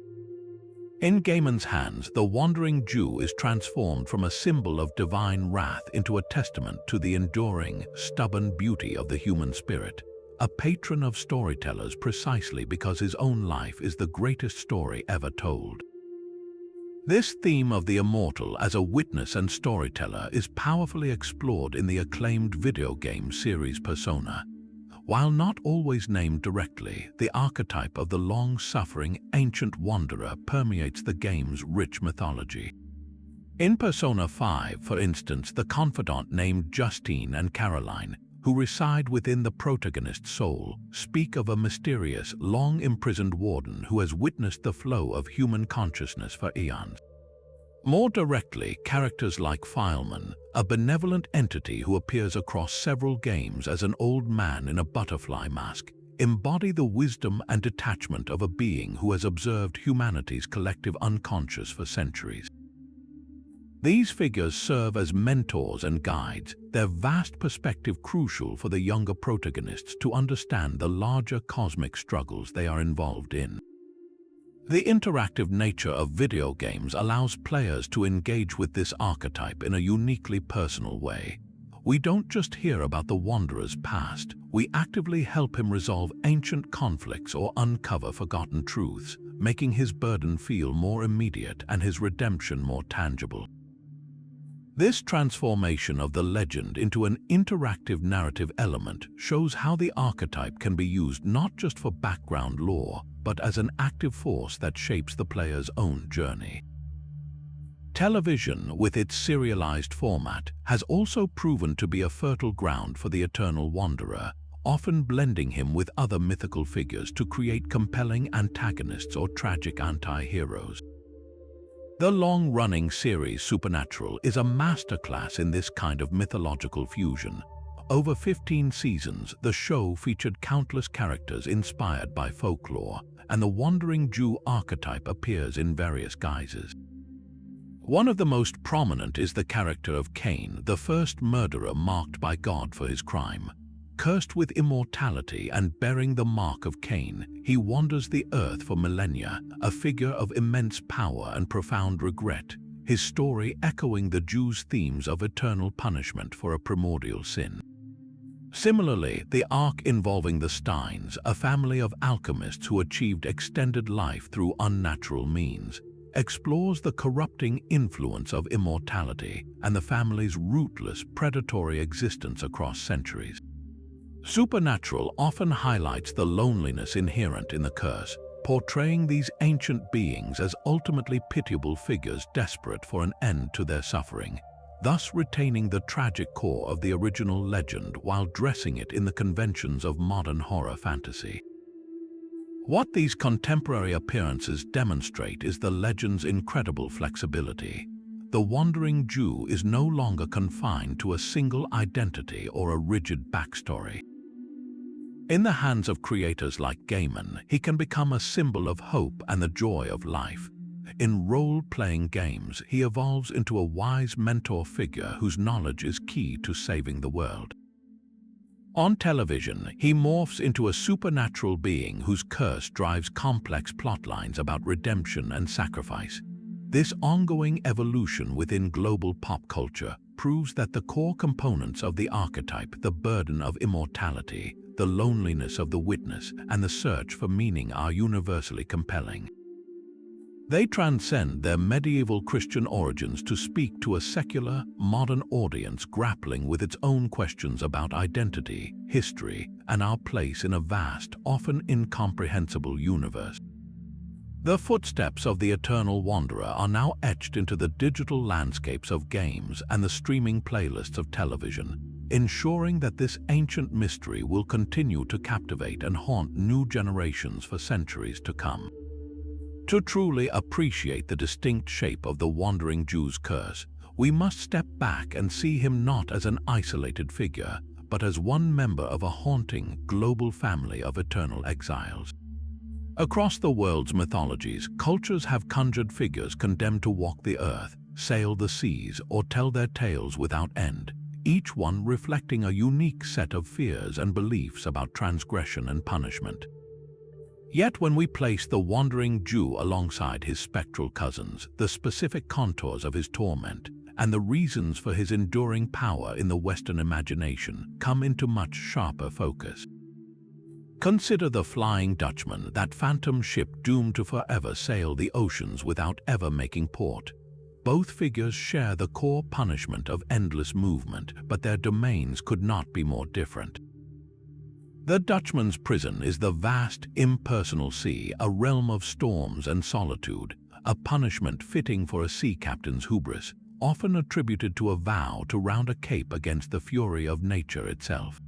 In Gaiman's hands, the wandering Jew is transformed from a symbol of divine wrath into a testament to the enduring, stubborn beauty of the human spirit, a patron of storytellers precisely because his own life is the greatest story ever told. This theme of the immortal as a witness and storyteller is powerfully explored in the acclaimed video game series Persona. While not always named directly, the archetype of the long-suffering ancient wanderer permeates the game's rich mythology. In Persona 5, for instance, the confidant named Justine and Caroline, who reside within the protagonist's soul, speak of a mysterious, long-imprisoned warden who has witnessed the flow of human consciousness for eons. More directly, characters like Fileman, a benevolent entity who appears across several games as an old man in a butterfly mask, embody the wisdom and detachment of a being who has observed humanity's collective unconscious for centuries. These figures serve as mentors and guides, their vast perspective crucial for the younger protagonists to understand the larger cosmic struggles they are involved in. The interactive nature of video games allows players to engage with this archetype in a uniquely personal way. We don't just hear about the wanderer's past, we actively help him resolve ancient conflicts or uncover forgotten truths, making his burden feel more immediate and his redemption more tangible. This transformation of the legend into an interactive narrative element shows how the archetype can be used not just for background lore, but as an active force that shapes the player's own journey. Television, with its serialized format, has also proven to be a fertile ground for the Eternal Wanderer, often blending him with other mythical figures to create compelling antagonists or tragic anti-heroes. The long-running series Supernatural is a masterclass in this kind of mythological fusion. Over 15 seasons, the show featured countless characters inspired by folklore, and the wandering Jew archetype appears in various guises. One of the most prominent is the character of Cain, the first murderer marked by God for his crime. Cursed with immortality and bearing the mark of Cain, he wanders the earth for millennia, a figure of immense power and profound regret, his story echoing the Jews' themes of eternal punishment for a primordial sin. Similarly, the arc involving the Steins, a family of alchemists who achieved extended life through unnatural means, explores the corrupting influence of immortality and the family's rootless, predatory existence across centuries. Supernatural often highlights the loneliness inherent in the curse, portraying these ancient beings as ultimately pitiable figures desperate for an end to their suffering, thus retaining the tragic core of the original legend while dressing it in the conventions of modern horror fantasy. What these contemporary appearances demonstrate is the legend's incredible flexibility. The wandering Jew is no longer confined to a single identity or a rigid backstory. In the hands of creators like Gaiman, he can become a symbol of hope and the joy of life. In role-playing games, he evolves into a wise mentor figure whose knowledge is key to saving the world. On television, he morphs into a supernatural being whose curse drives complex plotlines about redemption and sacrifice. This ongoing evolution within global pop culture proves that the core components of the archetype, the burden of immortality, the loneliness of the witness, and the search for meaning are universally compelling. They transcend their medieval Christian origins to speak to a secular, modern audience grappling with its own questions about identity, history, and our place in a vast, often incomprehensible universe. The footsteps of the eternal wanderer are now etched into the digital landscapes of games and the streaming playlists of television, ensuring that this ancient mystery will continue to captivate and haunt new generations for centuries to come. To truly appreciate the distinct shape of the wandering Jew's curse, we must step back and see him not as an isolated figure, but as one member of a haunting, global family of eternal exiles. Across the world's mythologies, cultures have conjured figures condemned to walk the earth, sail the seas, or tell their tales without end, each one reflecting a unique set of fears and beliefs about transgression and punishment. Yet when we place the wandering Jew alongside his spectral cousins, the specific contours of his torment and the reasons for his enduring power in the Western imagination come into much sharper focus. Consider the Flying Dutchman, that phantom ship doomed to forever sail the oceans without ever making port. Both figures share the core punishment of endless movement, but their domains could not be more different. The Dutchman's prison is the vast, impersonal sea, a realm of storms and solitude, a punishment fitting for a sea captain's hubris, often attributed to a vow to round a cape against the fury of nature itself.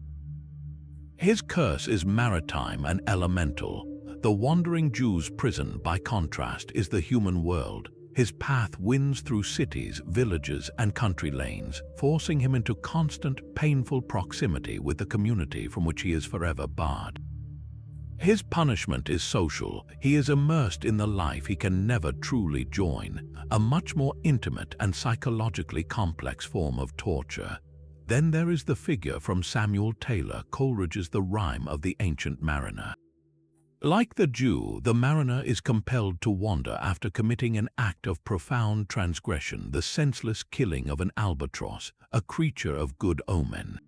His curse is maritime and elemental. The wandering Jew's prison, by contrast, is the human world. His path winds through cities, villages, and country lanes, forcing him into constant, painful proximity with the community from which he is forever barred. His punishment is social. He is immersed in the life he can never truly join, a much more intimate and psychologically complex form of torture. Then there is the figure from Samuel Taylor Coleridge's The Rime of the Ancient Mariner. Like the Jew, the mariner is compelled to wander after committing an act of profound transgression, the senseless killing of an albatross, a creature of good omen.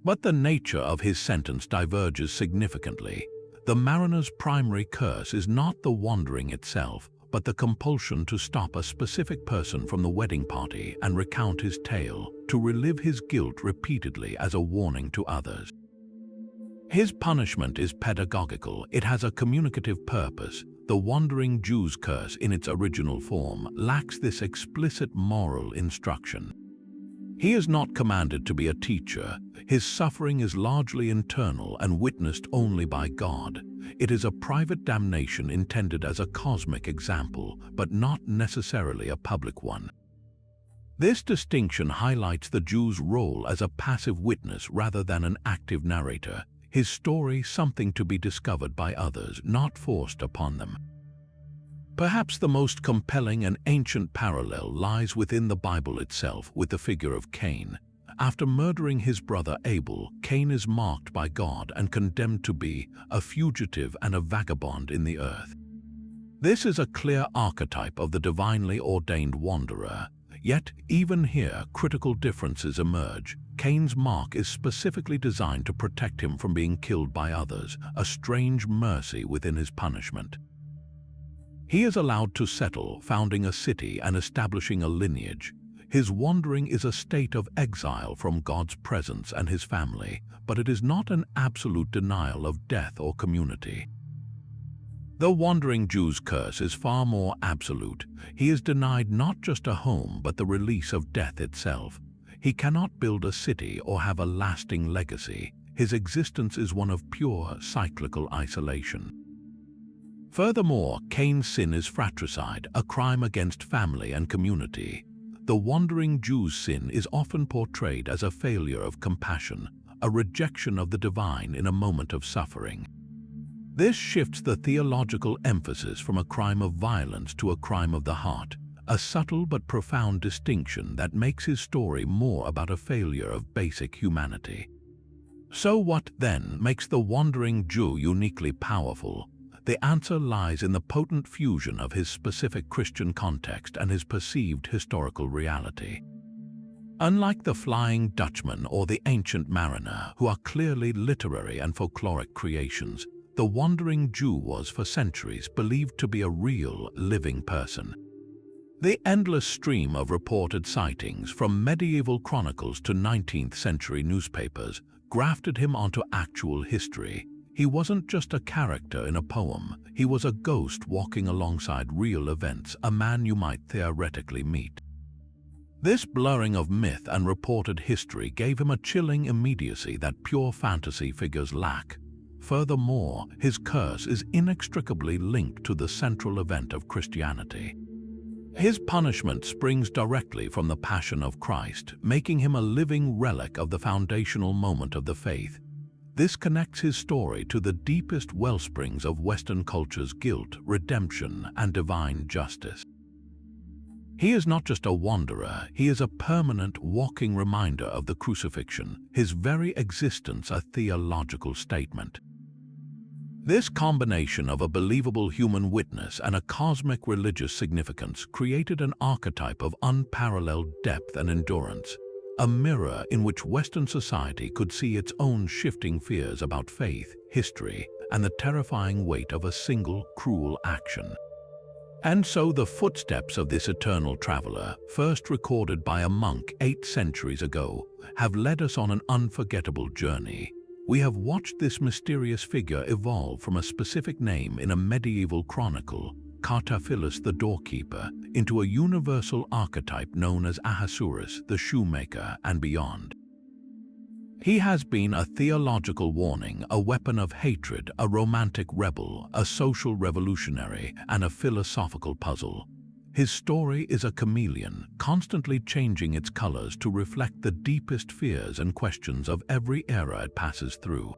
But the nature of his sentence diverges significantly. The mariner's primary curse is not the wandering itself, but the compulsion to stop a specific person from the wedding party and recount his tale, to relive his guilt repeatedly as a warning to others. His punishment is pedagogical. It has a communicative purpose. The wandering Jew's curse in its original form lacks this explicit moral instruction. He is not commanded to be a teacher. His suffering is largely internal and witnessed only by God. It is a private damnation intended as a cosmic example, but not necessarily a public one. This distinction highlights the Jew's role as a passive witness rather than an active narrator. His story something to be discovered by others, not forced upon them. Perhaps the most compelling and ancient parallel lies within the Bible itself, with the figure of Cain. After murdering his brother Abel, Cain is marked by God and condemned to be a fugitive and a vagabond in the earth. This is a clear archetype of the divinely ordained wanderer. Yet, even here, critical differences emerge. Cain's mark is specifically designed to protect him from being killed by others, a strange mercy within his punishment. He is allowed to settle, founding a city and establishing a lineage. His wandering is a state of exile from God's presence and his family, but it is not an absolute denial of death or community. The wandering Jew's curse is far more absolute. He is denied not just a home, but the release of death itself. He cannot build a city or have a lasting legacy. His existence is one of pure, cyclical isolation. Furthermore, Cain's sin is fratricide, a crime against family and community. The wandering Jew's sin is often portrayed as a failure of compassion, a rejection of the divine in a moment of suffering. This shifts the theological emphasis from a crime of violence to a crime of the heart, a subtle but profound distinction that makes his story more about a failure of basic humanity. So what, then, makes the Wandering Jew uniquely powerful? The answer lies in the potent fusion of his specific Christian context and his perceived historical reality. Unlike the Flying Dutchman or the Ancient Mariner, who are clearly literary and folkloric creations, the Wandering Jew was, for centuries, believed to be a real, living person. The endless stream of reported sightings, from medieval chronicles to 19th century newspapers, grafted him onto actual history. He wasn't just a character in a poem, he was a ghost walking alongside real events, a man you might theoretically meet. This blurring of myth and reported history gave him a chilling immediacy that pure fantasy figures lack. Furthermore, his curse is inextricably linked to the central event of Christianity. His punishment springs directly from the Passion of Christ, making him a living relic of the foundational moment of the faith. This connects his story to the deepest wellsprings of Western culture's guilt, redemption, and divine justice. He is not just a wanderer, he is a permanent, walking reminder of the crucifixion, his very existence a theological statement. This combination of a believable human witness and a cosmic religious significance created an archetype of unparalleled depth and endurance, a mirror in which Western society could see its own shifting fears about faith, history, and the terrifying weight of a single, cruel action. And so the footsteps of this eternal traveler, first recorded by a monk 8 centuries ago, have led us on an unforgettable journey. We have watched this mysterious figure evolve from a specific name in a medieval chronicle, Cartaphilus the doorkeeper, into a universal archetype known as Ahasuerus the shoemaker and beyond. He has been a theological warning, a weapon of hatred, a romantic rebel, a social revolutionary, and a philosophical puzzle. His story is a chameleon, constantly changing its colors to reflect the deepest fears and questions of every era it passes through.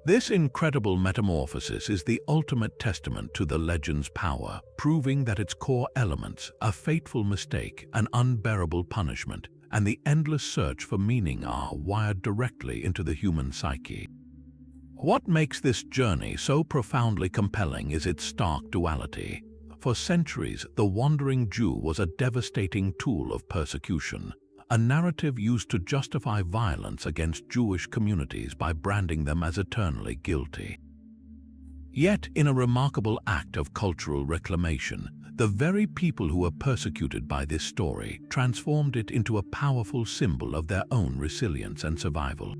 This incredible metamorphosis is the ultimate testament to the legend's power, proving that its core elements, a fateful mistake, an unbearable punishment, and the endless search for meaning are wired directly into the human psyche. What makes this journey so profoundly compelling is its stark duality. For centuries, the Wandering Jew was a devastating tool of persecution, a narrative used to justify violence against Jewish communities by branding them as eternally guilty. Yet, in a remarkable act of cultural reclamation, the very people who were persecuted by this story transformed it into a powerful symbol of their own resilience and survival.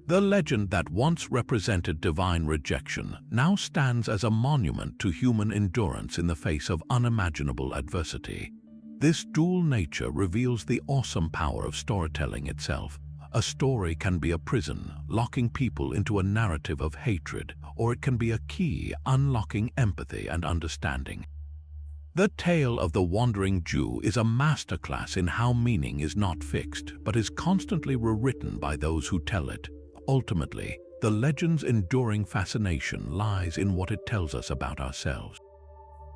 The legend that once represented divine rejection now stands as a monument to human endurance in the face of unimaginable adversity. This dual nature reveals the awesome power of storytelling itself. A story can be a prison, locking people into a narrative of hatred, or it can be a key, unlocking empathy and understanding. The tale of the Wandering Jew is a masterclass in how meaning is not fixed, but is constantly rewritten by those who tell it. Ultimately, the legend's enduring fascination lies in what it tells us about ourselves.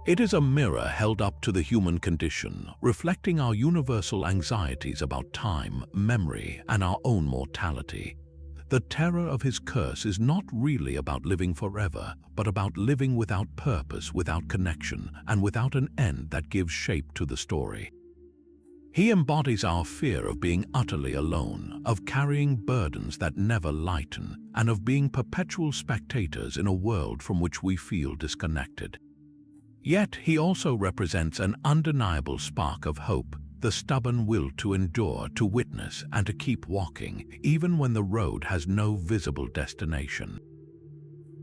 It is a mirror held up to the human condition, reflecting our universal anxieties about time, memory, and our own mortality. The terror of his curse is not really about living forever, but about living without purpose, without connection, and without an end that gives shape to the story. He embodies our fear of being utterly alone, of carrying burdens that never lighten, and of being perpetual spectators in a world from which we feel disconnected. Yet he also represents an undeniable spark of hope, the stubborn will to endure, to witness, and to keep walking, even when the road has no visible destination.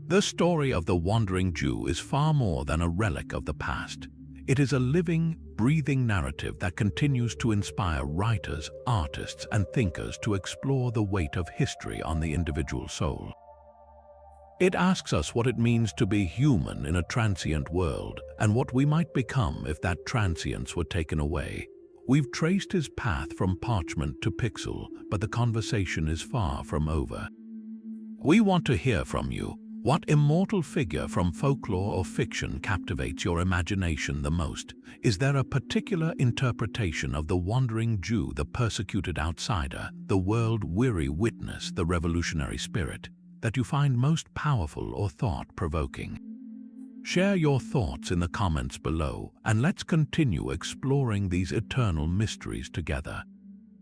The story of the Wandering Jew is far more than a relic of the past. It is a living, breathing narrative that continues to inspire writers, artists, and thinkers to explore the weight of history on the individual soul. It asks us what it means to be human in a transient world, and what we might become if that transience were taken away. We've traced his path from parchment to pixel, but the conversation is far from over. We want to hear from you. What immortal figure from folklore or fiction captivates your imagination the most? Is there a particular interpretation of the wandering Jew, the persecuted outsider, the world-weary witness, the revolutionary spirit, that you find most powerful or thought-provoking? Share your thoughts in the comments below, and let's continue exploring these eternal mysteries together.